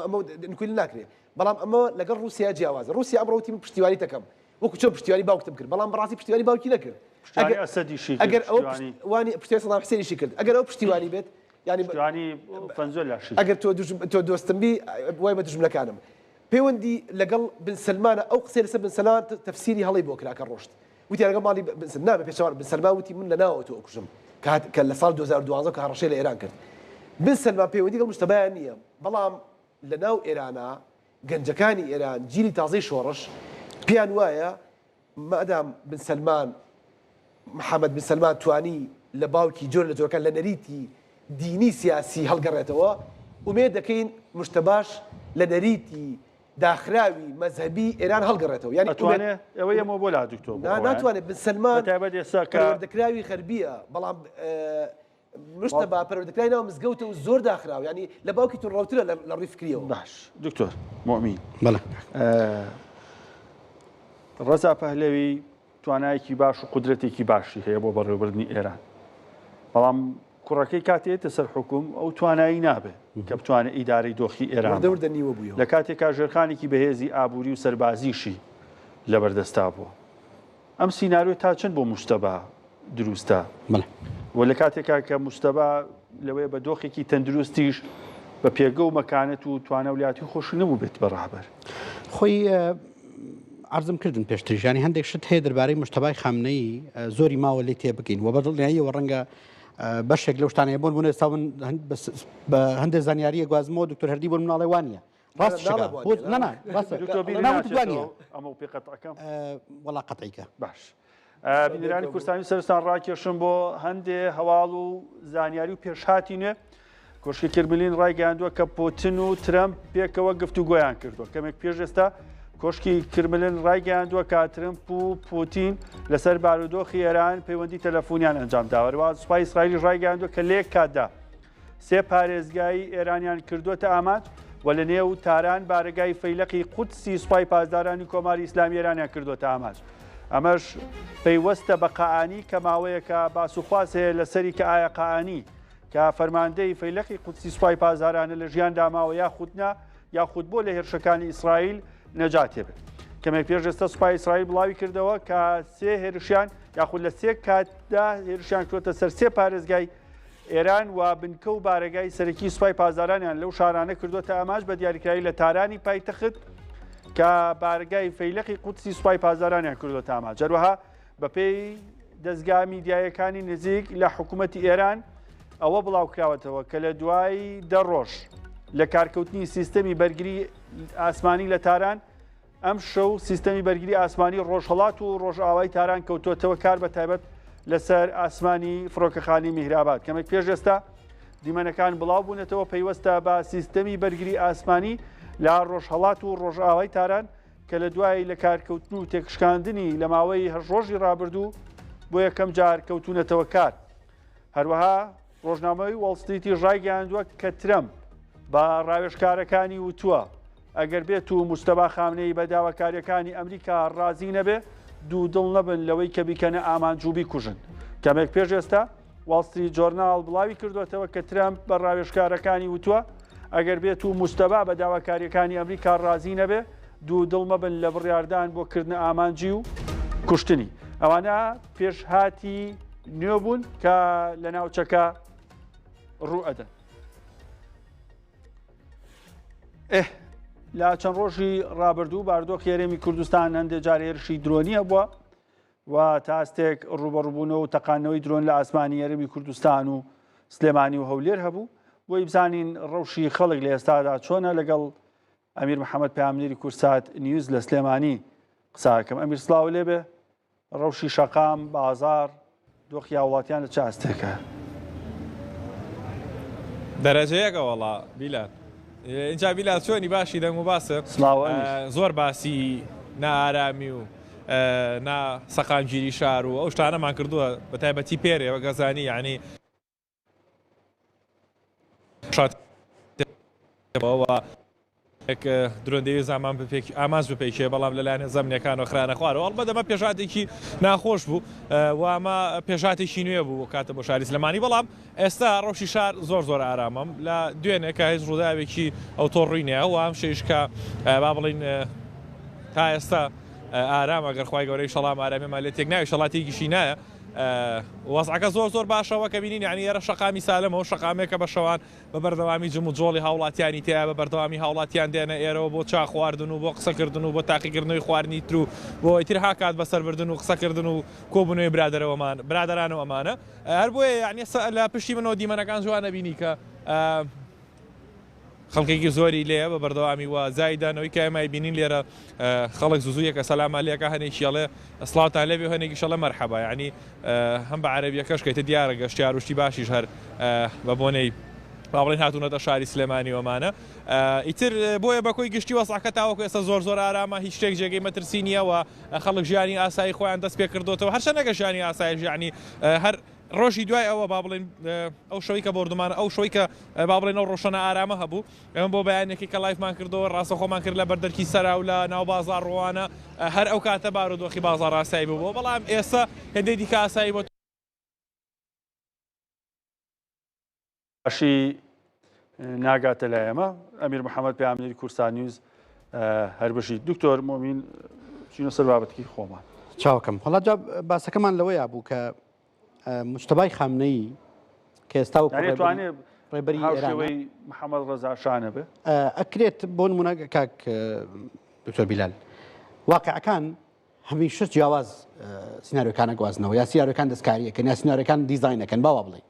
نکولی ناکرێت بەڵام ئەمە لەگەڵ رووسیا جیاوازە رووسیا ئەمڕۆتی پشتیوانی دەکەم وەکو چۆن پشتیوانی باوکتم کرد بەڵام بەڕاستی پشتیوانی باوکی نەکرد ئەگەر ئەو وانی پشتیوانی سەدام حوسێنیشی کرد ئەگەر ئەو پشتیوانی بێت ئەگەر تۆ دۆستمبی وای بە دژمنەکانم پەیوەندی لەگەڵ بن سلمانە ئەو قسەی لەسەر بن سلمان تەفسیری هەڵی بۆ کراکە ڕۆشت وتی لەگەڵ ماڵی نامە پێشەوە بن سلمان وتی من لەناوە تۆ ئەکوژم کە لە ساڵ 2012 کە هەڕەشەی لە ئێران کرد بن سلمان پەیوەندی لەگەڵ مشتەبایان نییە بەڵام لەناو ئێرانە گەنجەکانی ئێران جیلی تازەی شۆڕش پێیان وایە مادام بن سلمان محەممەد بن سلمان توانی لە باوکی جۆر لە جۆرەکان لە نەریتی دینی سیاسی هەڵگەڕێتەوە ومێ دەکەین مشتەباش لە نەریتی داخراوی مەذهبی ئێران هەڵگەڕێتەوە یعنی ئەوە ئەمە بۆ لا دکتۆر ناتوانێت بن سلمان پەروەردەکراوی غەربیە بەڵام مشتەبا پەروەردەکرای ناو مزگەوتە و زۆر داخراوە ینی لە باوکی تون ڕاوترە لە ڕووی فکریەوە باش دکتۆر مؤمین بەڵێ ڕەزا پەهلەوی توانایەکی باش و قودرەتێکی باشی هەیە بۆ بەڕێوەبردنی ئێران بەڵام کوڕەکەی کاتێتە سەر حکوم ئەو توانایی نابێت کە بتوانێت ئیدارەی دۆخی ئێران لە کاتێکا ژێرخانێکی بەهێزی ئابووری و سەربازیشی لەبەردەستا بووە ئەم سیناریۆ تا چەند بۆ مشتەبا دروستە و لە کاتێکا کە مشتەبا لەوەیە بە دۆخێکی تەندروستیش بە پێگە و مەکانەت و توانە ولاتی خۆش نەبوو بێت بەڕابەر خۆی عرضم کردن پێشتریژانی هەندێک شت هەیە دەربارەی مشتەبای خامنەی زۆری ماوە لێ تێ بکەین و بەدڵنیاییەوە ڕەنگە بەشێک لەو شتانەیە بۆن بوون ئێستا بە هەندێک زانیاریە گوازمەوە دکتۆر هەردی بۆن مناڵێ وانە ڕاست ئەمە پێ قەتعەکەم وەڵا قەتعیکە باش بینەرانی کوردستانی سەرستان ڕاکێشم بۆ هەندێ هەواڵ و زانیاری و پێشهاتی نوێ کۆشکی کرملین ڕایگەیاندووە کە پۆتن و ترەمپ پێکەوە گفتوگۆیان کردووە کەمێک پێش ئێستا کۆشکی کرملین ڕایگەیاندووە کە ترەمپ و پوتین لەسەر بارودۆخی ئێران پەیوەندی تەلەفۆنیان ئەنجام داوە هەروەها سوپای ئیسرائیلی ڕایگەیاندووە کە لێک کاتدا 3 پارێزگایی ئێرانیان کردووەتە ئاماج و لە نێو تاران بارگای فەیلقی قودسی سوپای پاسدارانی کۆماری ئیسلامی ئێرانیان کردووەتە ئاماج ئەمەش پەیوەستە بە قەعانی کە ماوەیەکە باسوخواز هەیە لەسەری کە ئایا قەعانی کە فەرماندەی فەیلقی قودسی سوپای پاسدارانە لە ژیاندا ماوە یاخودنا یاخود بۆ لە هێرشەکانی ئیسرائیل نەجات هێبێت کەمێک پێش ئێستا سوپای ئیسرائیل بڵاوی کردەوە کە 3 هێرشیان یاخود لە 3 کاتدا هێرشیان کردوتە سەر 3 پارێزگای ئێران و بنکە و بارگای سەرەکی سوپای پاسدارانیان لەو شارانە کردوتە ئاماژ بە دیاریکراوی لە تارانی پایتەخت کە بارگای فەیلقی قودسی سوپای پاسدارانیان کردوتە ئاماژ هەروەها بەپێی دەستگا میدیایەکانی نزیک لە حکوومەتی ئێران ئەوە بڵاوکراوەتەوە کە لە دوای 10 ڕۆژ لە کارکەوتنی سیستەمی بەرگری ئاسمانی لە تاران ئەم شەو سیستەمی بەرگری ئاسمانی ڕۆژهەڵات و ڕۆژئاوای تاران کەوتوتەوە کار بە تایبەت لەسەر ئاسمانی فڕۆکەخانی میهراباد کەمێک پێش ئێستا دیمەنەکان بڵاو بوونەتەوە پەیوەستە بە سیستەمی بەرگری ئاسمانی لە ڕۆژهەڵات و ڕۆژئاوای تاران کە لە دوای لە کارکەوتن و تێکشکاندنی لە ماوەی 8 ڕۆژی ڕابردوو بۆ یەکەم جار کەوتونەتەوە کار هەروەها ڕۆژنامەی وەڵستریتی ڕایگەیاندووە کە ترەمپ بە ڕاوێژکارەکانی وتووە ئەگەر بێت و مستەفا خامنەی بە داواکاریەکانی ئەمریکا ڕازی نەبێ دوو دڵ نەبن لەوەی کە بیکەنە ئامانج و بیکوژن کەمێک پێش ئێستا واڵستریت جۆرناڵ بڵاوی کردوێتەوە کە ترەمپ بە ڕاوێژکارەکانی وتووە ئەگەر بێت و مستەفا بە داواکاریەکانی ئەمریکا ڕازی نەبێ دوو دڵ مەبن لە بڕیاردان بۆ کردنە ئامانجی و کوشتنی ئەوانە پێشهاتی نوێ بوون کە لە ناوچەکە ڕوو ئەدەن لە چەند ڕۆژی ڕابردوو باردۆخی هەرێمی کوردستان هەندێک جار هێرشی درۆنیە بووە و تا هەستێک ڕوبەڕووبوونەوە و تەقانەوەی درۆن لە ئاسمانی هەرێمی کوردستان و سلێمانی و هەولێر هەبوو بۆی بزانین ڕەوشی خەڵک لە ئێستادا چۆنە لەگەڵ ئەمیر محەممەد پەیامنێری کورسات نیوز لە سلێمانی قساکەم ئەمیر سڵاو لێبێ ڕەوشی شەقام بازار دۆخی هاوڵاتیان لە چ ئاستێکە دەرەجەیەکە وەڵا بیلات اینجا بیلات چۆنی باشی دەنگ و باسە زۆر باسی نائارامی و نا سەقامگیری شار و ئەو شتانەمان کردووە بە تایبەتی پێرێ بە گەزانی یعنی درۆندەوی زامان ئاماز بپێکێ بەڵام لەلایەن زەمنیەکان و خرانە خوارەوە ئەڵبەت دەمە پێشاتێکی ناخۆش بوو و ئەمە پێشاتێکی نوێ بوو کاتە بۆ شاری سلێمانی بەڵام ئێستا ڕۆژی شار زۆر ئارامم لە دوێنێکە هیچ ڕووداوێکی ئەو تۆڕینەیە و ئەم شەیشکە با بڵین تا ئێستا ئارام ئەگەر خوای گەورەی شەڵام ئارامێمان لێ تێک ناوی شەڵاتێکیشی نایە وەزعەکە زۆر باشەوە کە بینین یعنی ئێرە شەقامی سالمەوە شەقامێکە بە شەوان بە بەردەوامی جم و جۆڵی هاوڵاتیانی تیا بە بەردەوامی هاوڵاتیان دێنە ئێرەوە بۆ چا خواردن و بۆ قسەکردن و بۆ تاقیکردنەوەی خواردنی تر و بۆ ئیتر هاکات بەسەربردن و قسەکردن و کۆبوونەوەی برادرانەوە ئەمانە هەر بۆیە یعنی لە پشتی منەوە دیمەنەکان جوانە بینی کە خەڵکێکی زۆری لێ بە بەردەوامی و زایدانەوەی کە ئێمە بینین لێرە خەڵک زوزوویەکە سەلاما لێکە هەنێکیڵێ ئەسڵاوتان لێبێ هەنێکی شەڵە مەرحەبا یعنی هەم بە عەرەبیەکەش کەیتە دیارە گەشتی یاروشتی باشیش هەر بە بۆنەی با بڵێن هاتوونەتە شاری سلێمانی وەمانە ئیتر بۆیە بەکۆی گشتی وەسعەکە تاوەکو ئێستا زۆر ئارامە هیچ شتێک جێگەی مەترسی نییە و خەڵک ژیانی ئاسایی خۆیان دەست پێ کردوتەوە هەرچە نەگە ژیانی ئاسایی ژیانی هەر ڕۆژی دوای ئەوە با بڵێن ئەو شەوەی کە بردومان ئەو شەوەی کە با بڵێن ئەو ڕۆشنە ئارامە هەبوو ئەمە بۆ بەیانێکی کە لایفمان کردەوە ڕاستەخۆمان کرد لە بەردەرکی سەرا و لە ناو بازار ڕوانە هەر ئەو کاتە بارودۆخی بازار ئاسایی بوو بەڵام ئێستا هێندەی دیکە ئاسایی بۆ باشی ناگاتە لای ئێمە ئەمیر محەممەد پەیامنێری کورسان نیوز هەر بەشی دکتۆر مۆمین چینە سەر بابەتکی خۆمان چاوکەم هەڵا جا باسەکەمان لەوەیە بوو کە مجتەبای خامنەیی کە ئێستا توانێت ڕێبەری هاوشێوەی محەممەد ڕەزا شانە بێ ئەکرێت بۆ نمونە کاک دکتۆر بیلال واقعەکان هەمیشە جیاواز سیناریۆکانە گوازنەوە یا سیناریۆکان دەستکاریەکەن یا سیناریۆکان دیزاینەکەن باوا بڵێ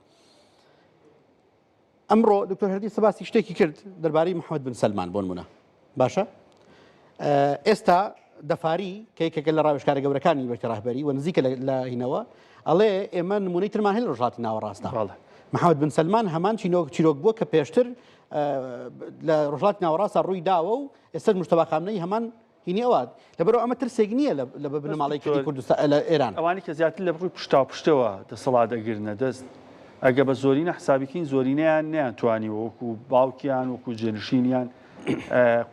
ئەمڕۆ دکتۆر هەردی سەباسی شتێکی کرد دەربارەی محەممەد بن سەلمان بۆ نمونە باشە ئێستا دەفاری کەیکەکە لە ڕاوێژکارە گەورەکانی بەرتی ڕاهبەری و نزیکە لە هینەوە ئەڵێ ئێمە نمونەی ترمان هەیە لە ڕۆژهاتی ناوەڕاستە محەممەد بن سلمان هەمان چیرۆک بووە کە پێشتر لە ڕۆژهاتی ناوەڕاستە ڕووی داوە و ئێستا مجتەبا خامنەی هەمان هینی ئەوات لەبەرەوە ئەمە ترسێک نییە لە بنەماڵەیەکی کوردستان لە ئێران ئەوانی کە زیاتر لە بڕووی پشتا پشتەوە دەسەڵات دەگرنە دەست ئەگە بە زۆرینە حسابیکەین زۆرینەیان نەیانتوانی وەکو باوکیان وەکو جێنشینیان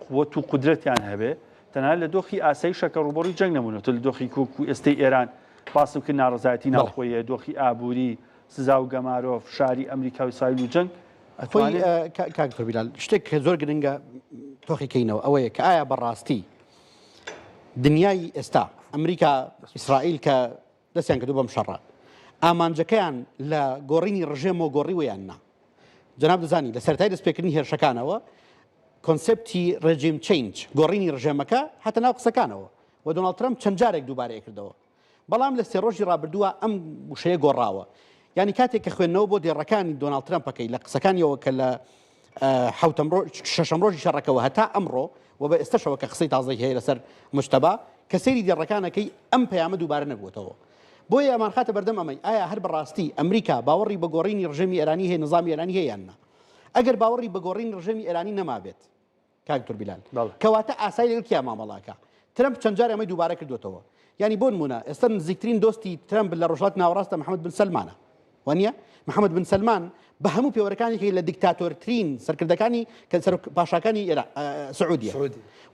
قووەت و قودرەتیان هەبێ تەنها لە دۆخی ئاسایی شەکە ڕوبەڕووی جەنگ نەبوونەوە لە دۆخی کۆک و ئێستای ئێران باسم کرد ناڕزایەتی ناوخۆیە دۆخی ئابووری سزا و گەمارۆف شاری ئەمریکا و ئیسرائیل و جەنگ خۆی کاکتۆر بیلال شتێک کە زۆر گرنگە تۆخی کەینەوە ئەوەیە کە ئایا بەڕاستی دنیای ئێستا ئەمریکا ئیسرائیل کە دەستیان کردو بەم شەڕە ئامانجەکەیان لە گۆڕینی ڕژێمەوە گۆڕیوەیان نا جەناب دەزانی لە سەرەتای دەستپێکردنی هێرشەکانەوە کۆنسپتی ڕێژیم چینج گۆڕینی ڕژێمەکە هاتە ناو قسەکانەوە و دۆناڵد ترەمپ چەند جارێک دووبارەیە کردەوە بەڵام لە سێ ڕۆژی ڕابردووە ئەم وشەیە گۆڕاوە یعنی کاتێک کە خوێندنەوە بۆ دێڕەکانی دۆناڵد ترەمپەکەی لە قسەکانیەوە کە لە شەشەم ڕۆژی شەڕەکەەوە هەتا ئەمڕۆ و بە ئێستاشەوە کە قسەی تازەی هەیە لەسەر مجتەبا کە سەیری دێڕەکانەکەی ئەم پەیامە دووبارە نەبووتەوە بۆیە ئەمان خاتە بەردەم ئەمەی ئایا هەر بەڕاستی ئەمریکا باوەڕی بە گۆڕینی ڕژێمی ئێرانی هەیە نظامی ئێرانی هەیە یاننا ئەگەر باوەڕی بە گۆڕینی ڕژێمی ئێرانی نەمابێت کاکتۆر بیلال کەواتە ئاسایی لەگەڵ کیا مامەڵاکە ترەمپ چەند جار ئەمەی دووبارە کردوێتەوە یعنی بۆ نمونە ئێستا نزیکترین دۆستی ترەمپ لە ڕۆژهاتی ناوەڕاستە محەممەد بن سلمانە وانە محەممەد بن سلمان بە هەموو پێوەرەکانێکی لە دیکتاتۆرترین سەرکردەکانی کە پاشاکانی سعودیە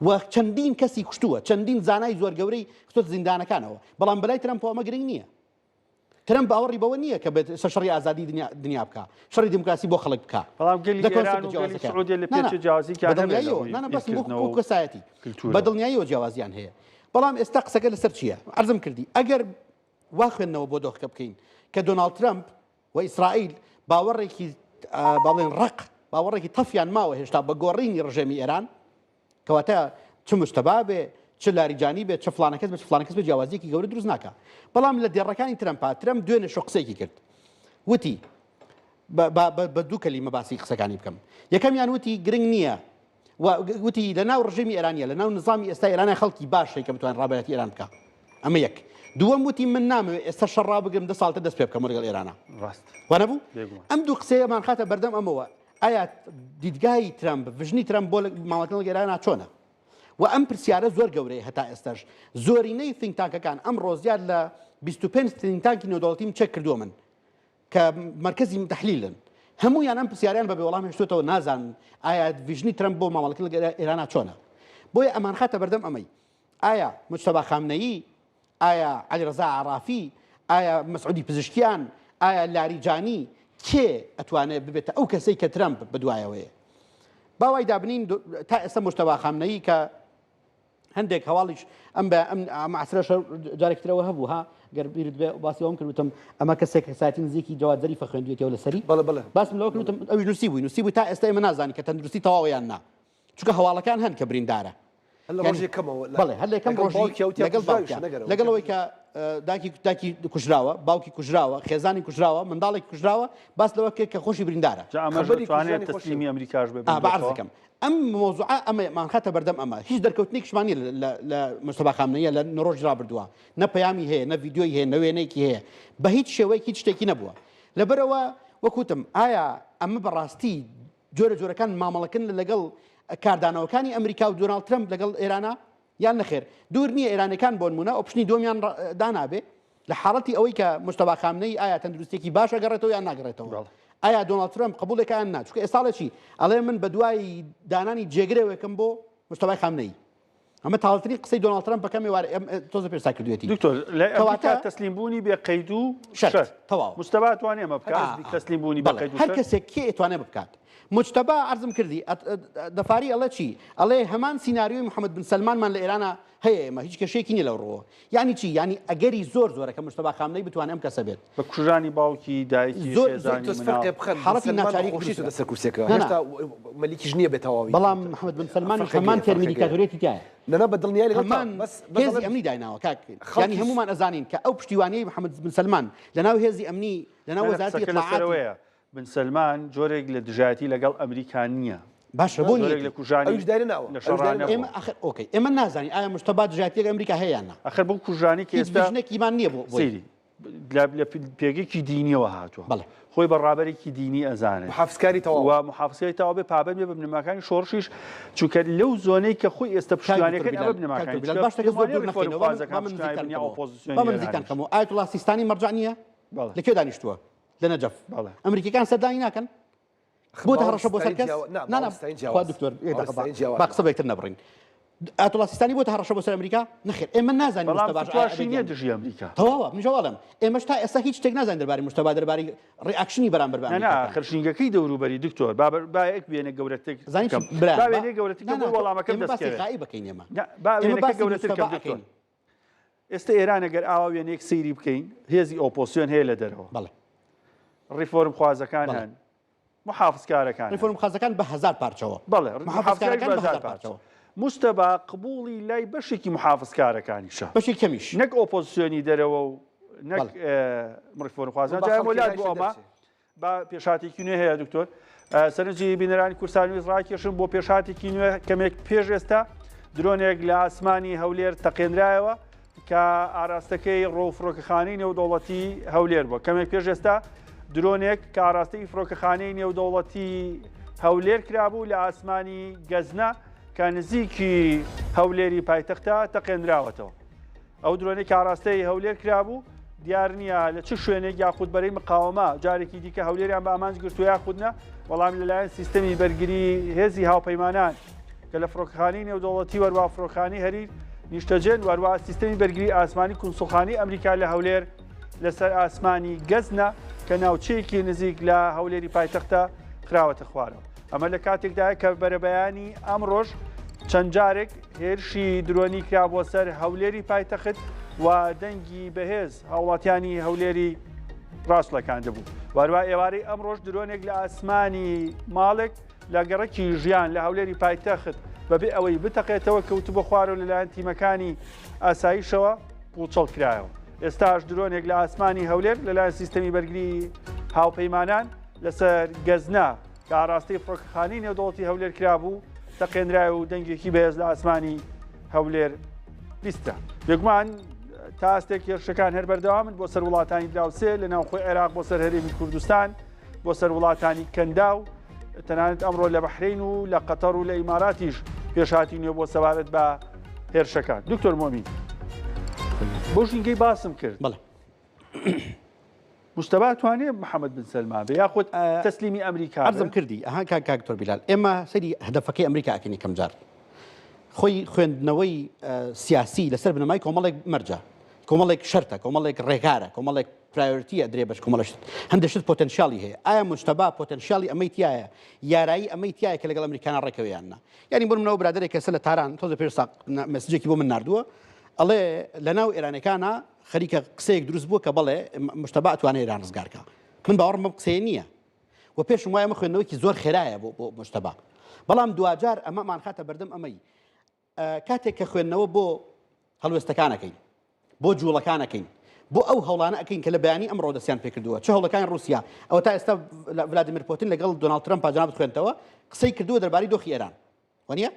و چەندین کەسی کوشتووە چەندین زانای زۆر گەورەی خستۆتە زیندانەکانەوە بەڵام بەلای ترەمپ ئەمە گرنگ نییە ترەمپ باوەڕی بەوە نییە کە بێت شەڕی ئازادی دنیا بکە شەڕی دیموکراسی بۆ خەڵک بکە بەڵام گەلی ئێران و گەلی سعودیە لە پێچ جیاوازییان بەدڵنیاییەوە کەسایەتی بەدڵنیاییەوە جیاوازیان هەیە بەڵام ئێستا قسەکە لەسەر چییە عەرزم کردی ئەگەر وا خوێندنەوە بۆ دۆخەکە بکەین کە دۆناڵد ترەمپ و ئیسرائیل باوەڕێکی باڵێن ڕق باوەڕێکی تەفیان ماوە هێشتا بە گۆڕینی ڕژێمی ئێران کەواتە چ مجتەبا بێ چ لاریجانی بێت چ فلانەکەس بە فلانەکەس بە جیاوازیەکی گەورە دروست ناکە بەڵام لە دێڕەکانی ترەمپ دوێنێ شۆ قسەیەکی کرد وتی بە دوو کەلیمە باسی قسەکانی بکەم یەکەمیان وتی گرنگ نییە وتی لە ناو ڕژێمی ئێرانیە لە ناو نظامی ئێستا ئێرانە خەڵکی باشی کە بتوان ڕابەتی ئێران بکە ئەمە یەک دووەم وتی من نامەوێت ئێستا شەڕا بگرم 10 ساڵتە دەست پێ بکەم لەگەڵ ئێرانە وانە بوو ئەم دوو قسەیەمان خاتە بەردەم ئەمەوە ئایا دیدگای ترەمپ ڤژنی ترەمپ بۆ ماوەتن لەگەڵ ئێرانە چۆنە و ئەم پرسیارە زۆر گەورەیە هەتا ئێستاش زۆرینەی فینتانکەکان ئەم ڕۆژیار لە 25 فینتانکی نێودەوڵەتیم چێک کردووە من کە مرکزی تەحلیلن هەموویان ئەم پرسیاریان بە بێوەڵام هێشتوتەوە نازانن ئایا ڤژنی ترەمپ بۆ مامەڵەکە لەگەڵ ئێرانە چۆنە بۆیە ئەمان خاتە بەردەم ئەمەی ئایا مجتەبا خامنەیی ئایا عەلیڕەزا عەرافی ئایا مەسعودی پزیشکیان ئایا لاریجانی کێ ئەتوانێت ببێتە ئەو کەسەی کە ترەمپ بەدوایەوەیە باوای دابنین تا ئێستا مجتەبا خامنەیی کە هەندێک هەواڵیش ئەم بە ئەم عەسرەشە جارێکترەوە هەبوو ها گەر بیرت بێ باسی ئەوم کردوتم ئەمە کەسێک کەسایەتی نزیکی جەواد زەریفە خوێندوێتەوە لەسەری باسم لەوە کردوتم ئەوی نووسی بووی تا ئێستا ئێمە نازانی کە تەندروستی تەواویان نا چونکە هەواڵەکان هەن کە بریندارە بەڵێ هەر لەکەم ڕۆژی لەگەڵەوەی کە داکی کوژراوە باوکی کوژراوە خێزانی کوژراوە منداڵێکی کوژراوە باس لەوە کە خۆشی بریندارە تەسلیمی ئەمریکاش بێ بەعرزەکەم ئەم مۆزوع ئەمەمان خاتە بەردەم ئەمە هیچ دەرکەوتنێکشمانی لە مجتەبا خامنەیە لە ڕۆژی ڕابردووە نە پەیامی هەیە نە ڤیدیۆی هەیە نە وێنەیەکی هەیە بە هیچ شێوەیەکی هیچ شتێکی نەبووە لەبەرەوە وەکوتم ئایا ئەمە بەڕاستی جۆرە مامەڵەکن لەگەڵ کاردانەوەکانی ئەمریکا و دۆناڵد ترەمپ لەگەڵ ئێرانە یان نەخێر دوور نییە ئێرانەکان بۆ نمونە ئۆپشنی دۆمیان دانابێ لە حاڵەتی ئەوەی کە مجتەبا خامنەی ئایا تەندروستێکی باشە گەڕێتەوە یان ناگەڕێتەوە ئایا دۆناڵد ترەمپ قبوڵێکە یان نا چونکە ئێستاڵێکی ئەڵێ من بە دوای دانانی جێگرێوەکەم بۆ مجتەبای خامنەی ئەمە تاڵتری قسەی دۆناڵد ترەمپ بەکەمی وارە تۆزە پێسا کردوێتی دکتۆر لە ئەمریکا تەسلیمبوونی بێ قەید و شەرت تەواو مجتەبا توانێ ئەمە بکات تەسلیمبوونی بە قەید و شەرت هەر کەسێک کێ ئەتوانێ بکات مجتەبا عەرزم کردی دەفاری ئەڵێ چی ئەڵێ هەمان سیناریۆی محەممەد بن سلمانمان لە ئێرانە هەیە ئێمە هیچ کەشێکی نیە لەو ڕۆوە یعنی چی ینی ئەگەری زۆرە کە مجتەبا خامنەی بتوانێت ئەم کەسە بێت بە کوژانی باوکی دایکی حاڵەتی ناچاری کوشیتە لەسەر کورسەکە هێشتا مەلیکیش نییە بێتەواوی بەڵام محەممەد بن سلمان هەمان تێرمی دیکتاتۆریەتی تایە نەنا بە دڵنیای هەمان هێزی ئەمنی دایناوە کاک ینی هەمومان ئەزانین کە ئەو پشتیوانیەی محەممەد بن سلمان لەناو هێزی ئەمنی لەناو وەزارەتی بن سلمان جۆرێک لە دژایەتی لەگەڵ ئەمریکا نییە باشە بۆ زۆرێک لە کوژانی ئەوش دایرە ناوە لە شەڕانە ئێمە ئەخر ئۆکەی ئێمە نازانین ئایا مشتەبات ژاتیەک ئەمریکا هەیەیاننا ئەخر بۆ کوژانی کە هیچ ئێستا بژنێکیمان نییە بۆ سەیری لە پێگەیەکی دینیەوە هاتووە بەڵێ خۆی بەڕابەرێکی دینی ئەزانێت محافزکاری تەواو و محافزەکەی تەواو بێ پابند بێ بە بنەماکانی شۆڕشیش چونکە لەو زۆنەی کە خۆی ئێستا پشتیوانەکەن ئەوە بنەماکانی باش زۆر نزیکان کەمەوە ئایەتوڵا سیستانی مەرجع نییە لەکوێ دانیشتووە لە نەجەف ئەمریکەکان سەردانی ناکەن بۆ هەڕەشە بۆ سەر کەس دکتۆر با قسەبێکتر نەبڕین ئایەتوڵا سیستانی بۆ هەڕەشە بۆ سەر ئەمریکا نەخێر ئێمە نازانین مشتەباشینە دژی ئەمریکا تەواوە منجەواڵم ئێمەش تا ئێستا هیچ شتێک نازانین دەربارەی مشتەبا دەربارەی ڕێئاکشنی بەرامبەر بە ئەمریکا خرشینگەکەی دەوروبەری دکتۆر بایەک بێنێ گەورەتێک زانیت باوێنێ گەورەتی بۆ وەڵامەکەم دەستکەوێت خایی بکەین ئێمە باوێنەکە گەورەتر کەم دکتۆر ئێستا ئێران ئەگەر ئاوا وێنەیەک سەیری بکەین هێزی ئۆپۆسیۆن هەیە لە دەرەوە بەڵێ ڕیفۆرم خوازەکان هەن محافزکارەکان ریفۆرم خوازەکان بە 1000 پارچەوە بەڵێ محافزکارەکان بە 1000 پارچەوە مستەبا قبوڵی لای بەشێکی محافزکارەکانیشە بەشی کەمیش نەک ئۆپۆزیسیۆنی دەرەوە و نەک ڕیفۆرم خوازان جای وڵات بۆ ئەمە با پێشاتێکی نوێ هەیە دکتۆر سەرنجی بینەرانی کوردستانی ڕاکێشن بۆ پێشاتێکی نوێ کەمێک پێش ئێستا درۆنێک لە ئاسمانی هەولێر تەقێنرایەوە کە ئاراستەکەی ڕۆفرۆکەخانەی نێودەوڵەتی هەولێر بووە کەمێک پێش ئێستا درۆنێک کە ئاراستەی فڕۆکەخانەی نێودەوڵەتی هەولێر کرابوو لە ئاسمانی گەزنە کە نزیکی هەولێری پایتەختە تەقێنراوەتەوە ئەو درۆنێک کە ئاراستەی هەولێر کرابوو دیار نییە لە چ شوێنێک یاخود بەرەی مقاومە جارێکی دیکە هەولێریان بە ئامانج گرتو یاخودنە بەڵام لەلایەن سیستەمی بەرگری هێزی هاوپەیمانان کە لە فڕۆکەخانەی نێودەوڵەتی وەروا فڕۆکەخانەی هەریر نیشتەجێن وەروا سیستەمی بەرگری ئاسمانی کونسوڵخانەی ئەمریکا لە هەولێر لەسەر ئاسمانی گەزنە کە ناوچەیەکی نزیک لە هەولێری پایتەختە خراوەتە خوارەوە ئەمە لە کاتێکدایە کە بەرەبەیانی ئەمڕۆژ چەند جارێک هێرشی درۆنی کرا بۆ سەر هەولێری پایتەخت و دەنگی بەهێز هاوڵاتیانی هەولێری ڕاستڵەکان دەبوو وەروە ئێوارەی ئەمڕۆژ درۆنێک لە ئاسمانی ماڵێک لە گەڕەکی ژیان لە هەولێری پایتەخت بەبێ ئەوەی بتەقێتەوە کەوتو بە خوارەوە لەلایەن تیمەکانی ئاساییشەوە پوڵچەڵ کرایەوە ئێستاش درۆنێک لە ئاسمانی هەولێر لەلایەن سیستەمی بەرگری هاوپەیمانان لەسەر گەزنا کە ئاراستەی فڕۆکەخانەی نێودەوڵەتی هەولێر کرابوو تەقێنرای و دەنگێکی بەهێز لە ئاسمانی هەولێر بیستە بێگومان تا ئەستێک هێرشەکان هەر بەردەوامن بۆ سەر وڵاتانی دراوسێ لە ناوخۆی عێراق بۆ سەر هەرێمی کوردستان بۆ سەر وڵاتانی کەندا و تەنانەت ئەمڕۆ لە بەحرین و لە قەتەر و لە ئیماراتیش پێشاتی نوێ بۆ سەبارەت بە هێرشەکان دکتۆر مۆمین بۆ ژینگەی باسم کرد بەڵێ مشتەبا توانێت محەممەد بن سەلمان بە یاخود تەسلیمی ئەمریکا عەرزم کردی ئەها کاکتۆر بیلال ئێمە سەری هەدەفەکەی ئەمریکا ئەکەین یەکەم جار خۆی خوێندنەوەی سیاسی لەسەر بنەمای کۆمەڵێک مەرجە کۆمەڵێک شەرتە کۆمەڵێک ڕێگارە کۆمەڵێک پرایۆریتیە درێ بەش کۆمەڵشت هەندێشت پۆتەنشیالی هەیە ئایا مشتەبا پۆتەنشیالی ئەمەی تایە یارایی ئەمەی تایە کە لەگەڵ ئەمریکانە ڕێکەوەیاننا یعنی بۆ منەوە برادێک کەسە لە تاران تۆزە پێش مەسجێکی بۆ من نردووە ئەڵێ لە ناو ئێرانەکانە خەریکە قسەیەک دروست بووە کە بڵێ مشتەبا ئەتوانێت ئێران ڕزگارکە من باوەڕم بەم قسەیە نییە و پێشم وایە ئەمە خوێندنەوەیکی زۆر خێرایە بۆ مشتەبا بەڵام دوجار ئەمەمان خاتە بەردەم ئەمەی کاتێک کە خوێندنەوە بۆ هەڵوێستەکانەکەین بۆ جوڵەکانەکەین بۆ ئەو هەوڵانە ئەەکەین کە لە بەیانی ئەمڕۆ دەستیان پێکردووە چه هەوڵەکانی رووسیا ئەوە تا ئێستا ڤلادیمیر پوتین لەگەڵ دۆناڵد ترەمپ پاجاناب خوێنتەوە قسەی کردووە دەربارەی دۆخی ئێران وانە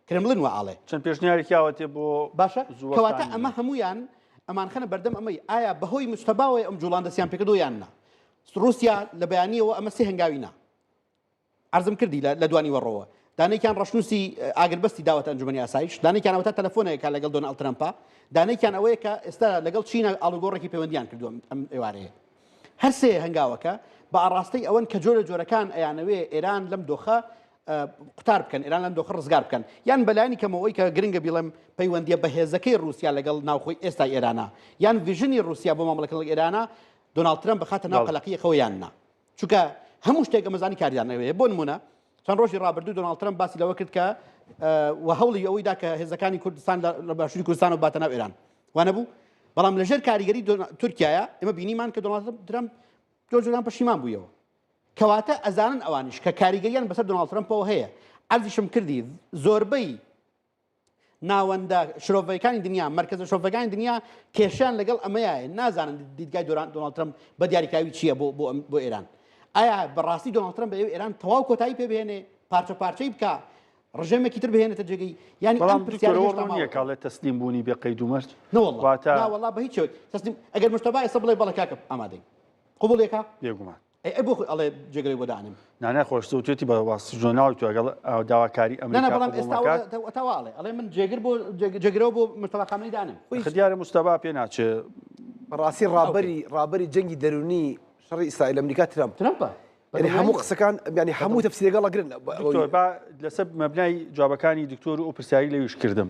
کرملن و ئاڵێ چەند پێشنیارێکیاوەتێ بۆ باشە کەواتە ئەمە هەمویان ئەمان خەنە بەردەم ئەمەی ئایا بەهۆی مشتەباوەی ئەم جوڵان دەستیان پێکردو یاننا رووسیا لە بەیانیەوە ئەمە سێ هەنگاوینا عەرزم کردی لە دوانی وەڕۆوە دانەیەکیان ڕەشنووسی ئاگربەستی داوەتە ئەنجومەنی ئاسایش دانەیەکیان ئەوەتە تەلەفۆنێکە لەگەڵ دۆناڵد ترەمپا دانەیەکیان ئەوەیە کە ئێستا لەگەڵ چینە ئاڵوگۆڕێکی پەیوەندیان کردووە ئەم ئێوارەیە هەر سێ هەنگاوەکە بە ئاڕاستەی ئەوەن کە جۆرە جۆرەکان ئەیانەوێ ئێران لەم دۆخە قوتار بکەن ئێران لەم دۆخە ڕزگار بکەن یان بەلایانی کەمەوەی کە گرنگە بیڵێم پەیوەندیە بەهێزەکەی رووسیا لەگەڵ ناوخۆی ئێستا ئێرانە یان ڤژنی رووسیا بۆ مامەڵەکەڵک ئێرانە دۆناڵد ترەمپ بخاتە ناو قەلەقیەکەوە یاننا چونکە هەموو شتێک ئەمەزانی کاریانەوەیە بۆ نمونە چەند ڕۆژی ڕابردوو دۆناڵد ترەمپ باسی لەوە کرد کە و هەوڵی ئەوەیدا کە هێزەکانی کوردستان لە باشووری کوردستان و باتە ناو ئێران وانە بوو بەڵام لەژێر کاریگەری تورکیایە ئێمە بینیمان کە دۆناڵد ترەمپ جۆرجۆران پەشیمان بوویەوە کەواتە ئەزانن ئەوانیش کە کاریگەریان بەسەر دۆناڵد ترەمپەوە هەیە عەرزیشم کردی زۆربەی ناوەندە شرۆڤەکانی دنیا مرکزە شرۆڤەکانی دنیا کێشیان لەگەڵ ئەمەیە نازانن دیدگای دۆناڵد ترەمپ بە دیاریکراوی چییە بۆ ئێران ئایا بەڕاستی دۆناڵد ترەمپ بە ئێران تەواو کۆتایی پێبهێنێ پارچەی بکە ڕژێمێکی تر بهێنێتە جێگەی ینی بەڵام دکتۆرەوە نییە کاڵێت تەسلیم بوونی بێ قەید و مەرج نەوەڵا بە هیچ تەسلیم ئەگەر مشتبا ئێستا بڵێ بەڵێ کاکە ئامادەی قوبڵێکە بێگومان بۆ ئەڵێ جێگەی بۆ دانم نانای خۆشتوێتی بە واسی ژۆناوی تو ئەگەڵ داواکاری ئەمریکا بەڵام ئێستاواڵێ ئەڵێ من جێگر بۆ جێگرەوە بۆ مشتبا کاملی دانم خدیارە مستەبا پێ ناچێت ڕاستی ڕابەری جەنگی دەرونی شەڕی ئیسرائیل ئەمریکا ترامپە يعني هەموو قسەکان ینی هەموو تەفسیرەکەڵ گرن لەسەر مەبنای جوابەکانی دکتۆر و پرسیاری لەویش کردم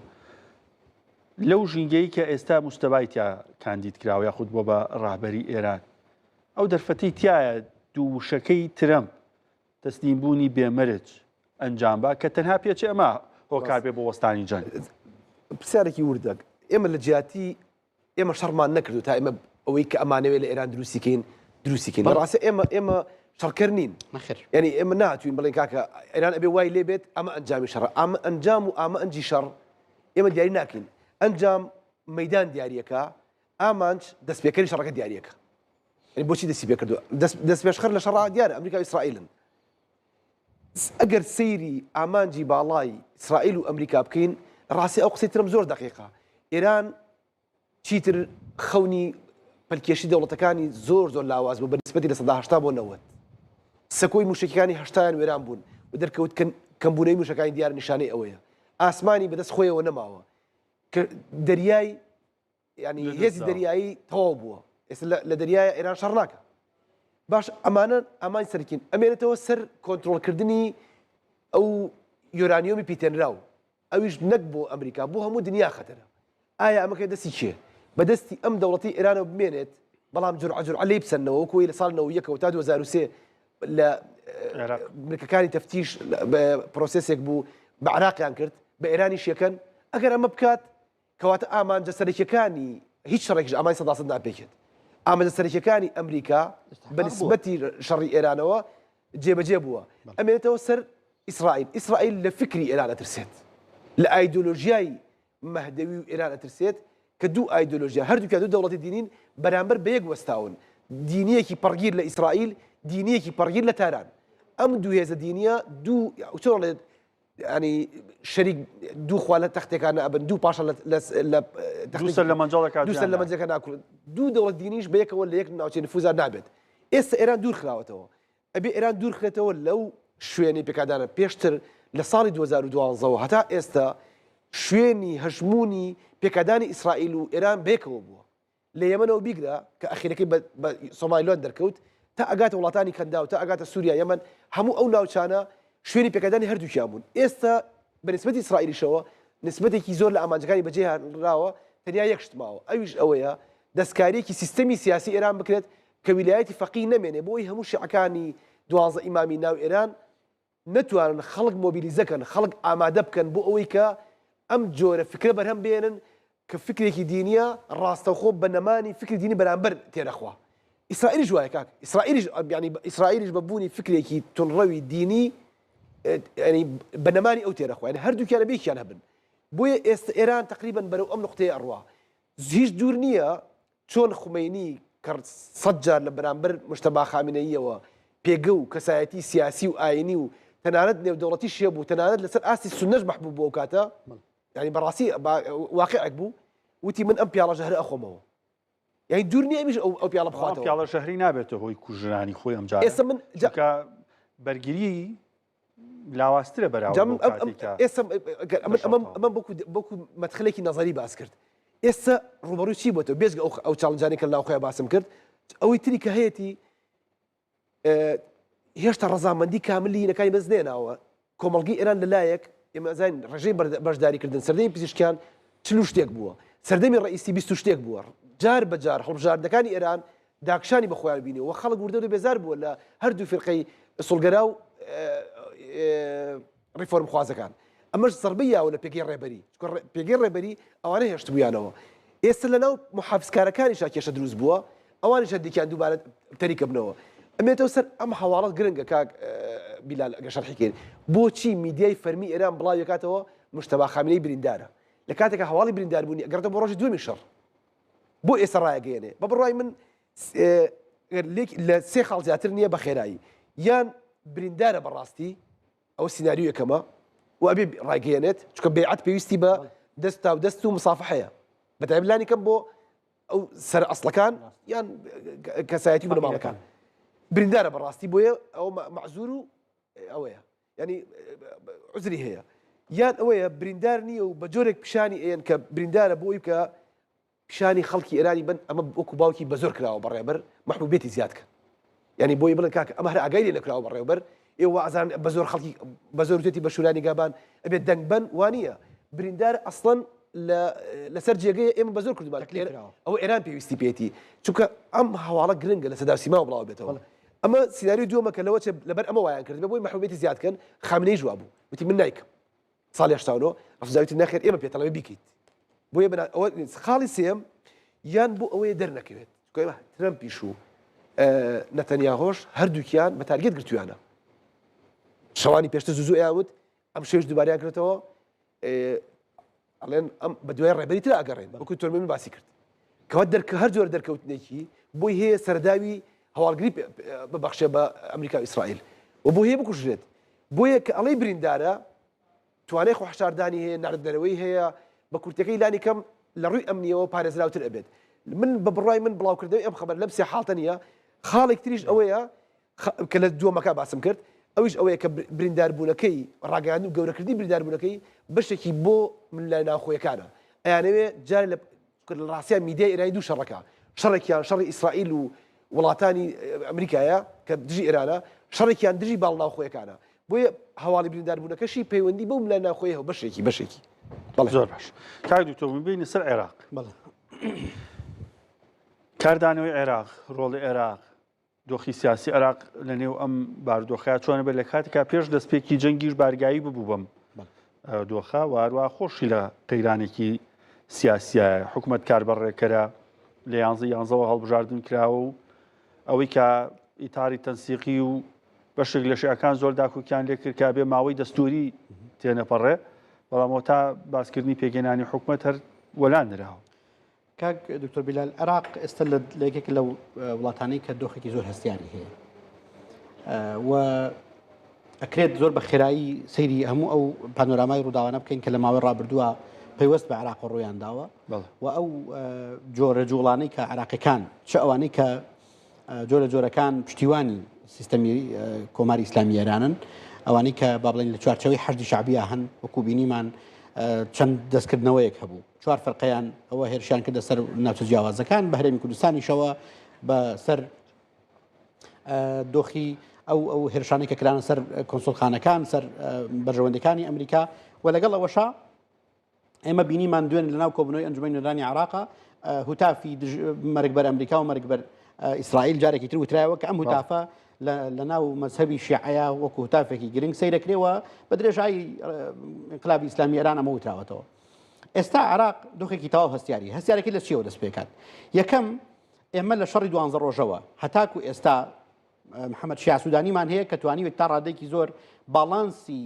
لەو ژینگەی کە ئێستا مستەبای تیا کاندید کراوە یاخود بۆ بە ڕاهبەری ئێران ئەو دەرفەتەی تایە دووشەکەی ترەمپ تەسلیمبوونی بێمەرج ئەنجامبا کە تەنها پێچێ ئەمە هۆکار بێ بۆ وەستانی جەنگ پرسیارێکی وردەک ئێمە لە جیاتی ئێمە شەڕمان نەکردو تا ئێمە ئەوەی کە ئەمانەوێت لە ئێران دروستیکەین ڕاستە ئێمە شەڕکەر نین ینی ئێمە ناتوین بڵێن کاکە ئێران ئەبێ وای لێ بێت ئەمە ئەنجامی شەڕ ئەمە ئەنجام و ئامە ئەنجی شەڕ ئێمە دیاری ناکەین ئەنجام مەدان دیارریەکە ئامانج دەستپێکەری شەڕەکە دیارریەکە بۆچی دەستی پێ کردو دەستپێشخەر لە شەڕ دیارە ئەمریکا و ئیسرائیلن ئەگەر سەیری ئامانجی باڵای ئیسرائیل و ئەمریکا بکەین ڕاستی ئەو قسەی ترم زۆر دقیقا ئێران چیتر خەونی پەلکێشی دەوڵەتەکانی زۆر لاواز بوو بەنسبەتی لە 1970 بۆ 90 سەکۆی موشکەکانی هەشتایان وێران بوون و دەرکەوت کەمبوونەی موشەکانی دیار نیشانەی ئەوەیە ئاسمانی بەدەست خۆیەوە نەماوە کە دەریای ینی هێزی دەریایی تەواو بووە ئێستا لە دەریای ئێران شەڕ ناکە باش ئەمانە ئامان سەرکین ئەمێنێتەوە سەر کۆنتترۆلکردنی ئەو یۆرانیۆمی پیتێنراو ئەویش نەک بۆ ئەمریکا بۆ هەموو دنیا خەتەرە ئایا ئەمەکە دەستی چێ بەدەستی ئەم دەوڵەتی ئێرانەوە بمێنێت بەڵام جورعجور عەلەی بسەنەوە وەکوی لە ساڵ 91 تا 2003 لە بنکەکانی تەفتیش پرۆسێسێک بوو بە عراقیان کرد بە ئێرانی شێکەن ئەگەر ئەمە بکات کەواتە ئامانجە سەرەکیەکانی هیچ شەڕێکیش ئامانی 100% ناپێکێت ئامانجە سەرەکیەکانی ئەمریکا بەنسبەتی شەڕی ئێرانەوە جێبەجێ بووە ئەمێنێتەوە سەر ئیسرائیل لە فکری ئێران ئەترسێت لە ئایدۆلۆژیای مەهدەوی و ئێران ئەترسێت کە دوو ئایدۆلۆژیا هەردووکە دوو دەوڵەتی دینین بەرامبەر بە یەک وەستاون دینیەکی پەڕگیر لە ئیسرائیل دینیەکی پەڕگیر لە تاران ئەم دوو هێزە دینیە دوو چۆن ینی شەریک دوو خوا لە تەختێکان ئەبن دوو پاشە لە مەنجەکە ناکرێت دوو دەوڵەت دینیش بە یەکەوە لە یەک ناوچەی نفوزار نابێت ئێستا ئێران دوور خراوەتەوە ئەبێ ئێران دوور خرێتەوە لەو شوێنی پێکدانە پێشتر لە ساڵی 2012 هەتا ئێستا شوێنی هەژمونی پێکدانی ئیسرائیل و ئێران بێکەوە بووە لە یەمەنەوە بیگرە کە ئەخیرەکەی بە سۆمالیلۆن دەرکەوت تا ئەگاتە وڵاتانی کەندا و تا ئەگاتە سووریا یەمەن هەموو ئەو ناوچانە شوێنی پێکدانی هەردووکیان بوون ئێستا بە نسبەتی ئیسرائیلیشەوە نسبەتێکی زۆر لە ئامانجەکانی بەجێ هێنراوە تەنیا یەک شتماوە ئەویش ئەوەیە دەستکاریەکی سیستەمی سیاسی ئێران بکرێت کە ویلایەتی فەقیه نەمێنێ بۆی هەموو شیعەکانی 12 ئیمامی ناو ئێران نەتوانن خەڵک مۆبیلیزەکەن خەڵک ئامادە بکەن بۆ ئەوەی کە ئەم جۆرە فکرە بەرهەم بێنن کە فکرێکی دینیە ڕاستەوخۆ بە نەمانی فکری دینی بەرامبەر تێرەخوا ئیسرائیلیش وایە کاک ئیسرائیلیش بەبوونی فکرێکی تونڕەوی دینی ینی بە نەمانی ئەو تێرەخوا یعنی هەردووکیانە بێکیان هەبن بۆیە ئێستا ئێران تقریباً بەرەو ئەم نقطەیە ئەڕوا هیچ دوور نییە چۆن خومەینی کە 100 جار لە بەرامبەر مشتەبا خامینەییەوە پێگە و کەسایەتی سیاسی و ئاینی و تەنانەت نێودەوڵەتی شێ بوو تەنانەت لەسەر ئاستی سونەش محبوب بۆ کاتە ینی بەڕاستی واقعێک بوو وتی من ئەم پیاڵەژە هەر ئەخۆمەوە یعنی دوور نییە ئەمیش ئەو پیاڵە بخواتەوە پیاڵە شەهری نابێتەوە هۆی کوژرانی خۆی ئەم جارە ئێستا من بەرگری لاواسترە بەراورد ئەمە بۆکو مەدخلێکی نەزەری باس کرد ئێستا ڕوبەڕووی چی بۆتەوە بێزگە ئەو چاڵنجانی کە ناوخۆیان باسم کرد ئەوەی تری کە هەیەی هێشتا ڕەزامەندی کاملی هینەکانی بەس نێناوە کۆمەڵگی ئێران لەلایەک ئێمە زانین ڕێژەی بەشداریکردن سەردەمی پزیشکیان 40 شتێک بووە سەردەمی ڕئیسی 20 شتێک بووە جار بەجار هەڵبژاردنەکانی ئێران داکشانی بەخۆیان بینەوە خەڵک وردە بێزار بووە لە هەردوو فرقەی سڵگەرا و ریفۆرم خوازەکان ئەمەش زەربەیەوە لە پێگەی ڕێبەری پێگەی ڕێبەری ئەوانە هێشت بوویانەوە ئێستا لەناو محافزکارەکانیشا کێشە دروست بووە ئەوانیش هەردێکیان دووبارە تەریکە بنەوە ئەمێتەوە سەر ئەم هەواڵەت گرنگە کاک بیلال ئەگە شەرحیکەین بۆچی میدیای فەرمی ئێران بڵاو دەکاتەوە مشتەبا خامینەی بریندارە لە کاتێکە هەواڵی برینداربوونی ئەگەرتە بۆ ڕۆژی دوێمی شەڕ بۆ ئێستا ڕایەگەیەنێ بە بڕای من لە 3 خاڵ زیاتر نییە بە خێرایی یان بریندارە بەڕاستی ئەو سینناریو یەکەمە و ئەبێ ڕایگەیەنێت چکە بێعەت پێویستی بە دەست و دەست و مسافحەیە بەتایبلانی کەم بۆ ئەو سەر ئەسڵەکان یان کەسایەتی بۆ ماڵەکان بریندارە بەڕاستی بۆیە ئەو مەعزور و ئەوەیە ینی عزری هەیە یان ئەوەیە بریندار نییە و بە جۆرێک پیشانی ئێن کە بریندارە بۆی کە پیشانی خەڵکی ئێرانی بن ئەمە وەکو باوکی بە زۆر کراوە بەڕێبەر محبوبێتی زیادکە ینی بۆی بڵێن کاکە ئەمە هەر ئاگای لێ نەکراوە بەڕێوەبەر ئێوە ئازان بە زۆر خەڵکی بە زۆر وتێتی بە شورانی گابان ئەبێت دەنگبەن وانە بریندار ئەسڵەن لەسەر جێگەی ئێمە بە زۆر کردومان ئەوە ئێران پێویستی پێێتی چونکە ئەم هەواڵە گرنگە لە سەدا سیما بڵاو بێتەوە ئەمە سینناریو دووەمە کە لەوە لەبەر ئەمە وایان کرد بۆی محبوبێتی زیادکەن خامنەی جواب بوو وتی من نایکەم ساڵی 89 ڕفزاویتی نەخێر ئێمە پێتەڵەوەی بیکەیت بۆیە خاڵی سێم یان بۆ ئەوەیە دەرنەکەوێت ترەمپیش و نەتەنیاهۆش هەردووکیان بە تارگێت گرتویانە شەوانی پێشتر زوو ئەیاوت ئەم شێش دووباریان کردەوە ئەڵێن ئەم بە دوای ڕێبەری تر ئاگەڕێن وەکو تۆرمە من باسی کرد کەوە دەرکە هەر جۆر دەرکەوتنێکی بۆی هەیە سەرداوی هەواڵگری ببەخشێ بە ئەمریکا و ئیسرائیل و بۆ هەیە بکوژرێت بۆیە کە ئەڵەی بریندارە توانای خۆحشاردانی هەیە ناردەرەوەی هەیە بە کورتەکەی لانی کەم لە ڕووی ئەمنیەوە پارێزراوتر ئەبێت من بە بڕای من بڵاوکردەوەی ئەم خەبەر لەم سێ حاڵتە نیە خاڵێک تریش ئەوەیە کە لە دووەمەکە باسم کرد ئەویش ئەوەیە کە برینداربوونەکەی ڕاگەاندن و گەورەکردی برینداربوونەکەی بەشێکی بۆ من لە ناوخۆیەکانە ئەیانەوێ جارێ لە ڕاستیان میدیای ئێرانی دوو شەڕەکە شەڕێکیان شەڕی ئیسرائیل و وڵاتانی ئەمریکایە کە دژی ئێرانە شەڕێکیان دژی باڵ ناوخۆیەکانە بۆیە هەواڵی برینداربوونەکەشی پەیوەندی بەو لە ناوخۆیەوە بەشێکی زۆر باش کاک دکتۆر ببینی سەر عێراق کاردانەوەی عێراق ڕۆڵی عێراق دۆخی سیاسی عێراق لە نێو ئەم باردۆخەیە چۆنە بێت لە کاتێکا پێش دەستپێکی جەنگیش بارگایی ببوو بەم دۆخە و هەروە خۆشی لە قەیرانێکی سیاسیە حکوومەت کاربەڕێکەرە لە 11 هەڵبژاردن کراوە و ئەوەی کە ئیتاری تەنسیقی و بەشێک لە شیعەکان زۆر داکوکیان لێ کرد کە بێ ماوەی دەستوری تێنەپەڕێ بەڵامەوە تا باسکردنی پێگەێنانی حکوومەت هەر وەلان نراوە کاک دکتۆر بیلال عێراق ئێستا لە یەکێک لەو وڵاتانەی کە دۆخێکی زۆر هەستیاری هەیە و ئەکرێت زۆر بە خێرایی سەیری هەموو ئەو پانۆرامای ڕووداوانە بکەین کە لە ماوەی ڕابردووە پەیوەست بە عێراق ڕۆیان داوە و ئەو جۆرە جوڵانەی کە عێراقیەکان چه ئەوانەی کە جۆرە جۆرەکان پشتیوانی سیستەمی کۆماری ئیسلامی ئێرانن ئەوانەی کە با بڵێن لە چوارچەوەی حەشدی شعبیە هەن وەکو بینیمان چەند دەستکردنەوەیەک هەبوو چوار فەرقەیان ئەوە هێرشیان کردە سەر ناوچە جیاوازەکان بە هەرێمی کوردستانیشەوە بە سەر دۆخی ئەو هێرشانەی کە کرانە سەر کۆنسڵخانەکان سەر بەرژەوەندەکانی ئەمریکا و لەگەڵ ئەوەشا ئێمە بینیمان دوێن لە ناو کۆبنەوەی ئەنجومەی نوێرانی عێراق هوتافی مەرگبەر ئەمریکا و مەرگبەر ئیسرائیل جارێکی تر وترایەوە کە ئەم هوتافە لە ناو مەذهبی شیعەیە وەکو هوتافێکی گرنگ سەیرەکرێەوە بە درێژایی انقلابی ئیسلامی ئێران ئەمە وتراوەتەوە. ئێستا عێراق دۆخێکی تەواو هەستیارەکەی لە چیەوە دەست پێکات؟ یەکەم ئێمە لە شەڕی 12 ڕۆژەوە هەتاکو ئێستا محەممەد شیع سوودانیمان هەیە کە توانیوێت تا ڕادێکی زۆر باڵانسی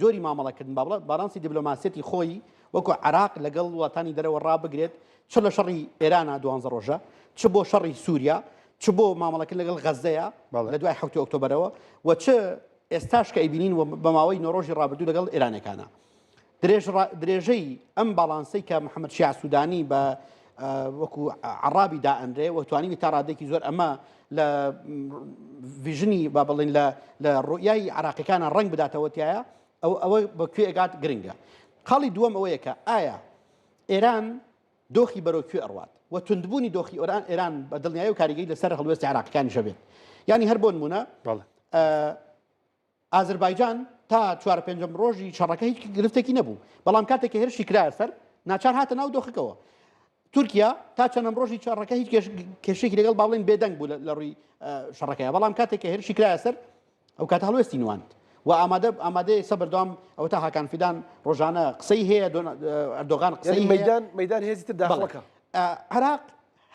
جۆری مامەڵەکردن باڵانسی دیبلۆماسیەتی خۆی وەکو عێراق لەگەڵ وڵاتانی دەرەوە ڕابگرێت چ لە شەڕی ئێرانە 12 ڕۆژە چ بۆ شەڕی سووریا چ بۆ مامەڵەکردن لەگەڵ غەزەیە لە دوای 7 ئۆکتۆبەرەوە و چ ئێستاش کە ئەیبینین بە ماوەی نۆڕۆژی ڕابردوو لەگەڵ ئێرانەکانە درێژەی ئەم باڵانسەی کە محەممەد شیع سوودانی بە وەکو عڕابی دائەندرێ و توانیوی تا ڕادێکی زۆر ئەمە لە ڤیژنی با بڵێن لە ڕوئیای عێراقیەکانە ڕنگ بداتەوەتیایە ئەوە بەکوێ ئەگات گرنگە. خاڵی دووەم ئەوەیە کە ئایا ئێران دۆخی بەرەوکوێ ئەڕوات و توندبوونی دۆخی ئێران بە دڵنیایی و کاریگەری لەسەر هەڵوێستی عێراقیەکانی شەبێت ینی هەر بۆ نمونە ئازەربایجان تا 4-5 ڕۆژی شەڕەکە هیچ گرفتێکی نەبوو بەڵام کاتێک کە هێرشی کرایە سەر ناچار هاتە ناو دۆخەکەەوە. تورکیا تا چەندەم ڕۆژی شەڕەکە هیچ کێشێکی لەگەڵ باڵێن بێدەنگ بوو لە ڕووی شەڕەکەیە بەڵام کاتێک کە هێرشی کرایە سەر ئەو کات هەڵوێستی نواند و ئامادەی سەبەردەوام ئەو تا هاکان فیدان ڕۆژانە قسەی هەیە ئەردۆغان قسەی مەدان هێزیتر داخڵەکە. عێراق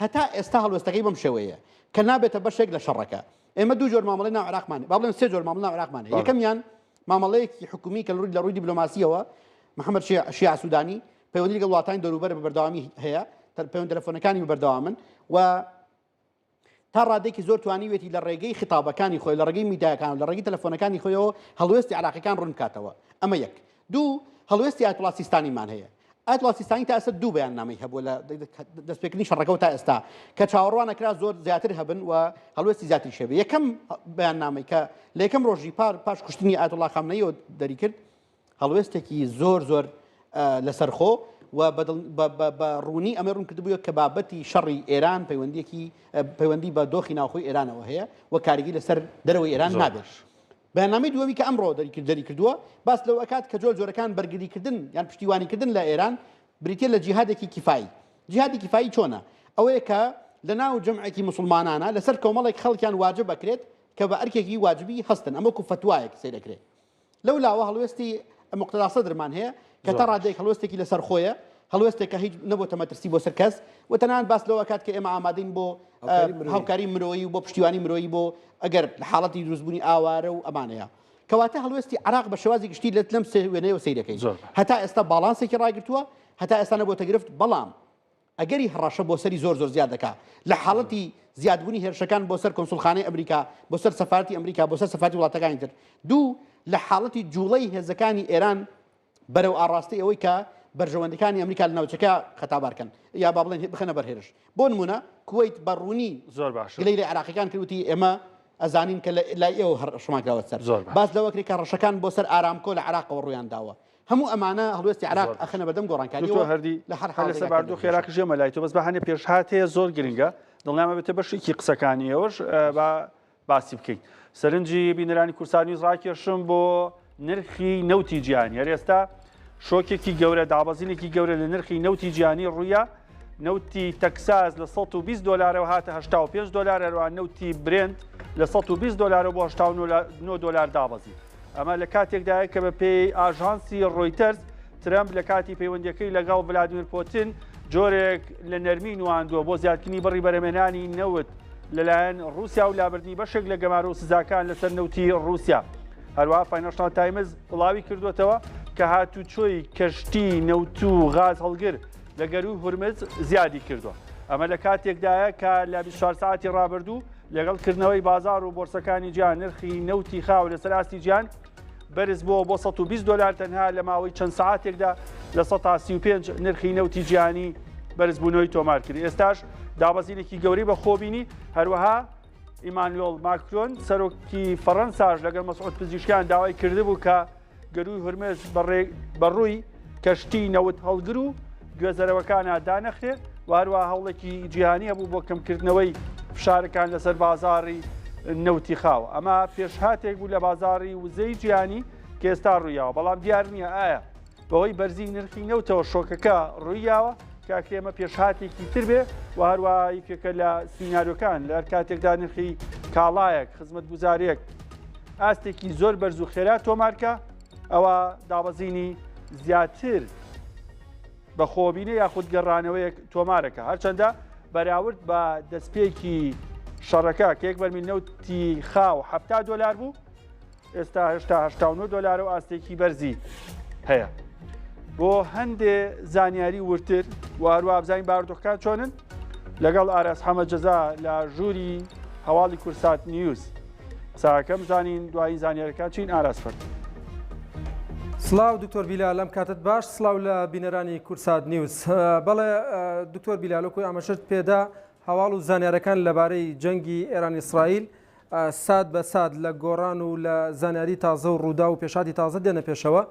هەتا ئێستا هەڵوێستەکەی بەم شێوەیە کە نابێتە بەشێک لە شەڕەکە. ئێمە دوو جۆر مامەڵەی ناو عێراقمانێ با بڵێن سێ جۆر مامەڵە ناو عێراقمانێ. یەکەمیان مامەڵەیەکی حکومی کە لە ڕووی دیبلۆماسیەوە محەممەد شیع سوودانی پەیوەندی لەگەڵ وڵاتانی دەوروبەر بە بەردەوامی هەیە پەیوەند تەلەفۆنەکانی بەردەوامن و تا ڕادێکی زۆر توانیوێتی لە ڕێگەی خیتابەکانی خۆی لە ڕێگەی میدیاکان لە ڕێگەی تەلەفۆنەکانی خۆیەوە هەڵوێستی عراقیەکان ڕوون کاتەوە. ئەمە یەک. دوو هەڵوێستی ئایەتوڵا سیستانیمان هەیە. ئایەتوڵا سیستانی تا ئێستا دوو بەیاننامەی هەبووە لە دەستپێکردنی شەڕەکەەوە تا ئێستا کە چاوەڕوانەکرا زۆر زیاتر هەبن و هەڵوێستی زیاتری شێبێ. یەکەم بەیاننامەی کە لە یەکەم ڕۆژی پاش کوشتنی ئایەتوڵا خامنەیەوە دەری کرد هەڵوێستێکی زۆر لەسەرخۆ و بە ڕوونی ئەمە ڕوون کردبووە کە بابەتی شەڕی ئێران پەیوەندی بە دۆخی ناوخۆی ئێرانەوە هەیە و کاریگەری لەسەر دەرەوەی ئێران نابێت. بەیاننامەی دووەمی کە ئەمڕۆ دەری کردووە باس لەو ئەکات کە جۆرەکان بەرگریکردن یان پشتیوانیکردن لە ئێران بریتە لە جیهادێکی کیفایی. جیهادی کیفایی چۆنە؟ ئەوەیە کە لە ناو جەمعێکی مسلمانانە لەسەر کۆمەڵێک خەڵکیان واجب بکرێت کە بە ئەرکێکی واجبی هەستن ئەمە فتوایەک سەیر دەکرێت. لەو لاوە هەڵوێستی مقتدا سەدرمان هەیە کە تا ڕادێک هەڵوێستێکی لەسەر خۆیە هەڵوێستێکە هیچ نەبووە مەترسی بۆ سەر کەس و تەنان باس لەوە کات کە ئێمە ئامادەین بۆ هاوکاری مرۆیی و بۆ پشتیوانی مرۆیی بۆ ئەگەر لە حاڵەتی دروستبوونی ئاوارە و ئەمانەیە کەواتە هەڵوێستی عراق بە شێوازی گشتی لەم وێنەیەوە سەیر دەکەین. هەتا ئێستا باڵانسێکی ڕاگرتووە هەتا ئێستا نەبووتە گرفت بەڵام ئەگەری هەڕاشە بۆ سەری زۆر زیاد دەکات لە حاڵەتی زیادبوونی هێرشەکان بۆ سەر کۆنسولخانەی ئەمریکا بۆ سەر سەفارەتی ئەمریکا بۆ سەر سەفارەتی وڵاتەکانی تر. دوو لە حاڵەتی جوڵەی هێزەکانی ئێران بەرەو ئاڕاستی ئەوەی کە بەرژەوەندەکانی ئەمریکا لە ناوچەکە خەتابارکەن یا با بڵێن بخەنە بەرهێرش. بۆ نمونە کوێیت بەڕوونی زۆر باش گلەی لە عراقیەکان کردوتی ئێمە ئەزانین کە لای ئێوە هەڕەشماکراوە سەر باس لەوەکری کە ڕەشەکان بۆ سەر ئارامکۆ لە عراقەوە ڕویان داوە. هەموو ئەمانە هەڵوێستی عراق ئەخەنە بەدەم گۆڕانکاریەوە هەردی لە باردوو خێراکی ژێمە لای تۆ بەس بە هەنێ پێشهات هەیە زۆر گرنگە دڵنیامە بێتە بەشێکی قسەکانی ئێوەش باسی بکەیت. سەرنجی بینەرانی کورسانی ڕاکێشم بۆ نرخی نەوتی گیانی هەر ئێستا شۆکێکی گەورە دابەزینێکی گەورە لە نرخی نەوتی گیانی ڕوویە. نەوتی تەکساس لە 120 دلارەوە هاتە 85 دلار هەروان نەوتی برند لە 120 دلارەوە بۆ 89 دلار دابەزی. ئەمە لە کاتێکدایە کە بە پێی ئاژانسی ڕۆیتەرز ترەمپ لە کاتی پەیوەندیەکەی لەگەڵ ڤلادیمیر پۆتین جۆرێک لە نەرمی نواندووە بۆ زیادکردنی بەڕی بەرهەمێنانی نەوت لەلایەن رووسیا و لابردنی بەشێک لە گەمارە و سزاکان لەسەر نەوتی رووسیا. هەروەها فاینانشال تایمز وڵاوی کردوێتەوە کە هاتوچۆی کەشتی نەوت و غاز هەڵگر لە گەروی هورمز زیادی کردووە. ئەمە لە کاتێکدایە کە لە 24 ساعتی ڕابردوو لەگەڵکردنەوەی بازار و بۆرسەکانی گیان نرخی نەوتی خاو لەسەر ئاستی گیان بەرز بۆ 120 دلار تەنها لە ماوەی چەند ساعتێکدا لە 135 نرخی نەوتی گیانی بەرزبوونەوەی تۆمار کرد. ئێستاش دابەزینێکی گەوری بە خۆبینی. هەروەها ئیمانوێل ماکرۆن سەرۆکی فەڕەنساش لەگەڵ مەسعود پزیشکیان داوای کردبوو کە گەروی هورمز بەڕووی کەشتی نەوت هەڵگر و گوێزەرەوەکانە دانەخرێت و هەروەها هەوڵێکی جیهانی هەبوو بۆ کەمکردنەوەی فشارەکان لەسەر بازاڕی نەوتی خاو. ئەمە پێشهاتێک بوو لە بازاڕی وزەی جیهانی کە ئێستا ڕوویاوە بەڵام دیار نییە ئایا بەوەی بەرزی نرخی نەوتەوە شۆکەکە ڕوویاوە کاکرێمە پێشهاتێکی تر بێ و هەروەها یەکێکە لە سیناریۆکان لە هەر کاتێکدا نرخی کاڵایەک خزمەت گوزاریەک ئاستێکی زۆر بەرز و خێرا تۆمارکە ئەوە دابەزینی زیاتر بە خۆبینە یاخود گەڕانەوەیەک تۆمارەکە هەرچەندە بەراورد بە دەستپێکی شەڕەکە کە یەک بەرمیل نەوتی خاو 70 دلار بوو ئێستا 89 دلار و ئاستێکی بەرزی هەیە. بۆ هەندێ زانیاری ورتر و هەروە بزانین باردۆخەکان چۆنن لەگەڵ ئاراس حەمەد جەزا لە ژووری هەواڵی کورسات نیوز قساکەم زانین دوایی زانیاریەکان چین ئاراس فەرد. سلااو دکتۆر بیلال لەم کاتت باش سلااو لە بینەرانی کورسات نیوز. بەڵێ دکتۆر بیلالۆکۆی ئاماژەت پێدا هەواڵ و زانیارەکان لەبارەی جەنگی ئێران ئیسرائیل سات بە سات لە گۆڕان و لە زانیاری تازە و ڕوودا و پێشاتی تازە دێنە پێشەوە.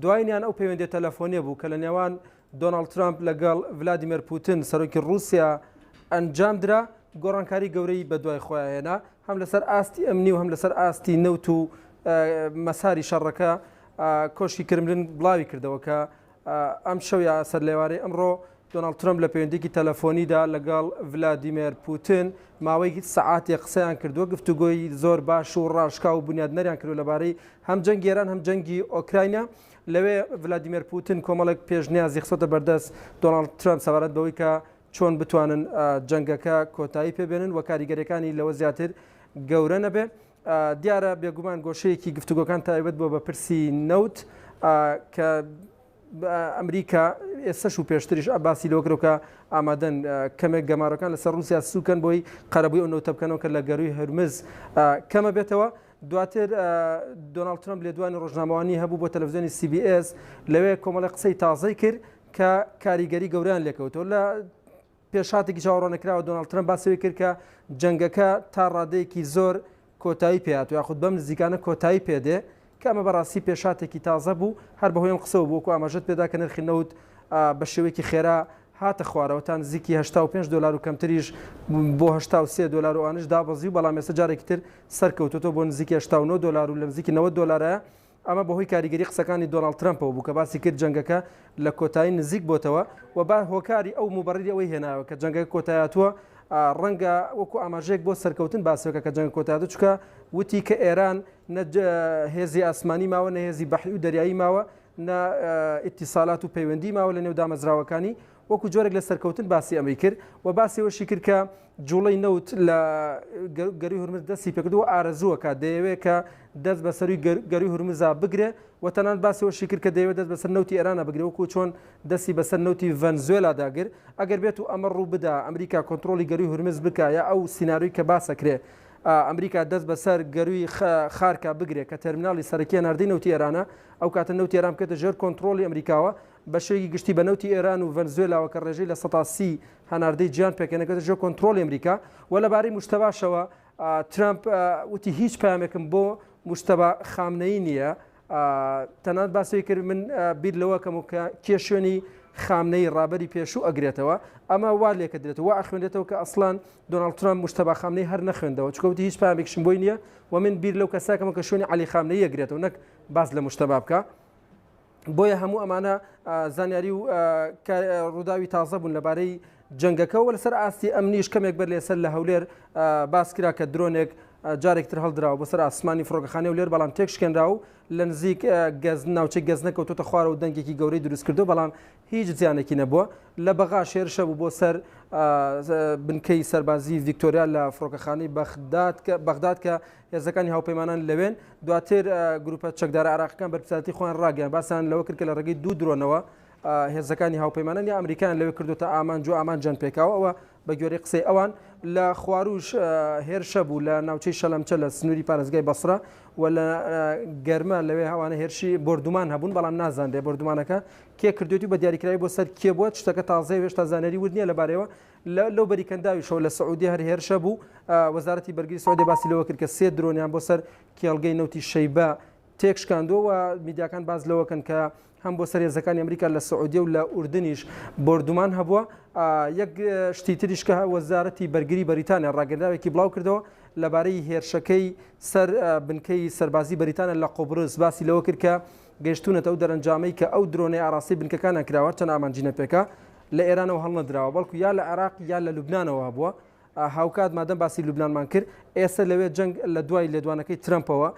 دواییان ئەو پەیوەندی تەلەفۆنیە بوو کە لە نێوان دۆناڵد ترامپ لەگەڵ ڤلادیمیر پوتین سەرۆکی رووسیا ئەنجام درا گۆڕانکاری گەورەی بە دوای خۆیان هێنا هەم لەسەر ئاستی ئەمنی و هەم لەسەر ئاستی نەوت و مەساری شەڕەکە کۆشی کرملین بڵاوی کردەوە کە ئەم شەویا سەر لێوارەی ئەمڕۆ دۆناڵد ترامپ لە پەیوەندیکی تەلەفۆنیدا لەگەڵ ڤلادیمیر پوتین ماوەی سەعاتی قسەیان کردووە گفتوگۆی زۆر باش و ڕاشکا و بنیادنەریان کردو لەبارەی هەم جەنگی ئێران هەم جەنگی ئۆکراینە. لەوێ ڤلادیمیر پوتین کۆمەڵێک پێشنیازی خسۆتە بەردەست دۆناڵد ترامپ سەبارەت بەوەی کە چۆن بتوانن جەنگەکە کۆتایی پێبێنن و کاریگەریەکانی لەوە زیاتر گەورە نەبێ. دیارە بێگومان گۆشەیەکی گفتوگۆکان تایبەت بۆ بە پرسی نەوت کە ئەمریکا ئێستش و پێشتریش باسی لۆکرۆکە ئامادەن کەمێک گەمارەکان لەسەر رووسیا سوکەن بۆی قەرەبووی ئەو نەوتە بکەنەوە کە لە گەروی هەرمز کەمە بێتەوە. دواتر دۆناڵد ترامپ لێ دوانی ڕۆژنامەوانی هەبوو بۆ تەلەڤیزیۆنی CBS لەوێ کۆمەڵی قسەی تازەی کرد کە کاریگەری گەوریان لێکەوتەوە. لە پێشاتێکی چاوەڕوانەکراوە دۆناڵد ترامپ باسەوەی کرد کە جەنگەکە تا ڕادەیەکی زۆر کۆتایی پێهات و یاخود بەم نزیکانە کۆتایی پێدێ کە ئەمە بەڕاستی پێشاتێکی تازە بوو هەر بەهۆی ئەم قسەوە بووکو ئاماژەت پێدا کە نرخی نەوت بە شێوەیەکی خێرا هاتە خوارەوە تا نزیکی $85 و کەمتریش بۆ $83 و ئانش دابەزی و بەڵام ێستا جارێکی تر سەرکەوتۆ بۆ نزیکی $89 و لە نزیکی $90 ئەمە بەهۆی کاریگەری قسەکانی دۆناڵد ترامپەوە بوو کە باسی کرد جەنگەکە لە کۆتایی نزیک بۆتەوە و با هۆکاری ئەو موبەڕیری ئەوەی هێناوە کە جەنگەکە کۆتایاتوە ڕەنگە وەکو ئاماژەیەک بۆ سەرکەوتن باسەکە کە جەنگ کۆتایاتە چکە وتی کە ئێران هێزی ئاسمانی ماوە نە هێزی بەحری و دەریایی ماوە نە ئیتیسالات و پەیوەندی ماوە لە نێو دامەزراوەکانی وەکو جۆرێک لە سەرکەوتن باسی ئەمەی کرد و باسیەوەشی کرد کە جوڵەی نەوت لە گەروی هورمز دەستی پێکردووە ئارەزووە کە دەیەوێت کە دەست بەسەروی گەروی هورمزا بگرێ و تەنان باسیەوەشی کرد کە دەیەوێت دەست بەسەر نەوتی ئێرانە بگرێ وەکو چۆن دەستی بەسەر نەوتی ڤەنزوێلا داگر ئەگەر بێت و ئەمە ڕوو بدا ئەمریکا کۆنتترۆلی گەروی هورمز بکە یا ئەو سینناروی کە باسەکرێ ئەمریکا دەست بەسەر گەروی خارکە بگرێت کە تەرمیناڵی سەرەکیە نردی نەوتی ئێرانە ئەو کاتە نەوتی ئێران بکێتە ژێر کۆنتترۆلی ئەمریکاوە بە شێوەیەکی گشتی بە نەوتی ئێران و ڤەنزوێلاوە کە ڕێژەی لە 130 هەناردەی گیان پێکەنەکەتە ژێر کۆنتترۆلی ئەمریکا و لەبارەی موشتەباشەوە ترامپ وتی هیچ پامێکم بۆ موشتەبا خامنەیی نییە تەنانەت باسەوەی کرد من بیر لەوە کەم و کێ شوێنی خامنەی ڕابەری پێشوو ئەگرێتەوە ئەمە وا لێکە درێتەوە وا ئەخوێنێتەوە کە ئەسڵان دۆناڵد ترامپ موشتەبا خامنەی هەر نەخوێندەوە چکەوتی هیچ پامێکشم بۆی نییە و من بیر لەو کەساکەمە کە شوێنی عەلی خامنەی ئەگرێتەوە نەک باز لە موشتەبا بکە بۆیە هەموو ئەمانە زانیاری و ڕووداوی تازە بوون لەبارەی جەنگەکەەوە لەسەر ئاستی ئەمنیش کەمێک بەر لێسەر لە هەولێر باس کرا کە درۆنێک جارێکتر هەڵدراوە بەسەر ئاسمانی فڕۆکەخانەی هەولێر بەڵام تێک شکێنرا و لە نزیک ناوچەی گەز نەکەوتۆتە خوارە و دەنگێکی گەورەی دروست کردو بەڵام هیچ زیانێکی نەبووە لە بەغا شێرشە بوو بۆ سەر بنکەی سەربازی ڤیکتۆریا لە فڕۆکەخانەی بەغداد کە هێزەکانی هاوپەیمانان لەوێن دواتر گروپە چەکدارە عراقیەکان بەرپرسیاتی خۆیان ڕاگەیان باسان لەوە کرد کە لە ڕێگەی دوو درۆنەوە هێزەکانی هاوپەیمانان یا ئەمریکان لەوێ کردوتە ئامان جو ئامان جەن پێکاوە ئەوە بە گوێرەی قسەی ئەوان لە خواروش هێرشە بوو لە ناوچەی شەلەمچە لە سنووری پارێزگای بەسرە و لە گەرمە لەوێ هەوانە هێرشی بردومان هەبوون بەڵام نازاندێ بردومانەکە کێ کردوێتی بە دیاریکراوی بۆ سەر کێ بووە شتەکە تازەی هێشتا زانەری ورد نییە لەبارەوە لەو بەریکەنداویشەوە لە سعودی هەر هێرشە بوو وەزارەتی بەرگری سعودی باسی لەوە کرد کە 3 درۆنیان بۆ سەر کێڵگەی نەوتی شەیبە تێک شکاندووە و میدیاکان باز لەوەکەن کە هەم بۆ سەر هێزەکانی ئەمریکا لە سعودی و لە ئوردنیش بردومان هەبووە یەک شتی تریش کە وەزارەتی بەرگری بەریتانیا ڕاگەنداوێکی بڵاو کردەوە لەبارەی هێرشەکەی سەر بنکەی سەربازی بەریتانیا لە قۆبرس باسی لەوە کرد کە گەیشتونەتە ئەو دەرەنجامەی کە ئەو درۆنەی ئاراسی بنکەکانە کراوە چەند ئامانجینە پێکە لە ئێرانەوە هەڵنەدراوە بەڵکو یا لە عێراق یا لە لوبنانەوە بووە هاوکات مادەم باسی لوبنانمان کرد ئێستا لەوێ جەنگ لە دوای لێدوانەکەی ترامپەوە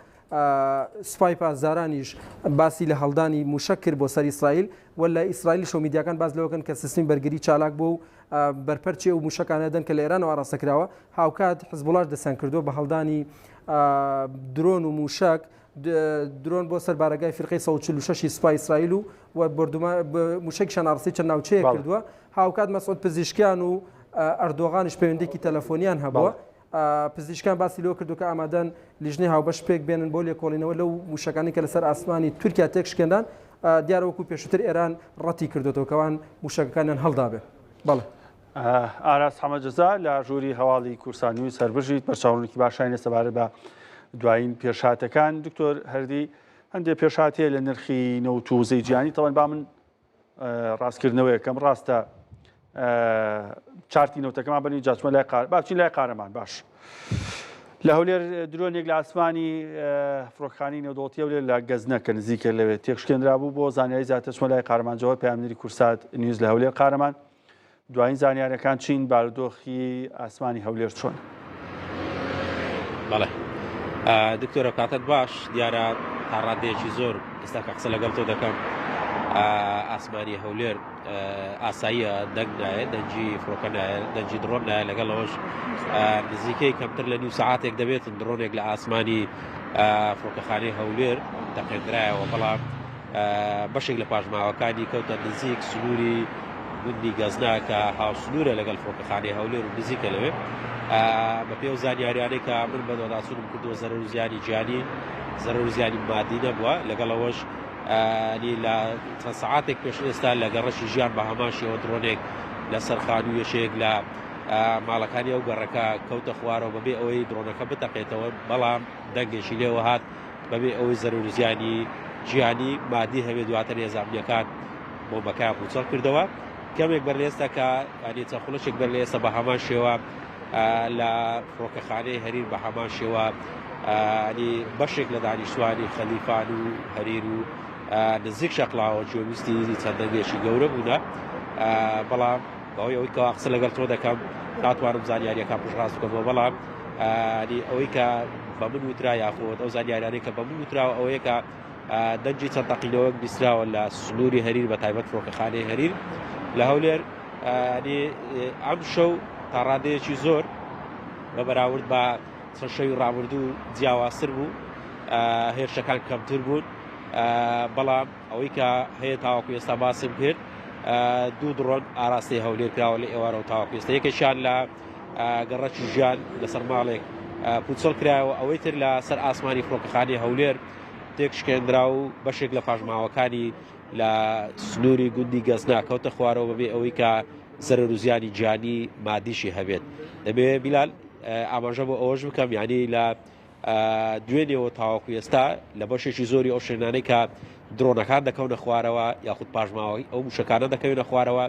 سوپای پاسدارانیش باسی لە هەڵدانی موشک کرد بۆ سەر ئیسرائیل و لە ئیسرائیل شەو میدیاکان باز لەوەکەن کە سیستمی بەرگری چالاک بوو و بەرپەرچی و موشکانە دەن کە لە ئێرانەوە ئاراستەکراوە هاوکات حزبوڵاش دەسەن کردووە بە هەڵدانی درۆن و موشک درۆن بۆ سەر بارەگای فرقەی 146 سوپای ئیسرائیل و موشکیشان ئاڕاستی چەند ناوچەیە کردووە هاوکات مەسعود پزیشکیان و ئەردۆغانیش پەیوەندێکی تەلەفۆنیان هەبووە پزیشکان باسی لەوە کردو کە ئامادەن لیژنەی هاوبەش پێک بێنن بۆ لێکۆڵینەوە لەو موشکانی کە لەسەر ئاسمانی تورکیا تێک شکێنان دیارەوەکو پێشووتر ئێران ڕەتی کردوێتەوە کەوان موشکەکانیان هەڵدابێ بەڵێ ئاراس حەمەدجەزا لە ژووری هەواڵی کورسانی و سەربژیت بەرچاوڕوونێکی باشیان سەبارەت بە دوایین پێشهاتەکان دکتۆر هەردی هەندێک پێشهاتەیە لە نرخی نەوت و وزەی جیهانی تەوەن با من ڕاستکردنەوەی یەکەم ڕاستە چارتی نەوتەکەمان بنی جاچمە لای باچین لای قارەمان باش لە هەولێر درۆنێک لە ئاسمانی فڕۆکخانەی نێودوڵەتی هەولێر لە گەزنە کە نزیکە لەوێ تێکشکێنرا بوو بۆ زانیاری زیاتر چمە لای قارەمانجەوە پەیامنەری کورسات نیوز لە هەولێر قارەمان دوایین زانیاریەکان چین بارودۆخی ئاسمانی هەولێر چۆن بەڵێ دکتۆرە کاتت باش دیارە تا ڕادەیەکی زۆر ئێستا کە قسە لەگەڵ تۆ دەکەم ئاسمانی هەولێر ئاساییە دەنگ نایە دەنجی فڕۆکە نایە دەنجی درۆن نایە لەگەڵەوەش نزیکەی کەمتر لە نیو سەعاتێک دەبێت درۆنێک لە ئاسمانی فڕۆکەخانەی هەولێر دەقێنرایەوە بەڵام بەشێک لە پاژماوەکانی کەوتە نزیک سنووری گوندی گەزنا کە هاوسنوورە لەگەڵ فڕۆکەخانەی هەولێر و نزیکە لەوێ بە پێ و زانیاریانەی کە من بە دۆداچوونم کردووە زەرەر و زیانی گیانی زەرەر و زیانی مادی نەبووە لەگەڵەوەش لە چەند سەعاتێک پێش ئێستا لە گەڕەشی ژیان بە هەماشیەوە درۆنێک لەسەر خانوویەشێک لە ماڵەکانی ئەو گەڕەکە کەوتە خوارەوە بەبێ ئەوەی درۆنەکە بتەقێتەوە بەڵام دەنگێکی لێوە هات بەبێ ئەوەی زەرەر و زیانی گیانی مادی هەبێت دواتر هێزانیەکان بۆمبەکەیان پوچەڵ کردەوە کەمێک بەرلێستە کە ینی چەند خوڵەشێک بەرلێستە بە هەمان شێوە لە فڕۆکەخانەی هەریر بە هەمان شێوە بەشێک لە دانیشتوانی خەلیفان و هەریر و نزیک شەقلاوە جۆویستی چەندەنگێکی گەورە بوونە بەڵام بەهۆی ئەوەی کە قسە لەگەڵ تۆ دەکەم ناتوانم زانیاریەکان پشتڕاست بکەمەوە بەڵام ئەوەی کە بە من وترا یاخۆت ئەو زانیاریانەی کە بە من وتراوە ئەوەیە کە دەنجی چەند تەقینەوەک بیستراوە لە سنووری هەریر بە تایبەت فڕۆکەخانەی هەریر لە هەولێر ئەم شەو تا ڕادەیەکی زۆر بە بەراورد بە چەند شەوی ڕابردوو جیاوازتر بوو هێرشەکان کەمتر بوون بەڵام ئەوەی کە هەیە تاواکو ئێستا باسم کرد دوو درۆن ئاراستی هەولێر کراوە لە ئێوارە و تاواکو ئێستا یەکێکیان لە گەڕەکی ژیان لەسەر ماڵێک پوچەڵ کرایەوە ئەوەی تر لە سەر ئاسمانی فڕۆکەخانەی هەولێر تێک شکێنرا و بەشێک لە پاژماوەکانی لە سنووری گوندی گەزنا کەوتە خوارەوە بەبێ ئەوەی کە زەرەر و زیانی گیانی مادیشی هەبێت دەبێ بیلال ئاماژە بۆ ئەوەش بکەم یعنی لە دوێنێەوە تاواکو ئێستا لە بەشێکی زۆری ئەو شوێنانەی کە درۆنەکان دەکەونە خوارەوە یاخود پاژماوەی ئەو موشەکانە دەکەوێنە خوارەوە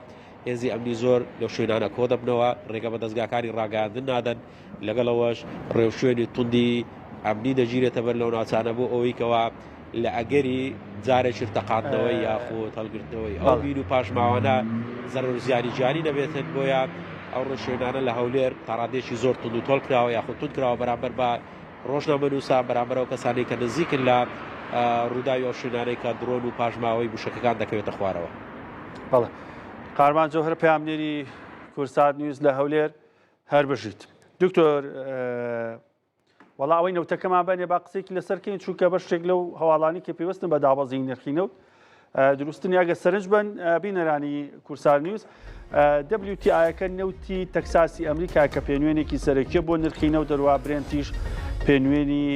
هێزی ئەمنی زۆر لەو شوێنانە کۆ دەبنەوە ڕێگە بە دەستگاکانی ڕاگەاندن نادەن لەگەڵەوەش ڕێوشوێنی توندی ئەمنی دەگیرێتە بەر لەو ناچانە بۆ ئەوەی کەەوە لە ئەگەری جارێکی تەقاندنەوەی یاخۆ هەڵگرتنەوەی ئەو بیر و پاژماوانە زەرەر و زیانی گیانی دەبێتن بۆیە ئەو ڕێشوێنانە لە هەولێر تاڕادێکی زۆر تند و تۆڵ کراوە یاخود تند کراوە بەرامبەر بە ڕۆژنامەنووسا بەرامبەرەوە کەسانی کە نزیکن لە ڕووداوی ئەو شوێنانەی کە درۆن و پاژماوەی موشەکەکان دەکەوێتە خوارەوە. بەڵێ قارمان جۆهر پەیامنێری کورسات نیوز لە هەولێر هەر بژیت دکتۆر وەڵا ئەوەی نەوتەکەمان بەنێ با قسێکی لەسەرکەین چونکە بەشێک لەو هەواڵانی کە پێوەستن بە دابەزی نرخینەوت دروستن یاگە سەرنج بن بینەرانی کورسات نیوز WTI-یەکە نەوتی تەکساسی ئەمریکا کە پێنوێنێکی سەرەکیە بۆ نرخینەوت دەروە برێنتیش پێنوێنی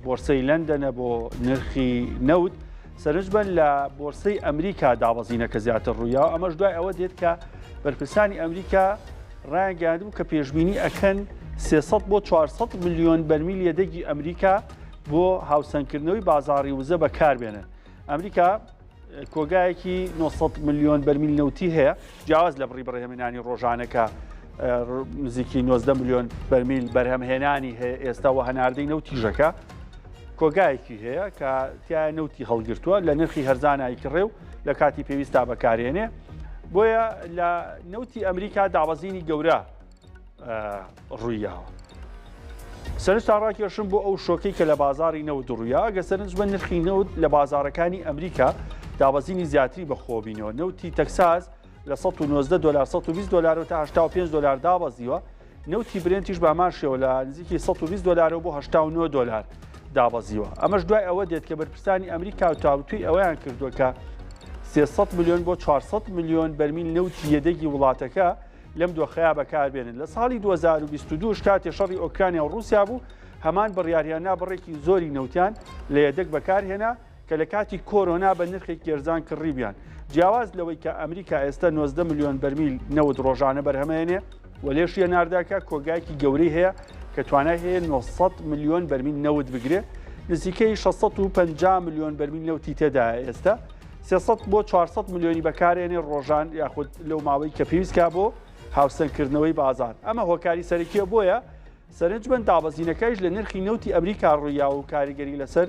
بۆرسەی لەندەنە بۆ نرخی نەوت سەرنج بن لە بۆرسەی ئەمریکا دابەزینەکە زیاتر ڕوویاوە ئەمەش دوای ئەوە دێت کە بەرپرسانی ئەمریکا ڕایگەاندبوو کە پێشبینی ئەکەن 300 بۆ 400 میلیۆن بەرمیل لێدەگی ئەمریکا بۆ هاوسەنگکردنەوەی بازاڕی وزە بەکاربێنن ئەمریکا کۆگایەکی 900 میلیۆن بەرمیل نەوتی هەیە جیاواز لە بڕی بەڕێهێنانی ڕۆژانەکە نزیکی 90 میلیۆن بەرمیل بەرهەمهێنانی هەیە ئێستاوە هەناردەی نەوتیژەکە کۆگایەکی هەیە کە تیایە نەوتی هەڵگرتووە لە نرخی هەرزانایکی ڕێو لە کاتی پێویستا بەکارێنێ بۆیە لە نەوتی ئەمریکا دابەزینی گەورە ڕوویاوە سەرنج تا ڕاکێشم بۆ ئەو شۆکەی کە لە بازاری نەوت ڕوویا گە سەرنج بە نرخی نەوت لە بازارەکانی ئەمریکا دابەزینی زیاتری بەخۆبینەوە نەوتی تەکساس لە 190 دلار 120 دلار تا 85 دلار دابەزیوە نەوتی برێنتیش بە ماشەوە لە نزیکی 120 دلار بۆ 89 دلار دابەزیوە ئەمەش دوای ئەوە دێت کە بەرپرسانی ئەمریکا و تاوتوی ئەویان کردووە کە 300 میلیۆن بۆ 400 میلیۆن بەرمیل نەوتی یەدەگی وڵاتەکە لەم دۆخەیە بەکاربێنن لە ساڵی 2022 کاتێ شەڕی ئۆکرانیا و رووسیا بوو هەمان بڕیاریانە بڕێکی زۆری نەوتیان لە یەدەک بەکارهێنا کە لە کاتی کۆرۆنا بە نرخێک گێرزان کڕیبیان جیاواز لەوەی کە ئەمریکا ئێستا 90 میلیۆن بەرمیل نەوت ڕۆژانە بەرهەمێنێ و لێشیە نارداکە کۆگایکی گەورەی هەیە کە توانای هەیە 900 میلیۆن بەرمیل نەوت بگرێ نزیکەی 650 میلیۆن بەرمیل نەوتی تێدایە ئێستا 300 بۆ 400 میلیۆنی بەکارێنێ ڕۆژان یاخود لەو ماوەی کە پێویستکا بۆ هاوسەنگکردنەوەی بازار ئەمە هۆکاری سەرەکیە بۆیە سەرنج بن دابەزینەکەیش لە نرخی نەوتی ئەمریکا ڕوویا و کاریگەری لەسەر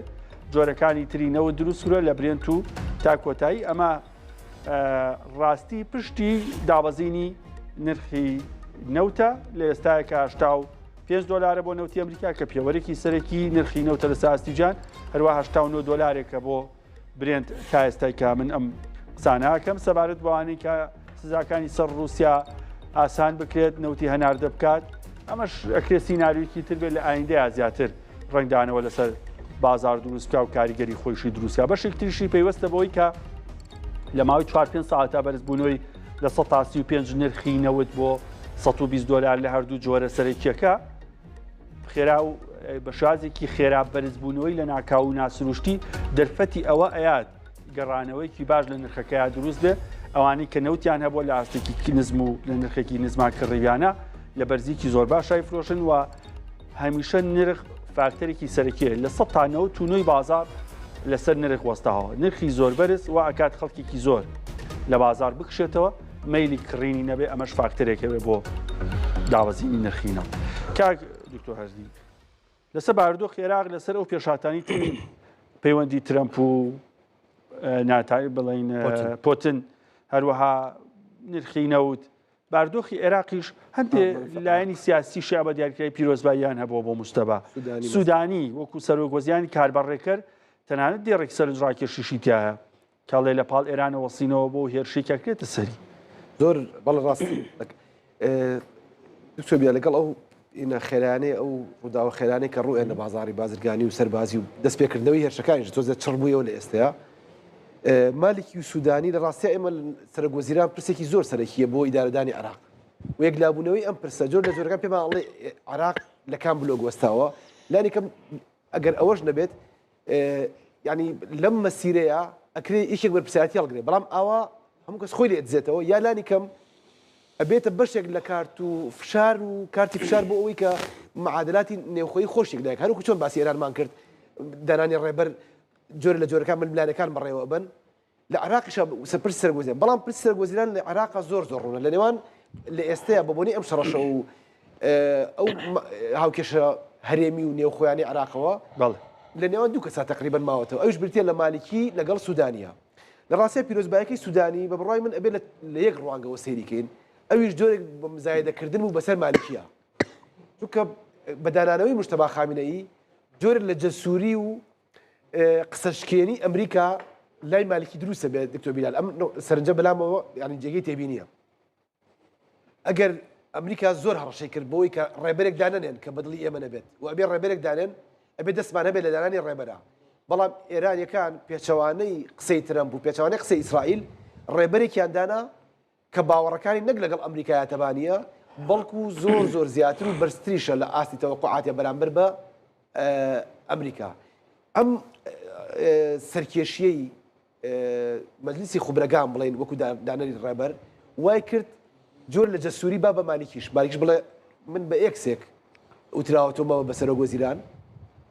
جۆرەکانی تری نەوت دروستکرە لە برێنت و تا کۆتایی ئەمە ڕاستی پشتی دابەزینی نرخی نەوتە لە ئێستایەکە 85 دلار بۆ نەوتی ئەمریکا کە پێوەرێکی سەرەکی نرخی نەوتە لە ساستیجان هەروە 89 دلارێکە بۆ برێنت تا ئێستای کا من ئەم قسانەکەم سەبارەت بەوانەی کە سزاکانی سەر رووسیا ئاسان بکرێت نەوتی هەناردە بکات ئەمەش ئەکرێت سیناریویکی تر بێت لە ئایندەیە زیاتر ڕنگدانەوە لەسەر بازار دروست بکە و کاریگەری خۆیشی دروستکە. بەشێک تریشی پێیوەستە بەوەی کە لە ماوەی 4-5 ساعتا بەرزبوونەوەی لە 135 نرخی نەوت بۆ 120 دلار لە هەردوو جۆرە سەرەکیەکە خێرا و بە شازێکی خێرا بەرزبوونەوەی لە ناکاو و ناسروشتی دەرفەتی ئەوە ئەیاد گەڕانەوەیکی باش لە نرخەکەیان دروست بێ ئەوانەی کە نەوتیان هەبووە لە ئاستێکی نزم و لە نرخێکی نزما کڕیویانە لە بەرزیکی زۆر باشای فرۆشن و هەمیشە نرخ فاکتەرێکی سەرەکیە لە 100 تا 90 توونۆی بازار لەسەر نرخ وەستاوە نرخی زۆر بەرز و ئەکات خەڵکێکی زۆر لە بازار بکشێتەوە مەیلی کڕینی نەبێ ئەمەش فاکتەرێکە بێ بۆ داوەزینی نرخینەوە. کاک دکتۆر هەرزی لەسەر بارودۆخ عێراق لەسەر ئەو پێشاتانی تری پەیوەندی ترەمپ و ناتای بڵین پۆتن هەروەها نرخی نەوت باردۆخی عێراقیش هەندێک لایەنی سیاسی شیا بە دیارکراوی پیرۆزباییان هەبووە بۆ مستەبا سوودانی وەکو سەرۆکوەزیانی کاربڕێکەر تەنانەت دێڕێک سەرنجڕاکێشیشی تایە کاڵێ لە پاڵ ئێرانە وەسینەوە بۆ هێرشێکەکرێتە سەری زۆر بەڵ ڕاستی دوچۆبیا لەگەڵ ئەو ئینە خێرانەی ئەو ڕووداوە خێرانەی کە ڕوئێنە بازاری بازرگانی و سەربازی و دەستپێکردنەوەی هێرشەکانیش تۆزە چڕبوویەوە لە ئێستەیە مالکی و سوودانی لە ڕاستی ئێمە سەرۆکوەزیران پرسێکی زۆر سەرەکیە بۆ ئیدارەدانی عێراق و یەکلابوونەوەی ئەم پرسە جۆر لە جۆرەکان پێمان ئەڵێ عێراق لە کام بلۆگ وەستاوە لانی کەم ئەگەر ئەوەش نەبێت ینی لەم مەسیرەیە ئەکرێ یەکێک بەرپرسیاتی هەڵگرێ بەڵام ئاوا هەموو کەس خۆی لێ دزێتەوە یا لانی کەم ئەبێتە بەشێک لە کارت و فشار و کارتی فشار بۆ ئەوەی کە معادلاتی نێوخۆی خۆشێک دایک هەروکو چۆن باسی ئێرانمان کرد دانانی ڕێبەر جۆر لە جۆرەکان ململانەکان بەڕێوە بن لە عێراقیش پرسی سەرگۆزیران بەڵام پرسی سەرگۆزیران لە عێراق زۆر زۆر ڕوونە لە نێوان لە ئێستەیە بەبوونی ئەم شەڕەشە و ئەو هاوکێشە هەرێمی و نێوخۆیانی عێراقەوە لە نێوان دوو کەسا تقریبا ماوەتەوە ئەوش بریتە لە مالکی لەگەڵ سوودانیە لە ڕاستیە پیرۆزبایەکەی سوودانی بە بڕای من ئەبێ لە یەک ڕوانگەوە سەیریکەین ئەویش جۆرێک بە مزایدەکردن و بەسەر مالکیە چونکە بەدانانەوەی مجتەبا خامینەیی جۆرێک لە جەسووری و قسەشکێنی ئەمریکا لای مالکی دروستە بێت دکتۆر بیلال ئەم سەرنجە بەلامەوە ینی جێگەی تێبینیە ئەگەر ئەمریکا زۆر هەڕەشەی کرد بۆی کە ڕێبەرێک دانێن کە بەدڵی ئێمە نەبێت و ئەبێ ڕێبەرێک دانێن ئەبێ دەستمان هەبێت لە دانانی ڕێبەرە بەڵام ئێرانیەکان پێچەوانەی قسەی ترەمپ و پێچەوانەی قسەی ئیسرائیل ڕێبەرێکیان دانا کە باوەڕەکانی نەک لەگەڵ ئەمریکایە تەبانیە بەڵکو زۆر زۆر زیاتر و بەرزتریشە لە ئاستی تەوەقعاتێ بەرامبەر بە ئەمریکا ئەم سەرکێشیەی مەجلیسی خوبرەکان بڵێن وەکو دانەری ڕێبەر وای کرد جۆر لە جەسووری با بە مالکیش بڵێ من بە ئێکسێک وتراوەتەوە بە سەرۆکوەزیران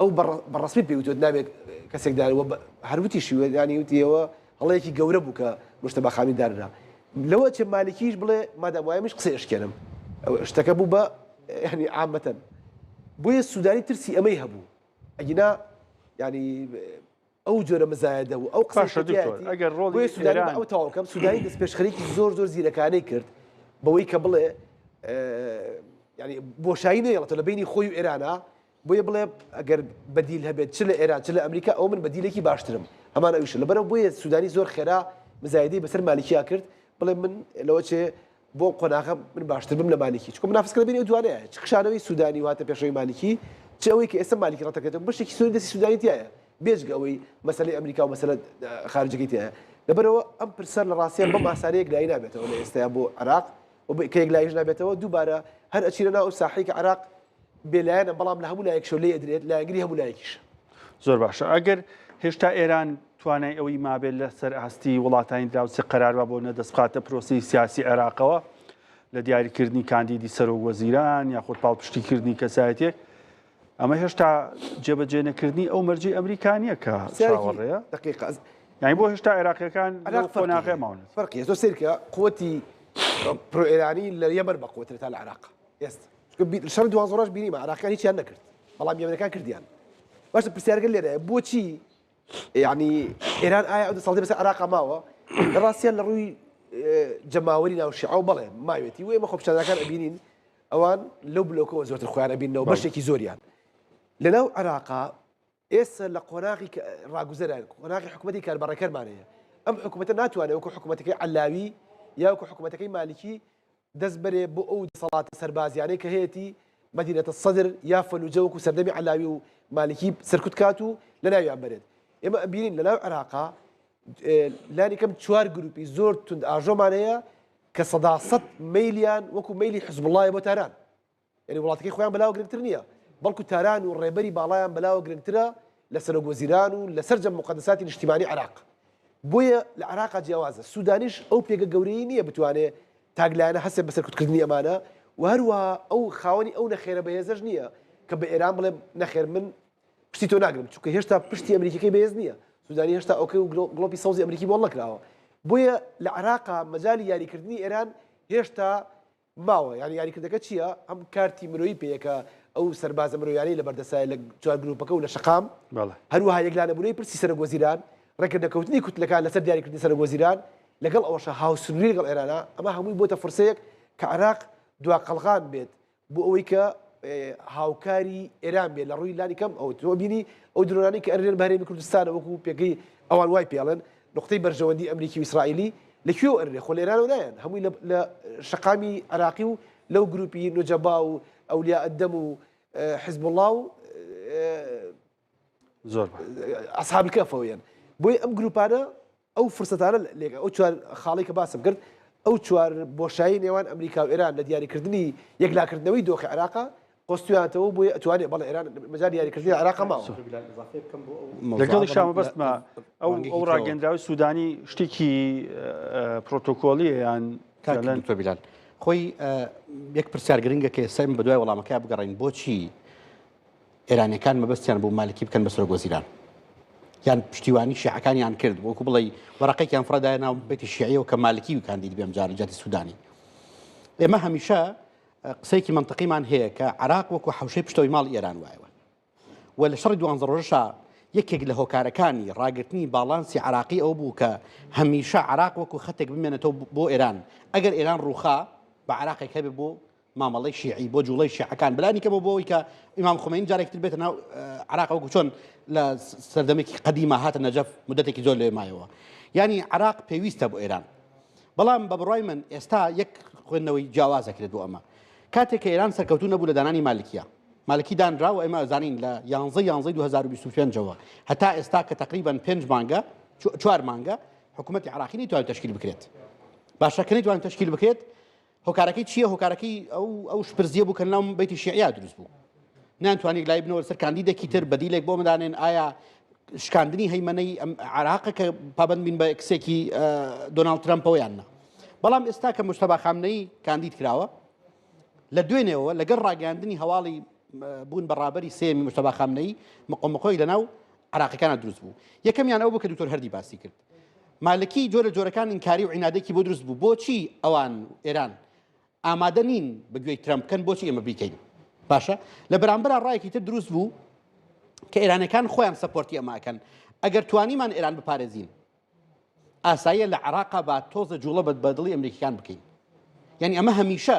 ئەو بەڕەسمی پێوتۆت نابێت کەسێک داوە هەروتیشی ینی وتیەوە هەڵەیەکی گەورە بوو کە مجتەبا خامی داررا لەوە چێ مالکیش بڵێ مادام وایە مش قسەی ئەشکێنم شتەکە بوو بە ینی عامەتەن بۆیە سوودانی ترسی ئەمەی هەبوو ئەگینا ینی ئەو جۆرە مزایدە و ئەو ئەگەر ڕۆڵی سوودانی ئەو تاواکەم سوودانی دەست پێشخەرێکی زۆر زۆر زیرەکانەی کرد بەوەی کە بڵێ ینی بۆشایی نێڵێتە لە بینی خۆی و ئێرانە بۆیە بڵێ ئەگەر بەدیل هەبێت چ لە ئێران چ لە ئەمریکا ئەو من بەدیلێکی باشترم هەمان ئەویشە لەبەرەوە بۆیە سوودانی زۆر خێرا مزایدەی بەسەر مالکیا کرد بڵێ من لەوە چێ بۆ قۆناغە من باشتر بم لە مالکی چکە منافسکە بینی دوانەیە چ خشانەوەی سوودانی واتە پێشەوەی مالکی چ ئەوەی کە ئێستا مالکی ڕەتەکەێتەوە بەشێکی سوودی دەستی سوودانی تایە بێجگە ئەوەی مەسەلەی ئەمریکا و مەسەلە خارجەکەی تایە لەبەرەوە ئەم پرسەر لە ڕاستیان بەم ئاسانەیەک لای نابێتەوە لە ئێستایا بۆ عێراق کە یەکلایش نابێتەوە دووبارە هەر ئەچیرە ناو ساحەی کە عێراق بێلایەنە بەڵام لە هەموو لایەک شەو لێ ئەدرێت لایەنگری هەموو لایەکیش زۆر باشە ئەگەر هێشتا ئێران توانای ئەوەی مابێت لەسەر هەستی وڵاتانی دراوسێ قەراربە بۆ نەدەستخاتە پرۆسی سیاسی عێراقەوە لە دیاریکردنی کاندیدی سەرۆکوەزیران یاخود پاڵپشتیکردنی کەسایەتێک ئەمە هێشتا جێبەجێ نەکردنی ئەو مەرجی ئەمریکانیە کە چاوەڕێیە یانی بۆ هێشتا عێراقیەکان خۆناغێ ماونێت فەرقی زۆر سیرکە قوتی پرۆ ئێرانی لە یەمەر بەقوترێتە لە عێراق ئێستا شەڕی دوازۆڕەش بینیمە عێراقیان هیچیان نەکرد بەڵام یەمەنەکان کردیان باشە پرسیارگە لێرەیە بۆچی یعنی ئێران ئایا ئەو دەسەڵاتی بەسەر عێراق ماوە لە ڕاستیان لە ڕووی جەماوەری ناو شیعە بەڵێ ماوێتی و ئێمە خۆپیشاندەکان ئەبینین ئەوان لەو بلۆکەوە زۆرتر خۆیان ئەبینەوە بەشێکی زۆریان لەناو عێراقا ئێستا لە قۆناغی ڕاگوزەران قۆناغی حکوومەتی کاربڕەکەرمانەیە ئەم حکوومەتە ناتوانێت وەکو حکوومەتەکەی عەلاوی یا وەکو حکوومەتەکەی مالکی دەست بەرێ بۆ ئەو دەسەڵاتە سەربازیانەی کە هەیەی مەدینەتە سەدر یا فەلوجە وەکو سەردەمی عەلاوی و مالکی سەرکوت کات و لە ناویان بەرێت ئێمە ئەبینین لە ناو عێراقا لانی کەم 4 گروپی زۆر تند ئاژۆمانەیە کە 100 مەیلیان وەکو مەیلی حزب الله بۆ تاران یعنی وڵاتەکەی خۆیان بەلاوە گرنگتر نییە بەڵکو تاران و ڕێبەری باڵایان بەلاوە گرنگترە لە سەرۆکوەزیران و لە سەرجەم مقدساتی نیشتیمانی عێراق بۆیە لە عێراقا جیاوازە سوودانیش ئەو پێگە گەورەی نییە بتوانێت تاگلایەنە هەستێ بە سەرکوتکردنی ئەمانە و هەروەها ئەو خاوەنی ئەو نەخێرە بەهێزەش نییە کە بە ئێران بڵێ نەخێر من پشتی تۆ ناگرم چونکە هێشتا پشتی ئەمریکەکەی بەهێز نییە سوودانی هێشتا ئەوکەی و گڵۆپی سەوزی ئەمریکی بۆڵ نەکراوە بۆیە لە عێراقا مەجالی یاریکردنی ئێران هێشتا ماوە یعنی یاریکردەکە چییە ئەم کارتی مرۆیی پێیەکە ئەو سەربازە مرۆیانەی لە بەردەسای لە 4 گروپەکە و لە شەقام هەروەها یەکلانەبوونەی پرسی سەرۆکوەزیران ڕێکردەکەوتنی کوتلەکان لەسەر دیاریکردنی سەرۆکوەزیران لەگەڵ ئەوەشە هاوسنووری لەگەڵ ئێرانە ئەمە هەمووی بۆتە فرسەیەک کە عێراق دوا قەڵغان بێت بۆ ئەوەی کە هاوکاری ئێران بێت لە ڕووی لانی کەم ئەو تۆ بینی ئەو درۆرانی کە ئەرێن بەهرێمی کوردستانە وەکو پێگەی ئەوان وای پێڵێن نقطەی بەرژەوەندی ئەمریکی و ئیسرائیلی لەکوێ ئەرێ خۆ لە ئێرانەوە نایەن هەمووی لە شەقامی عێراقی و لەو گروپی نوجەبا و ئەولیا ئەدەم و حزب الله و زۆر ئەسحاب الکەفەوەیان بۆی ئەم گروپانە ئەو فرسەتانە لێک ئەو چوار خاڵی کە باسم کرد ئەو چوار بۆشایی نێوان ئەمریکا و ئێران لە دیاریکردنی یەکلاکردنەوەی دۆخی عێراقا قۆستویانەوە بۆی ئەتوانێت بەڵێ ئێران مەجای دیاریکردنی عێراقا ماوە لەگەڵی شامە بەستمە ئەو ڕاگەندراوی سوودانی شتێکی پرۆتۆکۆلیە یان بیلال خۆی یەک پرسیار گرنگە کە ئێستا بە دوای وەڵامەکە بگەڕین بۆچی ئێرانیەکان مەبەستیان بۆ مالکی بکەن بە سەرۆکوەزیران یان پشتیوانی شیعەکانیان کرد وەکو بڵێ وەرەقەیەکیان فڕەدایە ناو بێتی شیعیەوە کە مالکی وکاندید بێم جارجاتی سوودانی ئێمە هەمیشە قسەیەکی منطقیمان هەیە کە عێراق وەکو حەوشەی پشتەوەی ماڵ ئێران وایەوە و لە شەڕی 12 ڕۆژە یەکێک لە هۆکارەکانی ڕاگررتنی باڵانسی عراقی ئەو بوو کە هەمیشە عراق وەکو خەتێک بمێنێتەوە بۆ ئێران ئەگەر ئێران ڕووخا بە عراقێک هەبێ بۆ مامەڵەی شیعی بۆ جوڵەی شیعەکان بلانی کە بۆەوەی کە ئیمام خۆمەین جارێکتر بێتە ناو عراق وەکو چۆن لە سەردەمێکی قەدیمە هاتە نەجەف مدەتێکی زۆر لێ مایەوە یعنی عراق پێویستە بۆ ئێران بەڵام بە بڕای من ئێستا یەک خوێندنەوەی جیاوازەکرێت بۆ ئەمە کاتێک کە ئێران سەرکەوتو نەبوو لە دانانی مالکیە مالکی دانراوە ئێمە زانین لە 11 2025ەوە هەتا ئێستا کە تقریبان 5 مانگە 4 مانگە حکوومەتی عراقی نەیتوانێت تشکیل بکرێت باشەکە نەیتوانێت تشکیل بکرێت هۆکارەکەی چییە هۆکارەکەی ئەو شپرزیە بوو کە ناو بەیتی شیعیا دروست بوو نانتوانانی لای بنەوە سەر کاندیدێکی تر بەدیلێک بۆ مدانێن ئایا شکاندنی هەیمەنەی عراقە کە پابند بین بە کسێکی دۆناڵد ترامپەوەیان نا بەڵام ئێستا کە مجتەبا خامنەی کاندید کراوە لە دوێنێەوە لەگەڵ ڕاگەاندنی هەواڵی بوون بەڕابەری سێمی مجتەبا خامنەی مقۆمقۆی لەناو عراقیەکانە دروست بوو یەکەمیان ئەو بوو کە دکتۆر هەردی باسی کرد مالکی جۆرە جۆرەکان ئینکاری و عینادێکی بۆ دروست بوو بۆچی ئەوان ئێران ئامادە نین بەگوێی ترامپ بکەن بۆچی ئێمە بیکەین باشە لە بەرامبەر ڕایەکی تر دروست بوو کە ئێرانەکان خۆیان سەپۆرتی ئەماکەن ئەگەر توانیمان ئێران بپارێزین ئاساییە لە عێراقا با تۆزە جوڵە بەدڵی ئەمریکیان بکەین یعنی ئەمە هەمیشە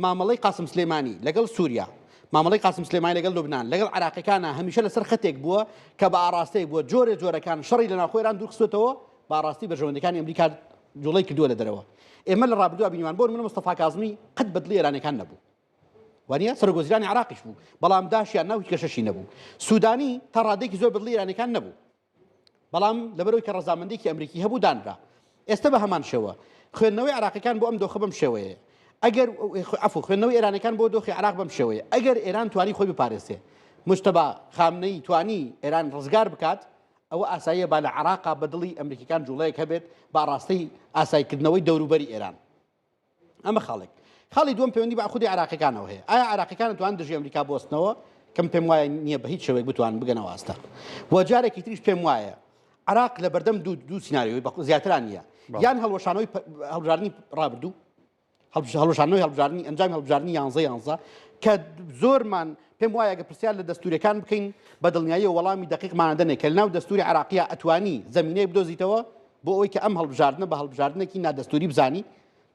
مامەڵەی قاسم سلێمانی لەگەڵ سووریا مامەڵەی قاسم سلێمانی لەگەڵ لوبنان لەگەڵ عراقیەکانە هەمیشە لەسەر خەتێک بووە کە بە ئاراستەیەک بووە جۆرە جۆرەکان شەڕی لە ناوخۆی ئێران دوورخستوێتەوە بە ئاڕاستی بەرژەوەندەکانی ئەمریکا جوڵەی کردووە لە دەرەوە ئێمە لە ڕابردووە بینیمان بۆ منە مستەفا کاظمی قەت بەدڵی ئێرانیەکان نەبوو وانە سەرۆکوەزیرانی عراقیش بوو بەڵام داشیان ناو هیچ کەشەشی نەبوو سوودانی تا ڕادێکی زۆر بەدڵی ئێرانیەکان نەبوو بەڵام لەبەرەوەی کە ڕەزامەندێکی ئەمریکی هەبوو دانرا ئێستا بە هەمان شێوە خوێندنەوەی عراقیەکان بۆ ئەم دۆخە بەم شێوەیە ئەگەر عەفو خوێندنەوەی ئێرانیەکان بۆ دۆخی عراق بەم شێوەیە ئەگەر ئێران توانی خۆی بپارێزێ مجتەبا خامنەی توانی ئێران ڕزگار بکات ئەوە ئاساییە با لە عراقا بەدڵی ئەمریکیەکان جوڵەیەک هەبێت با ڕاستەی ئاسایکردنەوەی دەوروبەری ئێران ئەمە خاڵێک خاڵی دووەم پەیوەندی بە خودی عراقیەکانەوە هەیە ئایا عراقیەکان توان دژی ئەمریکا بۆستنەوە کەم پێم وایە نییە بە هیچ شێوەیەک بتوان بگەنەوە ئاستا و جارێکی تریش پێم وایە عراق لە بەردەم دوو سیناریۆی زیاتران نییە یان هەڵوەشانەوەی هەڵبژاردننی ڕابردوو هەڵوەشانەوەی هەڵبژاردننی ئەنجامی هەڵبژاردننی 11 کە زۆرمان پێم وایە گە پرسیار لە دەستوریەکان بکەین بە دڵنیایی و وەڵامی دقیقمانە دەنێ کە لەناو دەستوری عراقیە ئەتوانی زەمینەیە بدۆزیتەوە بۆ ئەوەی کە ئەم هەڵبژاردنە بە هەڵبژاردنێکی نادەستوری بزانی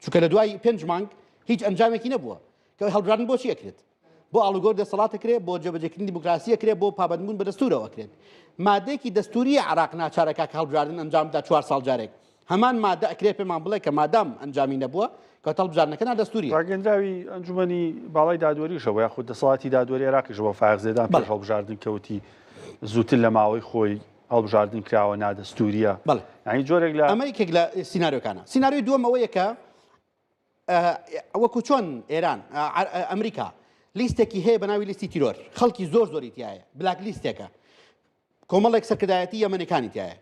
چونکە لە دوای 5 مانگ هیچ ئەنجامێکی نەبووە کە هەڵبژاردن بۆچی ئەکرێت بۆ ئاڵوگۆر دەسەڵاتە کرێت بۆ جێبەجێکردنی دیموکراسیە کرێت بۆ پابەندبوون بە دەستورەوە کرێت مادەیەکی دەستوری عراق ناچارەکە کە هەڵبژاردن ئەنجام بدا 4 ساڵ جارێک هەمان مادە ئەکرێ پێمان بڵێ کە مادام ئەنجامی نەبووە کە هەڵبژاردنەکەنا دەستوریە. ڕاگەندراوی ئەنجومەنی باڵای دادوەریشەوە یاخود دەسەڵاتی دادوەری عێراقیشەوە فایقزێدان پێش هەڵبژاردن کەوتی زووتر لە ماوەی خۆی هەڵبژاردن کراوە نادەستوریە. بەڵێ یعنی جۆرێک لە ئەمە یەکێک لە سیناریۆکانە. سیناریۆی دووەمەوەیە کە وەکو چۆن ئێران ئەمریکا لیستێکی هەیە بە ناوی لیستی تیرۆر، خەڵکی زۆری تایە، بلاک لیستێکە، کۆمەڵێک سەرکردایەتی یەمەنەکانی تایە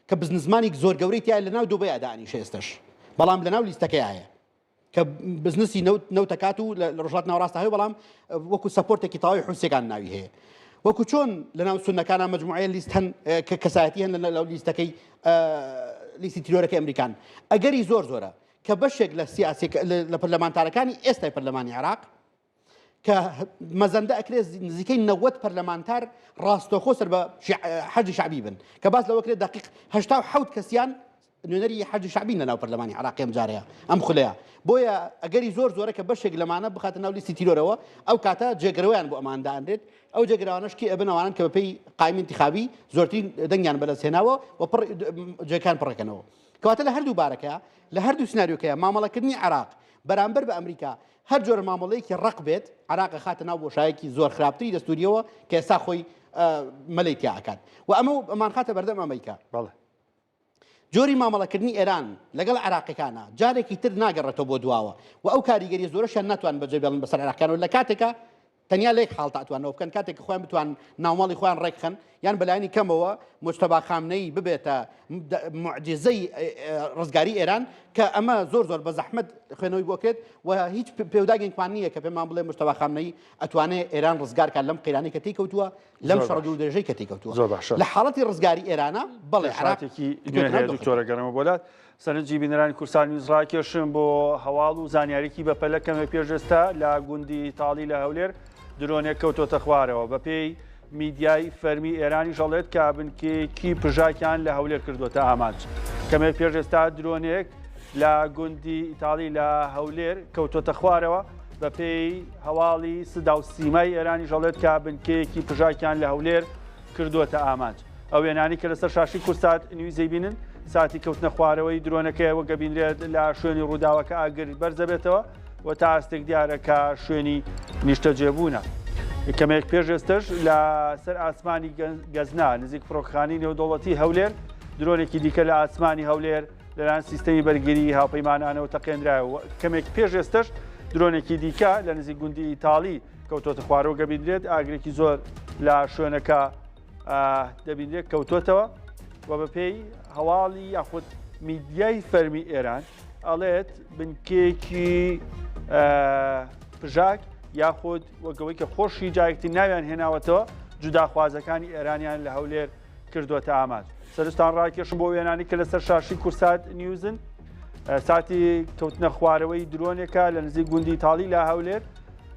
کە بزنسمانی زۆر گەورەی تایە لە ناو دووبەی ئەدانیش ئێستش، بەڵام لە ناو لیستەکەی هەیە کە بزنسی نەوتەکات و لە ڕۆژهات ناوەڕاستە هەیە، بەڵام وەکو سەپۆرتێکی تەواوی حوسێکان ناوی هەیە. وەکو چۆن لە ناو سونەکانە مەجموعەیە لیست هەن کە کەسایەتی هەن لەو لیستەکەی لیستی تیرۆرەکەی ئەمریکان. ئەگەری زۆرە کە بەشێک لە لە پەرلەمانتارەکانی ئێستای پەرلەمانی عێراق کە مەزەندە ئەکرێت نزیکەی 90 پەرلەمانتار ڕاستەوخۆ سەر بە حەجی شعبی بن کە باس لەوەکرێت دقیق 87 کەسیان نوێنەری حەجی شعبی لە ناو پەرلەمانی عێراقی ئەم جارەیە ئەم خولەیە. بۆیە ئەگەری زۆرە کە بەشێک لەمانە بخاتە ناو لیستی تیرۆرەوە ئەو کاتە جێگرەوەیان بۆ ئەماندانرێت، ئەو جێگراوانشکی ئەبنەوانن کە بەپێی قایمی انتخابی زۆرترین دەنگیان بەدەستهێناوە و جێکان پڕەکەنەوە. کەواتە لە هەردوو بارەکە لە هەردوو سناریۆکەیە مامەڵەکردنی عێراق بەرامبەر بە ئەمریکا هەر جۆرە مامەڵەیەکی ڕق بێت، عێراق خاتە ناو بۆشایەکی زۆر خراپتری دەستوریەوە کە ئێستا خۆی مەلەی تیاکات و ئەمان خاتە بەردەم ئەمریکا. بەڵێ جۆری مامەڵەکردنی ئێران لەگەڵ عێراقیەکانە جارێکی تر ناگەڕێتەوە بۆ دواوە و ئەو کاریگەری زۆرەشیان ناتوان بەجێ بێڵن بەسەر عێراقیانەوە لە کاتێکە تەنیا لێک حاڵ تاتوانەوە بکەن کاتێک خۆیان بتوان ناوماڵی خۆیان ڕێکخەن یان بەلایانی کەمەوە مجتەبا خامنەی ببێتە معجزەی ڕزگاری ئێران کە ئەمە زۆر بە زەحمەت خوێنەوەی بۆکرێت و هیچ پێوداگێکمان نییە کە پێمان بڵێ مجتەبا خامنەی ئەتوانێت ئێران ڕزگارکات لەم قەیرانی کە تێکەوتووە لەم شەڕ و درێژەی کە تێکەوتووە. لە حاڵەتی ڕزگاری ئێرانە بەڵێ عێراقێکی دکتۆرە گەڕێمە بۆلات سەرنجی بینەرانی کورسان نیوز ڕاکێشم بۆ هەواڵ و زانیاریکی بەپەلەکەمە پێشێستا لە گوندی تاڵی لە هەولێر درۆنێک کەوتۆتە خوارەوە بەپێی میدیای فەرمی ئێرانی ژەڵێت کا بنکێکی پژاکیان لە هەولێر کردوتە ئامانج. کەمێک پێش ئێستا درۆنێک لە گوندی ئیتاڵی لە هەولێر کەوتۆتە خوارەوە بەپێی هەواڵی سدا و سیمای ئێرانی ژەڵێت کا بنکەیەکی پژاکیان لە هەولێر کردوتە ئامانج. ئەو وێنانی کە لەسەر شاشی کورسات نیوزەی بینن ساتی کەوتنە خوارەوەی درۆنەکەیەوە گەبینرێت لە شوێنی ڕووداوەکە ئاگر بەرزە بێتەوە و تا ئەستێک دیارەکە شوێنی نیشتە جێبوونە. کەمێک پێش ئێستش لە سەر ئاسمانی گەزنا نزیک فڕۆکخانی نێودەوڵەتی هەولێر درۆنێکی دیکە لە ئاسمانی هەولێر لەلایەن سیستەمی بەرگری هاوپەیمانانەوە تەقێنرایەوە. کەمێک پێش ئێستش درۆنێکی دیکە لە نزیک گوندی ئیتاڵی کەوتۆتە خوارەوە گەبیندرێت ئاگرێکی زۆر لە شوێنەکە دەبیندرێت کەوتۆتەوە و بەپێی هەواڵی یاخود میدیای فەرمی ئێران ئەڵێت بنکێکی پژاک یاخود وەگەوەی کە خۆشی جایەکتی ناویان هێناوەتەوە جوداخوازەکانی ئێرانیان لە هەولێر کردوتە ئامانج. سەرستان ڕاکێشم بۆ وێنانی کە لەسەر شاشی کورسات نیوزن ساتی کەوتنە خوارەوەی درۆنێکە لە نزیک گوندی تاڵی لە هەولێر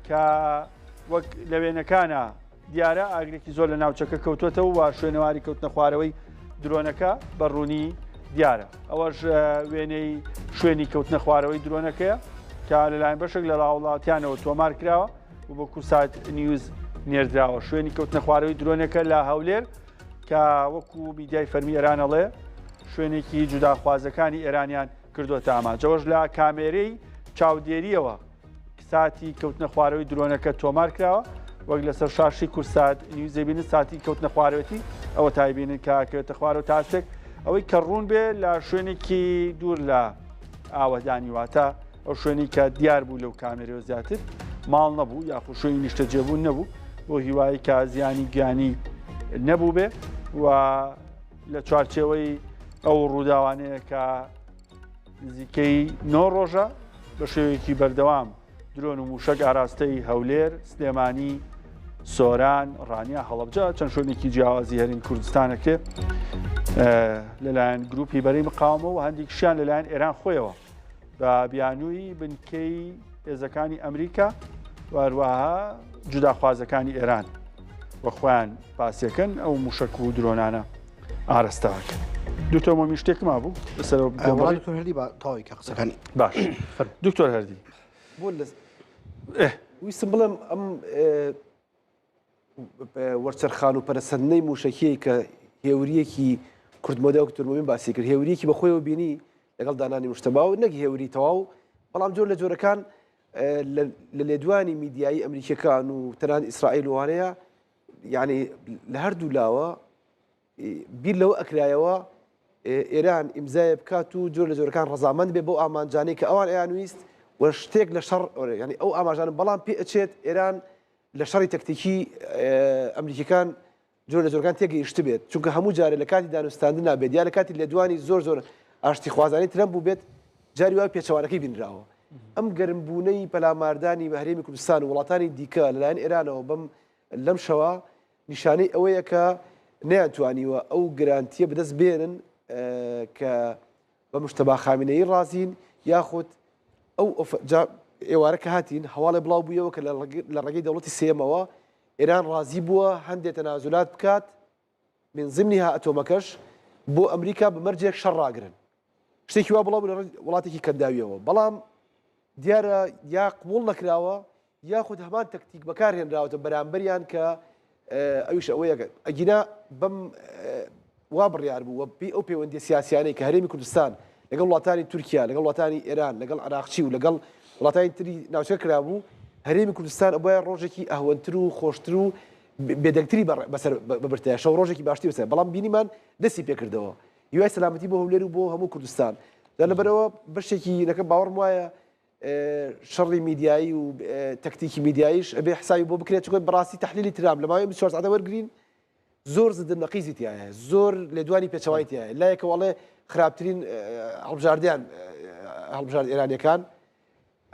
کە وەک لە وێنەکانە دیارە ئاگرێکی زۆر لە ناوچەکە کەوتوتەوە و شوێنەواری کەوتنە خوارەوەی درۆنەکە بەڕوونی دیارە. ئەوەش وێنەی شوێنی کەوتنە خوارەوەی درۆنەکەیە کە لەلایەن بەشێک لە وڵاتیانەوە تۆمار کراوە و بۆ کورسات نیوز نێردراوە. شوێنی کەوتنە خوارەوەی درۆنەکە لە هەولێر کە وەکو میدیای فەرمی ئێرانەڵێ شوێنێکی جوداخوازەکانی ئێرانیان کردوتە ئامانج. ئەوەش لە کامێرەی چاودێریەوە ساتی کەوتنە خوارەوەی درۆنەکە تۆمار کراوە وەک لەسەر شاشی کورسات نیوزە بینن ساتی کەوتنە خوارەوەتی ئەوە تایبینن کە کەوتە خوارەوە تاستێک ئەوەی کە ڕوون بێ لە شوێنێکی دوور لە ئاوەدانی واتە ئەو شوێنی کە دیار بوو لەو کامێرەوە زیاتر ماڵ نەبوو یاخود شوێنی نیشتە جێبوون نەبوو بۆ هیوای کە زیانی گیانی نەبوو بێ و لە چوارچێوەی ئەو ڕووداوانەیە کە نزیکەی 9 ڕۆژە بە شێوەیەکی بەردەوام درۆن و موشک ئاراستەی هەولێر، سلێمانی، سۆران، ڕانیا، هەڵەبجە چەند شوێنێکی جیاوازی هەرێمی کوردستانەکە لەلایەن گروپی بەرەی مقاومە و هەندێکیشیان لەلایەن ئێران خۆیەوە بە بیانووی بنکەی هێزەکانی ئەمریکا و هەروەها جوداخوازەکانی ئێران وە خۆیان پاسیەکەن ئەو موشک و درۆنانە ئاراستەوەکەن. دوتۆ مۆمی شتێکم مابوو لەسەر هەردی بە تاوی کە قسەکانی باش دکتۆر هەردی بۆ ویستم بڵێم ئەم وەرچەرخان و پەرسەندنەی موشەکیەی کە هێوریەکی کوردمۆدە و کتورمۆبین باسی کرد هێوریەکی بەخۆیەوە بینی لەگەڵ دانانی مشتبا و نەگی هێوری تەواو بەڵام جۆر لە جۆرەکان لە لێدوانی میدیایی ئەمریکیەکان و تەنان ئیسرائیل وانەیە یعنی لە هەردوو لاوە بیر لەوە ئەکرایەوە ئێران ئیمزایە بکات و جۆر لە جۆرەکان ڕەزامەند بێ بۆ ئامانجانەی کە ئەوان ئەیانویست و شتێک لە شەڕ ینی ئەو ئاماژانە بەڵام پێ ئەچێت ئێران لە شەڕی تەکتیکی ئەمریکەکان جۆر لە جۆرەکان تێگەیشت بێت چونکە هەموو جارێ لە کاتی دانوستاندن نابێت یا لە کاتی لێدوانی زۆر ئاشتی خوازانی ترەمپ بوو بێت جاری وای پێچەوانەکەی بینراوە ئەم گەرمبوونەی پەلاماردانی بە هەرێمی کوردستان و وڵاتانی دیکە لەلایەن ئێرانەوە بەم لەم شەوە نیشانەی ئەوەیە کە نەیانتوانیوە ئەو گرانتیە بەدەست بێنن کە بە مشتەبا خامینەیی ڕازین یاخود ئەو ئێوارە کە هاتین هەواڵێ بڵاو بوویەوە کە لە ڕێگەی دەوڵەتی سێمەوە ئێران ڕازی بووە هەندێک تەنازولات بکات من ضمنها ئەتۆمەکەش بۆ ئەمریکا بمەرجێک شەڕ ڕاگرن شتێکی وا بڵاو لە وڵاتێکی کەنداویەوە بەڵام دیارە یا قبوڵ نەکراوە یاخود هەمان تەکتیک بەکارهێنراوەتە بەرامبەریان کە ئەویش ئەوەیە ئەگینا بەم وا بڕیار بوو ئەو پەیوەندی سیاسیانەی کە هەرێمی کوردستان لەگەڵ وڵاتانی تورکیا لەگەڵ وڵاتانی ئێران لەگەڵ عراقچی و لەگەڵ وڵاتانی تری ناوچە کرابوو هەرێمی کوردستان ئەوە ڕۆژێکی ئەهوەنتر و خۆشتر و بێدەنگتری بەسەر ببرتەیە شەو ڕۆژێکی باشتری بەسەر بەڵام بینیمان دەستی پێکردەوە هیوای سەلامەتی بۆ هەولێر و بۆ هەموو کوردستان لەبەرەوە بەشێکی نەکەم باوەڕم وایە شەڕی میدیایی و تەکتیکی میدیاییش ئەبێ حسابی بۆ بکرێت چۆن بەڕاستی تەحلیلی ترام لە ماوەی 24 ساعتە وەرگرین زۆر زدن نەقیزی تایە زۆر لێدوانی پێچەوای تایە لایەکە وەڵێ خراپترین هەڵبژاردیان هەڵبژارد ئێرانیەکان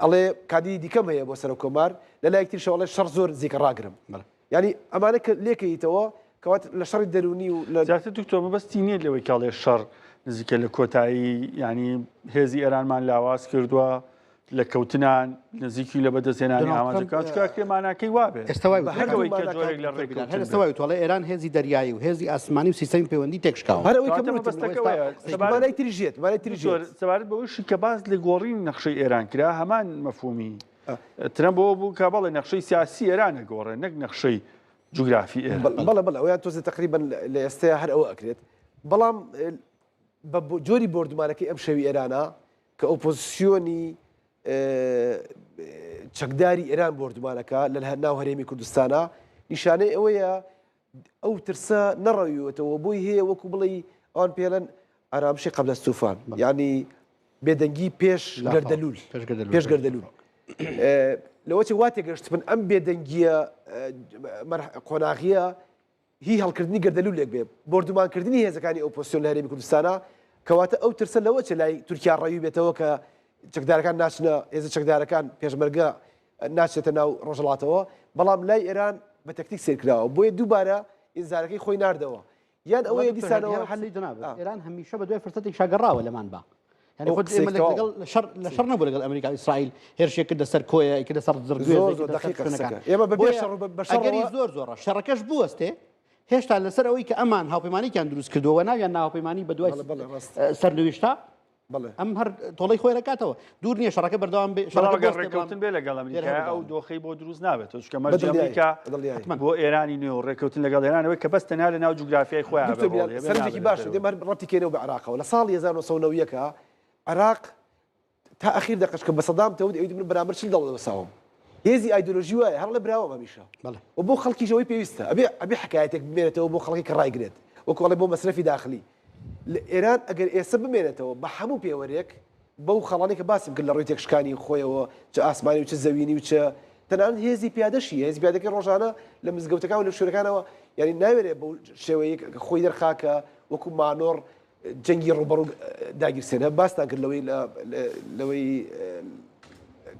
ئەڵێ کادی دیکەم هەیە بۆ سەر و کۆمار لە لایەکتر شەوەڵێ شەڕ زۆر زیکە ڕاگرم ینی ئەمانە کە لێکەیتەوە کەوات لە شەڕی دەرونی و لە زیاتر دکتۆر مەبەستی نییە لەوەی کاڵێ شەڕ نزیکە لە کۆتایی ینی هێزی ئێرانمان لاواز کردووە لە کەوتنان نزیکی لە بەدەستێنانی ئاماژەکان چکە کرێمانەکەی وابێت ئێستاوای کە جۆرێک لە ڕێکەوەی توڵێ ئێران هێزی دەریایی و هێزی ئاسمانی و سیستەمی پەیوەندی تێکشکاوە هەرەوەی تریژێت سەبارەت بەوەشی کە باز لە گۆڕین نەخشەی ئێران کرا هەمان مەفهومی ترەمپ بۆ بوو کە بەڵێ نەخشەی سیاسی ئێرانە گۆڕێ نەک نەخشەی جوگرافی ئێران بەڵێ ئەویان تۆزە تقریبا لە ئێستەیە هەر ئەوە ئەکرێت بەڵام بە جۆری بردومانەکەی ئەم شەوی ئێرانە کە ئۆپۆزیسیۆنی چەکداری ئێران بردومانەکە لە ناو هەرێمی کوردستانە نیشانەی ئەوەیە ئەو ترسە نەڕەویوەتەوە بۆی هەیە وەکو بڵێ ئەوان پێڵەن ئارامشی قەبلە سوفان ینی بێدەنگی پێش گەردەلول پێش گەردەلول لەوەی وا تێگەشت بن ئەم بێدەنگیە قۆناغیە هی هەڵکردنی گەردەلولێک بێ بردومانکردنی هێزەکانی ئۆپۆزیسیۆن لە هەرێمی کوردستانە کەواتە ئەو ترسە لەوە چ لای تورکیا ڕەوی بێتەوە کە چەکدارەکان ناچنە هێزە چەکدارەکان پێشمەرگە ناچێتە ناو ڕۆژەڵاتەوە بەڵام لای ئێران بە تەکتیک سێرکراوە بۆیە دووبارە ئینزارەکەی خۆی ناردەوە یان ئەوەیە دیسانەوە هەلی جناب ئێران هەمیشە بە دوای فرسەتی شاگەڕاوە لەمان بە يعني خود لەگەڵ لە شەڕ نەبوو لەگەڵ ئەمریکا ئیسرائیل هێرشێک کردە سەر کۆیە کردە سەر زەرگێری زۆر زۆرە شەڕەکەش بوەستێ هێشتا لەسەر ئەوەی کە ئەمان هاوپەیمانیان دروست کردووە ناویان ناوپەیمانی بە دوای سەرنوێشتا ئەم هەر تۆڵی خۆی ڕکاتەوە دوور نییە شەڕەکە بەردەوام ڕێککەوتن بێ لەگەڵ ئەمریکا ئەو دۆخەی بۆ دروست نابێت چکە ئەمریکا بۆ ئێرانی نوێ ڕێککەوتن لەگەڵ ئێرانەوەی کە بەس تەنها لە ناو جوگرافیای خۆیان سەرنجێکی باش دێمە ڕەتیکەنەوە بە عراقەوە لە ساڵی 1990ەکە عراق تا ئەخیر دەقش کە بە سەدام تەود ئەوی من بەرامبەر چل دەڵەوەساوم هێزی ئایدۆلۆژی وایە هەر لە براوە هەمیشە و بۆ خەڵکیشەوەی پێویستە ئەبێ حکایەتێک بمێنێتەوە بۆ خەڵکی کە ڕایگرێت وەکوڵێ بۆ مەسرەفی داخلی لە ئێران ئەگەر ئێستا بمێنێتەوە بە هەموو پێوەرێک بەو خەڵانی کە باسم کرد لە ڕووی تێکشکانی خۆیەوە چ ئاسمانی و چ زەوینی و چ تەنانەت هێزی پیادەشی هێزی پیادەکەی ڕۆژانە لە مزگەوتەکان و لە شوێنەکانەوە یعنی ناوێرێت بەو شێوەیە خۆی دەرخاکە وەکو مانۆڕ جەنگی ڕوبەڕوو داگیرسێنە باستان کرد لەوەی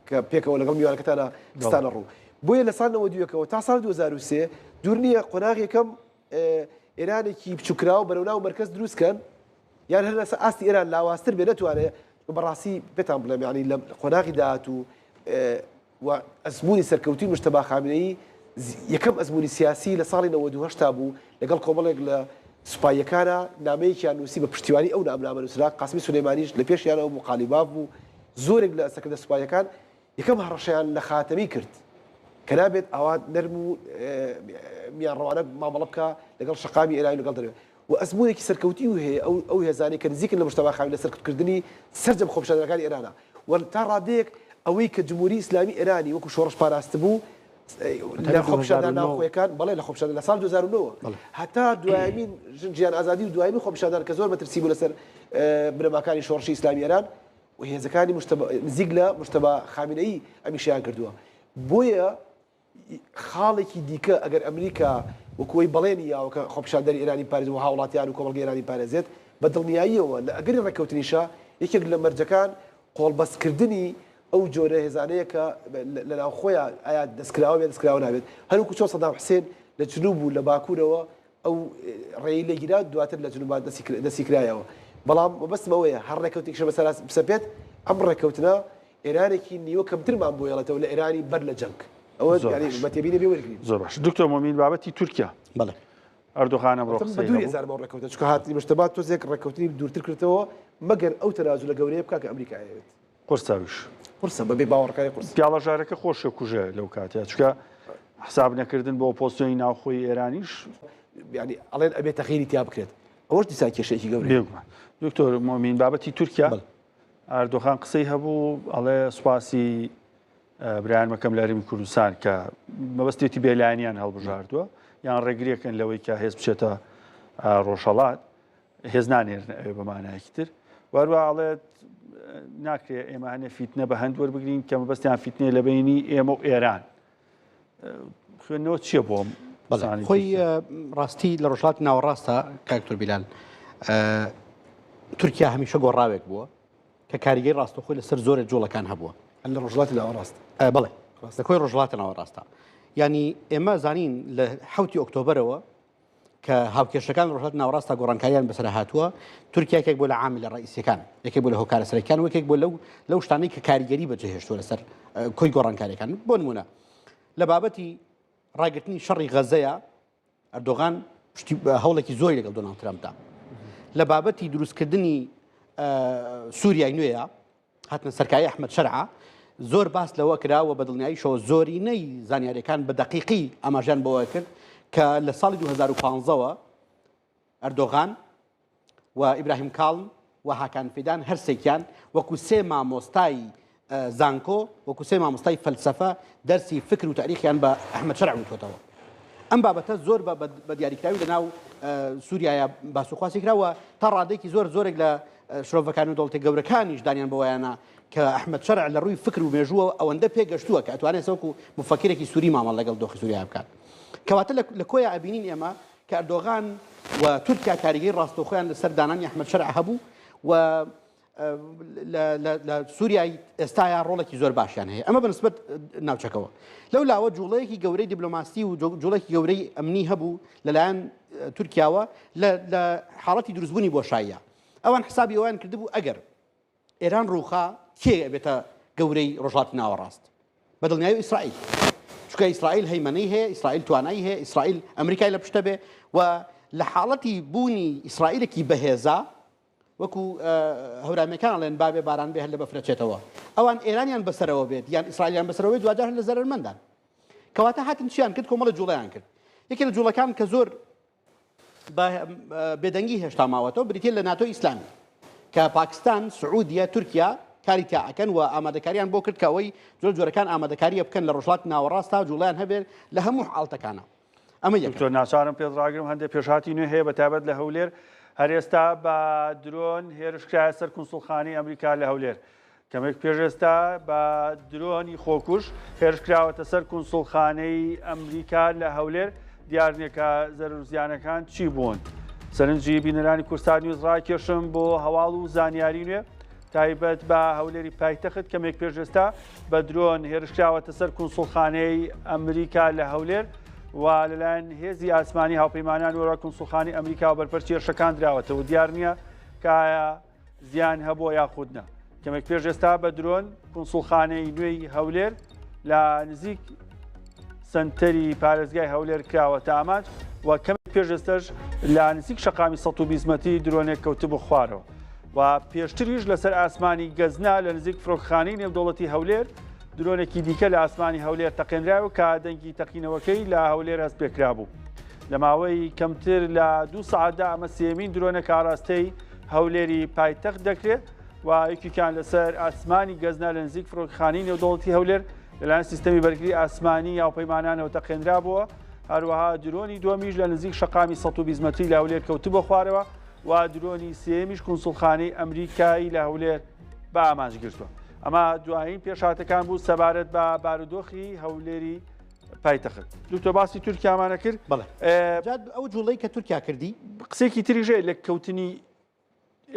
کە پێکەوە لەگەڵ میوانەکەتانە دستانە ڕوو بۆیە لە ساڵەوە دووەکەەوە تا ساڵ 2023 دوور نییە قۆناغ یەکەم ئێرانێکی بچووکراوە بەرەو ناو مەرکەز دروستکەن یان هەر لەسەر ئاستی ئێران لاوااستر بێ نەتوانێت بەڕاستی پێتان بڵێم ینی لە قۆناغی داهات و ئەزمموی سەرکەوتی مشتەبا خامنەیی یەکەم ئەزمموی سیاسی لە ساڵی 1970 بوو لەگەڵ کۆمەڵێک لە سوپایەکانە نامەیەکیان نووسی بە پشتیوانی ئەو نامنامە نووسرا قاسمی سولەیمانیش لە پێشیانەوە مقالیباف بوو زۆرێک لە ئەسەکردە سوپایەکان یەکەم هەڕەشەیان لە خاتەمی کرد کە نابێت ئەوان نەرم و میان ڕەوانە مامەڵە بکە لەگەڵ شەقامی ئێرانی لەگەڵ دەرێت و ئەزمونێکی سەرکەوتی و هەیە ئەو هێزانەی کە نزیکن لە مجتەما خاوین لە سەرکردنی سەرجەم خۆپیشاندەرەکانی ئێرانە و تا ڕادەیەک ئەوەی کە جمهوری ئیسلامی ئێرانی وەکو شۆڕش پاراست بوو لە خۆپیشاندان ناوخۆیەکان بەڵێ لە خۆپیشاندان لە ساڵ 2009 هەتا دوایمین ژیان ئازادی و دوایمین خۆپیشاندان کە زۆر مەترسی بوو لەسەر بنەماکانی شۆڕشی ئیسلامی ئێران و هێزەکانی نزیک لە مجتەما خامینەیی ئەمیشیان کردووە بۆیە خاڵێکی دیکە ئەگەر ئەمریکا وەکوی بەڵێنی یاوەکە خۆپیشاندەری ئێرانی پارێز و هاوڵاتیان و کۆمەڵگەی ئێرانی پارێزێت بە دڵنیاییەوە لە ئەگەری ڕێککەوتنیشە یەکێک لە مەرجەکان قۆڵبەستکردنی ئەو جۆرە هێزانەیە کە لە ناو خۆیان ئایا دەستکراوە بێت دەستکراوە نابێت هەروکو چۆن سەدام حوسێن لە جنوب و لە باکوورەوە ئەو ڕێی لێگیرا دواتر لە جنوبات دەسیکرایەوە بەڵام بەستمەوەیە هەر ڕێککەوتێکشە بەسەر بسەپێت ئەم ڕێککەوتنە ئێرانێکی نیوە کەمترمان بۆ یڵێتەوە لە ئێرانی بەر لە جەنگ ئەوە بەتێبینە بێ وەرگین زۆر باش دکتۆر مۆمین بابەتی تورکیا بەڵێ ئەردوغان ئەمڕۆ دووری هزارمان ڕێککەوتن چکە هاتی مشتبات تۆزێک ڕێککەوتنی دوورتر کردەوە مەگەر ئەو تەنازوو لە گەورەیە بکە کە ئەمریکایەوێت قورساویش قورسە بەبێ باوەڕەکانی قورس پیاڵە ژارەکە خۆشە کوژە لەو کاتە چکە حساب نەکردن بۆ پۆستۆی ناوخۆی ئێرانیش ینی ئەڵێن ئەبێت تەخیری تیا بکرێت ئەوەش دیسان کێشەیەکی گەورەیە بێگومان دکتۆر مۆمین بابەتی تورکیا ئەردۆغان قسەی هەبوو ئەڵێ سوپاسی برایان مەکەم لە هەرێمی کوردستان کە مەبەستێتی بێلایەنیان هەڵبژاردووە یان ڕێگریەکەن لەوەی کە هێز بچێتە ڕۆژهەڵات هێز نانێرن ئەوێ بەمانایەکی تر وەروە ئەڵێت ناکرێت ئێمە هەنێ فیتنە بە هەند وەربگرین کە مەبەستیان فیتنێ لە بینی ئێمە و ئێران خوێندنەوە چییە بۆم خۆی ڕاستی لە ڕۆژهڵاتی ناوەڕاستە کاکتۆر بیلال تورکیا هەمیشە گۆڕاوێک بووە کە کاریگەی ڕاستەخۆی لەسەر زۆرە جۆڵەکان هەبووە لە ڕۆژهڵاتی ناوەڕاست بڵێ لە کۆی ڕۆژهڵاتە ناوەڕاستە ینی ئێمە زانین لە 7 ئۆکتۆبرەوە کە هاوکێشەکان ڕۆژهڵات ناوەڕاستە گۆڕانکاریان بەسەر هاتووە تورکیا یەکێک بۆ لە عامل لە ڕئیسەکان یەکێک بۆ لە هۆکارە سەرەکیان وەکێک بۆ لەو شتانەی کە کاریگەری بەجێهێشتووە لەسەر کۆی گۆڕانکاریەکان بۆ نمونە لە بابەتی ڕاگررتنی شەڕی غەزەیە ئەردۆغان هەوڵێکی زۆری لەگەڵ دۆناڵد ترامپدا لە بابەتی دروستکردنی سووریای نوێیە هاتنە سەرکایی ئەحمەد شەرعە زۆر باس لەوە کراوە بە دڵنیاییشەوە زۆرینەی زانیاریەکان بە دەقیقی ئاماژیان بەوە کرد کە لە ساڵی 2015ەوە ئەردۆغان و ئیبراهیم کاڵن و هاکان فیدان هەرسێکیان وەکو سێ مامۆستای زانکۆ وەکو سێ مامۆستای فەلسەفە دەرسی فکر و تاریخیان بە ئەحمەد شەرع وتۆتەوە ئەم بابەتە زۆر بە دیاریکراوی لەناو سووریایە باسوخواسی کراوە تا ڕادێکی زۆرێک لە شرۆڤەکان و دەوڵەتی گەورەکانیش دانیان بەوەیانە کە ئەحمەد شەرع لە ڕووی فکر و مێژووە ئەوەندە پێگەشتووە کە ئەتوانێت سەوەکو مفەکرێکی سووری مامەڵ لەگەڵ دۆخی سووریا بکات کەواتە لە کۆیە ئەبینین ئێمە کە ئەردۆغان و تورکیا کاریگەی ڕاستەوخۆیان لەسەر دانانی ئەحمەد شەرع هەبوو و لە سووریای ئێستایا ڕۆڵێکی زۆر باشیان هەیە ئەمە بەنسبەت ناوچەکەوە لەو لاوە جوڵەیەکی گەورەی دیبلۆماسی و جوڵێکی گەورەی ئەمنی هەبوو لەلایەن تورکیاوە لە حاڵەتی دروستبوونی بۆشاییە ئەوان حسابی ئەویان کردبوو ئەگەر ئێران ڕووخا کێ بێتە گەورەی ڕۆژهڵاتی ناوەڕاست بەدڵنیایی ئیسرائیل چونکە ئیسرائیل هەیمەنەی هەیە ئیسرائیل توانایی هەیە ئیسرائیل ئەمریکای لە پشتە بێ و لە حاڵەتی بوونی ئیسرائیلێکی بەهێزا وەکو هەورامیەکان ئەڵێن بابێ باران بێ هەر لە بەفرەچێتەوە ئەوان ئێرانیان بەسەرەوە بێت یان ئیسرائیلیان بەسەرەوەی دوجار لە زەرمەندان کەواتە هاتن چیان کرد کۆمەڵە جوڵەیان کرد یەکێ لە جوڵەکان کە زۆر بێدەنگی هێشتا ماوەتەوە بریتە لە ناتۆ ئیسلامی کە پاکستان سعودیە تورکیا کاری تاعەکەن و ئامادەکاریان بۆ کرد کەوەی جۆرەکان ئامادەکاریە بکەن لە ڕۆژهڵاتی ناوەڕاستە جوڵیان هەبێت لە هەموو حاڵتەکانە ئەمە دکتۆر ناچارم پێدراگرم هەندێک پێشهاتی نوێ هەیە بەتابەت لە هەولێر هەر ئێستا بە درۆن هێرشکرایە سەر کونسوڵخانەی ئەمریکا لە هەولێر کەمێک پێش ئێستا بە درۆنی خۆکوش هێرشکراوەتە سەر کونسوڵخانەی ئەمریکا لە هەولێر دیارنێکە زەرورزیانەکان چی بوون سەرنجی بینەرانی کورسان نیوز ڕاکێشم بۆ هەواڵ و زانیاری نوێ تایبەت بە هەولێری پایتەخت کەمێک پێش ئێستا بە درۆن هێرشکراوەتە سەر کونسوڵخانەی ئەمریکا لە هەولێر و لەلایەن هێزی ئاسمانی هاوپەیمانان وەرە کونسوڵخانی ئەمریکا و بەرپەرچی هێرشەکان دراوەتەوە دیار نییە کە زیان هەبووە یاخودنا کەمێک پێش ئێستا بە درۆن کونسوڵخانەی نوێی هەولێر لە نزیک سنتەری پارێزگای هەولێر کراوەتە ئاماج و کەمێک پێش ئێستاش لە نزیک شەقامی 120 مەتری درۆنێک کەوتە بۆ خوارەوە و پێشتریش لەسەر ئاسمانی گەزنا لە نزیک فڕۆکخانەی نێودەوڵەتی هەولێر درۆنێکی دیکە لە ئاسمانی هەولێر تەقێنراوە کە دەنگی تەقینەوەکەی لە هەولێر هەست پێکرا بوو لە ماوەی کەمتر لە 2 سعاتدا ئەمە سێمین درۆنە کاڕاستەی هەولێری پایتەخت دەکرێت و یەکێکیان لەسەر ئاسمانی گەزنا لە نزیک فڕۆکەخانەی نێودەوڵەتی هەولێر لەلایەن سیستەمی بەرگری ئاسمانی یاوپەیمانانەوە تەقێنرا بووە. هەروەها درۆنی دووەمیش لە نزیک شەقامی 120 مەتری لە هەولێر کەوتبووە خوارەوە و درۆنی سێمیش کونسڵخانەی ئەمریکایی لە هەولێر بە ئامانج گرتووە. ئەمە دوایین پێشاتەکان بوو سەبارەت بە بارودۆخی هەولێری پایتەخت. دوکتۆر باسی تورکیامانە کرد. ئەو جوڵەی کە تورکیا کردی قسێکی تریژێ لە کەوتنی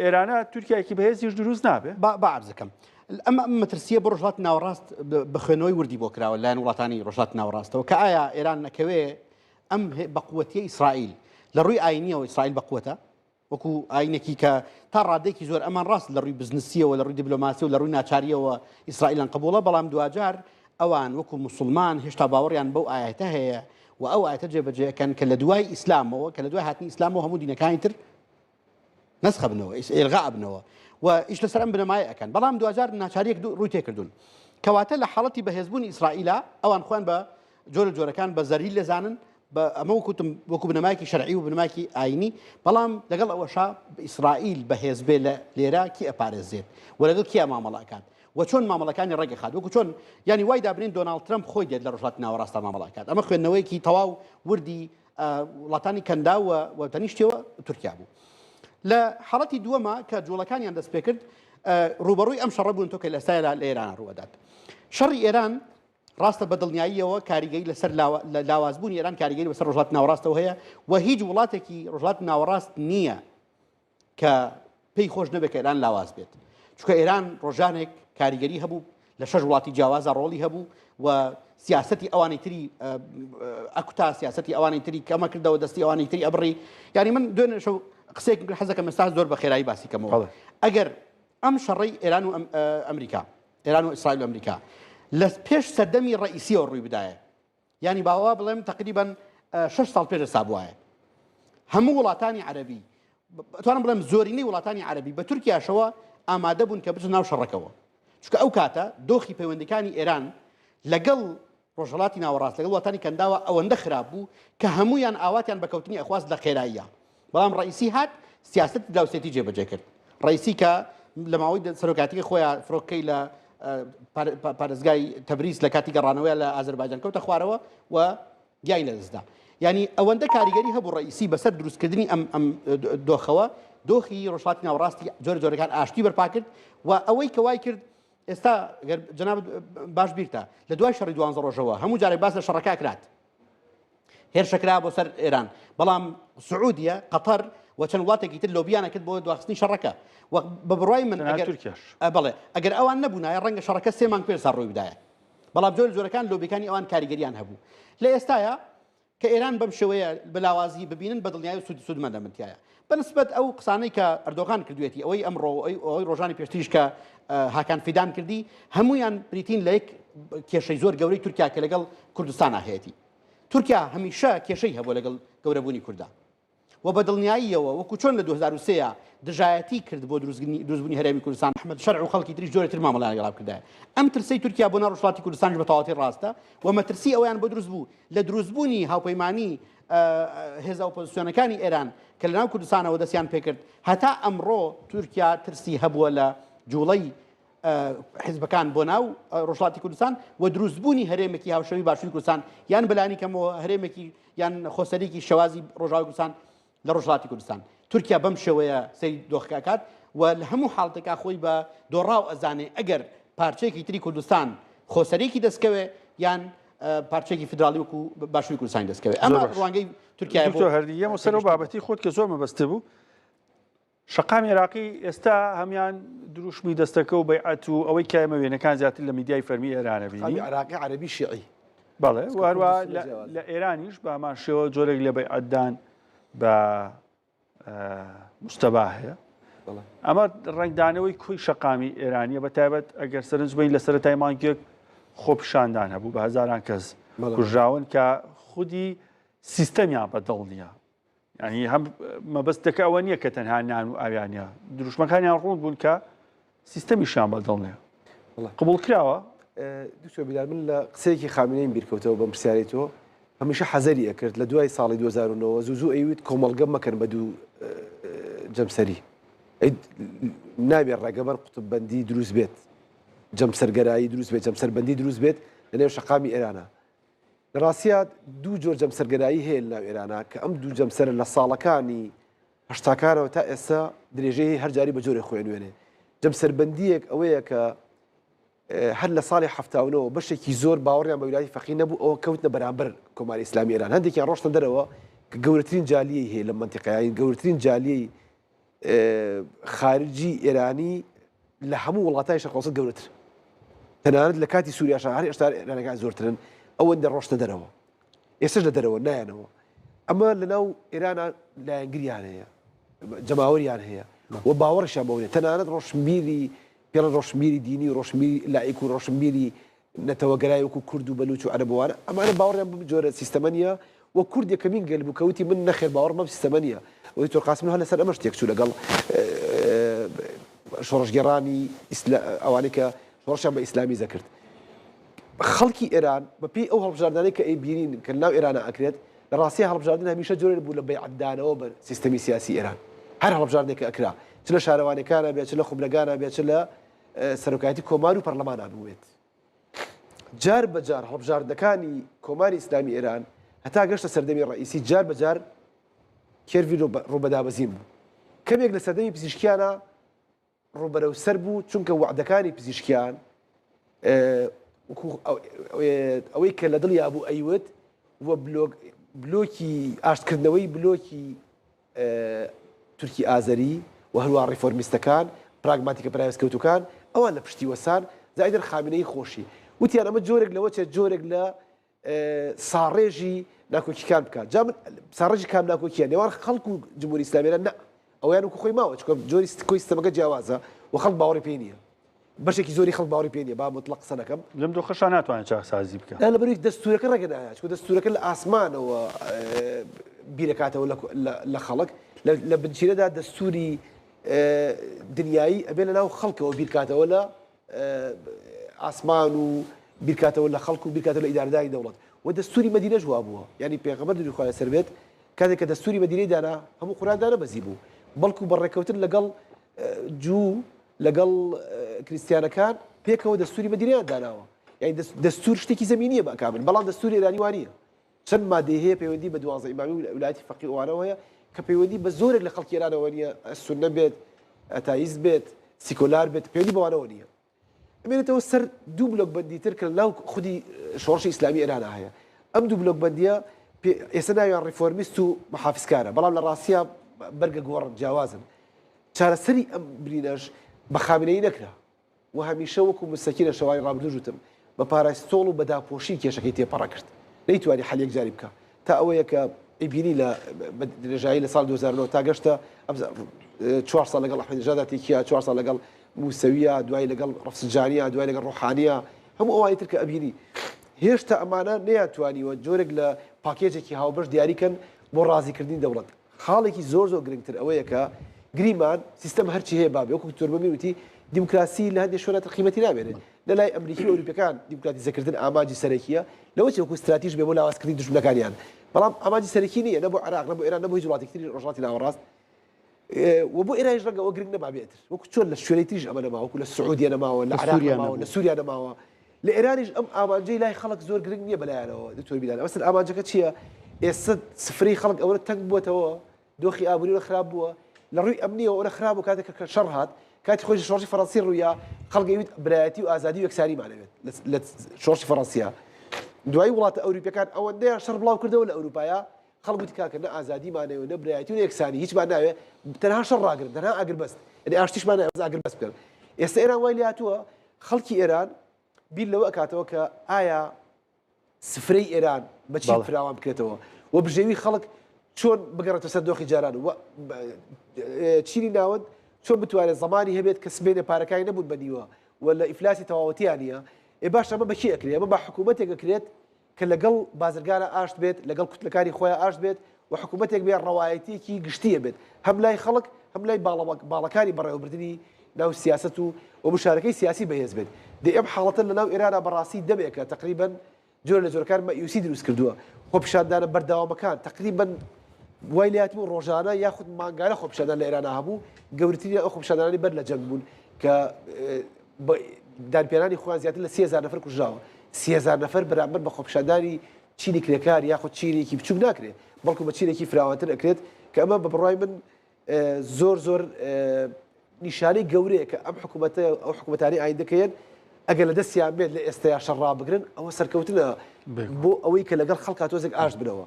ئێرانە تورکیایکی بەهێزیش دروست نابێ بەعرزەکەم ئەمە مەترسیە بۆ ڕۆژهات ناوەڕاست بە خوێنەوەی وردی بۆ کراوە لایەن وڵاتانی ڕۆژهات ناوەڕاستەوە کە ئایا ئێران نەکەوێ ئەم بەقوەتیە ئیسرائیل لە ڕووی ئاینیەوە ئیسرائیل بەقوەتە وەکو ئاینێکی کە تا ڕادێکی زۆر ئەمان ڕاست لە ڕووی بزنسیەوە لە ڕووی دیبلۆماسی و لە ڕووی ناچاریەوە ئیسرائیلان قبوڵە بەڵام دوجار ئەوان وەکو مسلمان هێشتا باوەڕیان بەو ئاەتە هەیە و ئەو ئاەتە جێبەجێەکەن کە لە دوای ئیسلامەوە کە لە دوای هاتنی ئیسلامەوە هەموو دینەکانی تر نسخە بنەوە ئێلغا بنەوە و ئیش لەسەر ئەم بنەمای ئەەکەن بەڵام دوجار ناچاریەک ڕووی تێکردوون کەواتە لە حاڵەتی بەهێزبوونی ئیسرائیلە ئەوان خۆیان بە جۆرە جۆرەکان بە زەریل لەزانن بە ئەمە وەکوتم وەکو بنەمایکی شەرعی و بنەمایکی ئاینی بەڵام لەگەڵ ئەوەشا ئیسرائیل بەهێزبێ لە لێرە کی ئەپارێزێت و لەگەڵ کیا مامەڵاکات و چۆن مامەڵەکانی ڕێگەخات وەکو چۆن ینی وای دابنین دۆناڵد ترەمپ خۆی دێت لە ڕۆژهات ناوەڕاستە مامەڵاکات ئەمە خوێندنەوەیکی تەواو وردی وڵاتانی کەندا و تەنیشتەوە تورکیا بوو. لە حاڵەتی دووەمە کە جوڵەکانیان دەست پێ کرد ڕوبەڕووی ئەم شەڕە بوون تۆ کە لە ئێستاە لە ئێران ڕوەدات. شەڕی ئێران ڕاستە بەدڵنیاییەوە کاریگەری لەسەر لاوازبوونی ئێران کاریگەری بەسەر ڕۆژهات ناوەڕاستەوە هەیە و هیچ وڵاتێکی ڕۆژهات ناوەڕاست نییە کە پێی خۆش نەبێت کە ئێران لاواز بێت چونکە ئێران ڕۆژانێک کاریگەری هەبوو لە 6 وڵاتی جیاوازە ڕۆڵی هەبوو و سیاسەتی ئەوانەی تری ئەکوتا سیاسەتی ئەوانەی تری کەمە کردەوە دەستی ئەوانەی تری ئەبڕی ینی من دوێنێ شەو قسێک حەزەکەم ئێستا زۆر بە خێرایی باسی کەمەوە ئەگەر ئەم شەڕەی ئێران و ئەمریکا ئێران و ئیسرائیل و ئەمریکا لە پێش سەردەمی ڕئیسیەوە ڕووی بدایە ینی باوا بڵێم تقریبا 6 ساڵ پێش حساب وایە هەموو وڵاتانی عەربی توانم بڵێم زۆرینەی وڵاتانی عەربی بە تورکیاشەوە ئامادە بوون کە بچن ناو شەڕەکەەوە چونکە ئەو کاتە دۆخی پەیوەندەکانی ئێران لەگەڵ ڕۆژهەڵاتی ناوەڕاست لەگەڵ وڵاتانی کەنداوە ئەوەندە خراپ بوو کە هەمویان ئاواتیان بەکەوتنی ئەخواست لە خێراییە بەڵام ڕئیسی هات سیاست داوسێتی جێبەجێ کرد ڕئیسی کە لە ماوەی سەرۆکاتیی خۆیان فڕۆکەی لە پارێزگای تەبریز لە کاتی گەڕانەوەی لە ئازەربایجان کەوتە خوارەوە و گیای لەدەستدا ینی ئەوەندە کاریگەری هەبوو ڕئیسی بەسەر دروستکردنی ئەم دۆخەوە دۆخی ڕۆژهاتی ناوەڕاستی جۆرە جۆرەکان ئاشتی بەرپا کرد و ئەوەی کە وای کرد ئێستا جەناب باش بیرتە لە دوای شەڕی 12 ڕۆژەوە هەموو جارێک باس لە شەڕەکە کرات هێرشەکرا بۆ سەر ئێران بەڵام سعودیە قەتەر و چەند وڵاتێکی تر لۆبیانە کرد بۆ دواخستنی شەڕەکە و بە بڕای من بڵێ ئەگەر ئەوان نەبوونایە ڕەنگە شەڕەکە 3 مانگ پێش سا ڕووی بدایە بەڵام جۆر جۆرەکان لۆبیەکانی ئەوان کاریگەریان هەبوو لە ئێستاە کە ئێران بەم شێوەیە بەلاوازی ببینن بەدڵنیایی و سوودمەندەمەندایە بەنسبەت ئەو قسانەی کە ئەردۆغان کردوێتی ئەوەی ئەمڕۆ ئەوەی ڕۆژانی پێشتریش کە هاکان فیدان کردی هەمویان بریتین لە یەک کێشەی زۆر گەورەی تورکیا کە لەگەڵ کوردستان هەیەی تورکیا هەمیشە کێشەی هەبوو لەگەڵ گەورەبوونی کووردا و بەدڵنیاییەوە وەکو چۆن لە 2023 دژایەتی کرد بۆ دروستبوونی هەرێمی کوردستان ئەحمەد شەرع و خەڵکی تریش جۆرەتر مامەڵیان لەگەڵ کردایە ئەم ترسەی تورکیا بۆ ناڕۆژهەڵاتی کوردستانش بە تەواوەتی ڕاستە و مەترسی ئەویان بۆ دروست بوو لە دروستبوونی هاوپەیمانی هێزە ئۆپۆزیسیۆنەکانی ئێران کە لەناو کوردستانەوە دەستیان پێکرد هەتا ئەمڕۆ تورکیا ترسی هەبووە لە جوڵەی حیزبەکان بۆ ناو ڕۆژهەڵاتی کوردستان و دروستبوونی هەرێمێکی هاوشەوی باشووری کوردستان یان بەلانی کەمەوە هەرێمێکی یان خۆسەریکی شەوازی ڕۆژاوی کوردستان لە ڕۆژهەڵاتی کوردستان تورکیا بەم شێوەیە سەیری دۆخەکات و لە هەموو حاڵتێکا خۆی بە دۆڕاو ئەزانێ ئەگەر پارچەیەکی تری کوردستان خۆسەرێکی دەستکەوێ یان پارچێکی فدراڵی وەکو باشووری کوردستان دەستکەوێت ئەمە ڕوانگەی تورکیا هەردیە سەرەوە بابەتی خۆت کە زۆر مەبەستە بوو شەقامی عێراقی ئێستا هەمان دروشمی دەستەکە و بەیعەت و ئەوەی کایمە وێنەکان زیاتر لە میدیای فەرمی ئێرانە بینی عێراقی عەرەبی شیعی بەڵێ وهروە لە ئێرانیش بە هەمان شێوە جۆرێک لە بەیعەتدان بە مستەبا هەیە ئەمە ڕنگدانەوەی کوی شەقامی ئێرانیە بە تایبەت ئەگەر سەرنج بین لە سەرەتای مانگێک خۆپیشاندان هەبوو بە هەزاران کەس کوژراون کە خودی سیستەمیان بەدڵ نییە ینی هەم مەبەستەکە ئەوە نییە کە تەنها نان و ئاویانە دروشمەکانیان ڕوون بوون کە سیستەمیشیان بەدڵ نییە قبول کراوە دوکتۆر بیلال من لە قسەیەکی خامنەی بیرکەوتەوە بەم پرسیارەی تۆ هەمیشە حەزەری ئەکرد لە دوای ساڵی 2009 زوو ئەیوت کۆمەڵگە مەکەن بە دوو جەمسەری نابێت ڕێگەبەر قوتوببەندی دروست بێت جەمسەرگەرایی دروست بێت جەمسەربەندی دروست بێت لە نێو شەقامی ئێرانە لە ڕاستیە دوو جۆر جەمسەرگەرایی هەیە لەناو ئێرانە کە ئەم دوو جەمسەرە لە ساڵەکانی هەشتاکانەوە تا ئێستا درێژەی هەرجاری بە جۆرێ خۆی نوێنێ جەمسەربەندیەک ئەوەیە کە هەر لە ساڵی هەفتاونەوە بەشێکی زۆر باوەڕیان بە ویلایەتی فەقیه نەبوو ئەوە کەوتنە بەرامبەر کۆماری ئیسلامی ئێران هەندێکیان ڕۆشتە دەرەوە کە گەورەترین جالیەی هەیە لە منتیقەیە گەورەترین جالیەی خارجی ئێرانی لە هەموو وڵاتای شەرق ئەوسەط گەورەتر تەنانەت لە کاتی سووریاش هەر ئێستا ئێرانەکان زۆرترن ئەوەندە ڕۆشتە دەرەوە ئێستش لە دەرەوە نایەنەوە ئەمە لەناو ئێرانە لایەنگریان هەیە جەماوەریان هەیە و باوەڕیشان بەوەیە تەنانەت ڕۆشنبیری پێڵە ڕۆشنبیری دینی و ڕۆشنبیری لایک و ڕۆشنبیری نەتەوەگەرای وەکو کورد و بەلوچ و عەرەبوانە ئەمانە باوەڕیان بم جۆرە سیستەمە نیە و کورد یەکەمین گەل بوو کەوتی من نەخێر باوەڕ بەم سیستەمە نیە و دکتۆر قاسم هەر لەسەر ئەمەش تێک چوو لەگەڵ شۆڕشگەڕانی ئەوانەی کە شۆڕشیان بە ئیسلامی زەکرد خەڵکی ئێران بەپێی ئەو هەڵبژاردانەی کە ئەیبینین کە ناو ئێرانە ئەکرێت لە ڕاستی هەڵبژاردن هەمیشە جۆرێک بوو لە بەیعەتدانەوە بە سیستەمی سیاسی ئێران هەر هەڵبژاردنێکە ئەکرا چ لە شارەوانەکانە بێت چ لە خوبلەکانە بێت چ لە سەرۆکایەتی کۆمار و پەرلەمانان بوێت جار بەجار هەڵبژاردنەکانی کۆماری ئیسلامی ئێران هەتا گەشتە سەردەمی ڕئیسی جار بەجار کێروی ڕوبەدابەزین بوو کەمێک لە سەردەمی پزیشکیانە ڕوبەرەو سەر بوو چونکە وعدەکانی پزیشکیان ئەوەی کە لە دڵیا بوو ئەیوت وە بلۆکی ئاشتکردنەوەی بلۆکی تورکی ئازەری و هەروە ڕیفۆرمیستەکان پراگماتیکە پرایوەسکەوتوەکان ئەوان لە پشتی وەسان زائیدەر خامنەی خۆشی وتیان ئەمە جۆرێک لەوە چێت جۆرێک لە ساڕێژی ناکۆکیەکان بکات جا من ساڕێژی کام ناکۆکیە نێوان خەڵک و جمهوری ئیسلامیێران نە ئەویان وەکو خۆی ماوە چکە جۆری کۆی سیستەمەکە جیاوازە و خەڵک باوەڕی پێ نییە بەشێکی زۆری خەڵک باوەڕی پێ نییە با مطلق قسە نەکەم لەم دوو خەشان ناتوانێت چاکسازی بکات لەبەروی دەستورەکە ڕێگە نایە چکە دەستورەکە لە ئاسمانەوە بیرەکاتەوە لە خەڵک لە بنچینەدا دەستوری دنیایی ئەبێ لە ناو خەڵکەوە بیرکاتەوە لە ئاسمان و بیرکاتەوە لە خەڵک و بیرکاتەوە لە ئیدارەداری دەوڵەت و دەستوری مەدینە جوا بووە یعنی پێغەمبەر دووری خوا لەسەر بێت کاتێک کە دەستوری مەدینەی دانا هەموو قورئاندا نەبەزی بوو بەڵکو بەڕێکەوتن لەگەڵ جوو لەگەڵ کریستیانەکان پێکەوە دەستوری مەدینەیان داناوە یعنی دەستور شتێکی زەمینیە بەکامل بەڵام دەستوری ئێرانی وانە چەند مادەی هەیە پەیوەندی بە 12 ئیمامی و ویلایەتی فەقیه ئەوانەوە هەیە کە پەیوەندی بە زۆرێک لە خەڵکی ئێرانەوە نییە سونە بێت ئەتاییست بێت سیکۆلار بێت پەیوەندی بەوانەوە نییە ئەمێنێتەوە سەر دوو بلۆک بەندیتر کە ناو خودی شۆڕشی ئیسلامی ئێرانە هەیە ئەم دوو بلۆک بەندیە ئێستا ناویان ڕیفۆرمیست و محافزکارە بەڵام لە ڕاستیە بەرگە گۆڕ جیاوازن چارەسەری ئەم برینەش بە خامنەی نەکرا و هەمیشە وەکو مستەکیرە شەوانی ڕابردوو ژوتم بە پاراستۆڵ و بەداپۆشی کێشەکەی تێپەڕە کرد نەیتوانی حەلیەک جاری بکە تا ئەوەیە کە ئەیبینی لە درێژایی لە ساڵ 2009 تا گەشتە 4 ساڵ لەگەڵ ئەحمەدیژادا تێکیە 4 ساڵ لەگەڵ موسەویە دوای لەگەڵ ڕەفسنجانیە دوای لەگەڵ ڕۆحانیە هەموو ئەوانی تر کە ئەبینی هێشتا ئەمانە نەیانتوانیوە جۆرێک لە پاکێجێکی هاوبەش دیاریکەن بۆ ڕازیکردنی دەوڵەت خاڵێکی زۆر گرنگتر ئەوەیە کە گریمان سیستەم هەرچی هەیە بابێ وەکو دکتۆر مەمین وتی دیموکراسی لە هەندێک شوێنە قیمەتی نامێنێت لە لای ئەمریکی و ئەوروپیەکان دیموکراتی زەکردن ئاماجی سەرەکیە لەوە چ وەکو استراتیژ بێ بۆ لاوازکردنی دژمنەکانیان بەڵام ئاماجی سەرەکی نییە نە بۆ عێراق نە بۆ ئێران نە بۆ هیچ وڵاتێکی ڕۆژهەڵاتی ناوەڕاست و بۆ ئێرانیش ڕەنگەوە گرنگ نەمابێتر وەکو چۆن لە شوێنەی تریش ئەمە نەماوە وەکو لە سعودیە نەماوە لە عێراق نەماوە لە سووریا نەماوە لە ئێرانیش ئەم ئامانجەی لای خەڵک زۆر گرنگ نییە بەلایەنەوە دکتۆر بیلال ئەوەسن ئامانجەکە چییە ئێستا سفرەی خەڵک ئەوە تەنگ بووەتەوە دۆخی ئابووری خراپ بووە لە ڕووی ئەمنیەوە ئەوە خراپ و کاتێک کە شەڕ هات کاتی خۆی شۆڕشی فەڕەنسی ڕوویە خەڵگەویت برایەتی و ئازادی و یەکسانیمانەوێت لە شۆڕشی فەڕەنسیە دوای وڵاتە ئەوروپیەکان ئەوەندەیان شەڕ بڵاو کردەوە لە ئەوروپایە خەڵک وتی کاکە نە ئازادیمانەوێت نە برایەتی و نە یەکسانی هیچمان ناوێت تەنها شەڕ ڕاگرن تەنها ئاگر بەست یعنی ئاشتیشمان ناوێت ئاگر بەست بکەن ئێستا ئێران وای لێ هاتووە خەڵکی ئێران بیر لەوە ئەکاتەوە کە ئایا سفرەی ئێران بەچی فراوان بکرێتەوە و بژێوی خەڵک چۆن بگەڕێتە سەر دۆخی جاران و چینی ناوەند چۆن بتوانێت زمانی هەبێت کە سبێنە پارەکانی نەبوون بەنیوە و لە ئیفلاسی تەواوەتیان نیە باش ئەمە بەکی ئەکرێت ئەمە با حکوومەتێک ئەکرێت کە لەگەڵ بازرگانە ئاشت بێت لەگەڵ کوتلەکانی خۆیان ئاشت بێت و حکوومەتێک بێت ڕەوایەتێکی گشتیە بێت هەم لای خەڵک هەم لای باڵەکانی بەڕێوەبردننی ناو سیاست و مشارەکەی سیاسی بەهێز بێت دێ ئەم حاڵەتە لە ناو ئێرانە بەڕاستی دەبێت کە تقریباً جۆرە لە جۆرەکان مەیوسی دروست کردووە خۆپیشاندانە بەردەوامەکان تقریبا وای لاتم و ڕۆژانە یاخود مانگانە خۆپیشاندان لە ئێران هەبوو گەورەترین ئەو خۆپیشاندانانی بەر لە جەنگ بوون کە دانپێرانی خۆیان زیاتر لە 30,000 نەفر کوژراوە 30,000 نەفر بەرامبەر بە خۆپیشاندانی چینی کرێکار یاخود چینێکی بچوک ناکرێت بەڵکو بە چینێکی فراوانتر ئەکرێت کە ئەمە بە بڕای من زۆر نیشانەی گەورەیە کە ئەم ئەو حکوومەتانی ئایندەکەیان ئەگەر لە دەستیان بێت لە ئێستایا شەڕا بگرن ئەوە سەرکەوتنە بۆ ئەوەی کە لەگەڵ خەڵکا تۆزێک ئاش بنەوە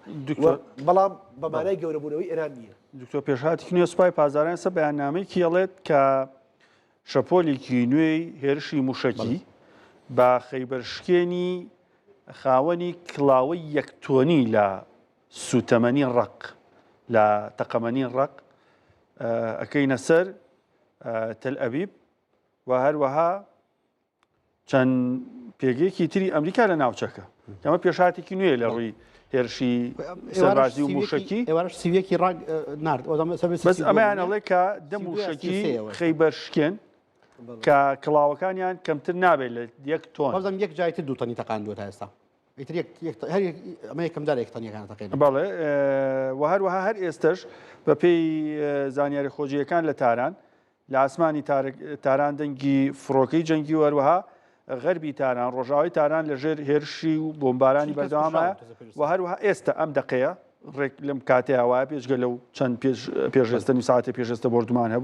بەڵام بەمانای گەورەبوونەوەی ئێران نییە. دکتۆر پێشهاتی نوێ سوپای پازاران سە بەیاننامەی کێڵێت کە شەپۆلێکی نوێی هێرشی موشکی بە خەیبەرشکێنی خاوەنی کڵاوەی یەکتۆنی لە سوتەمەنی ڕق لە تەقەمەنی ڕق ئەەکەینە سەر تەل ئەبیب و هەروەها چەند پێگەیەکی تری ئەمریکا لە ناوچەکە ئەمە پێشاتێکی نوێ لە ڕووی هێرشی سەربازی و موشکی ئێوارش سیویەکی ڕاگ نارد بەس ئەمەیان ئەڵێ کە دە موشکی خەیبەرشکێن کە کڵاوەکانیان کەمتر نابێت لە 1 تۆن بەڵام یەک جایتر دوو تەنی تەقاندووە تا ئێستا ئەمە یەکەمدار یەکتەنیەکان تەقین بەڵێ و هەروەها هەر ئێستش بە پێی زانیاری خۆجیەکان لە تاران لە ئاسمانی تاران دەنگی فڕۆکەی جەنگی و هەروەها غەربی تاران ڕۆژاوی تاران لەژێر هێرشی و بۆمبارانی بەردەوامە و هەروەها ئێستا ئەم دقەیە ڕێک لەم کاتەیە وایە پێشگە لەو چەند پێشێستنی ساعتە پێشێستە بردومان هەبوو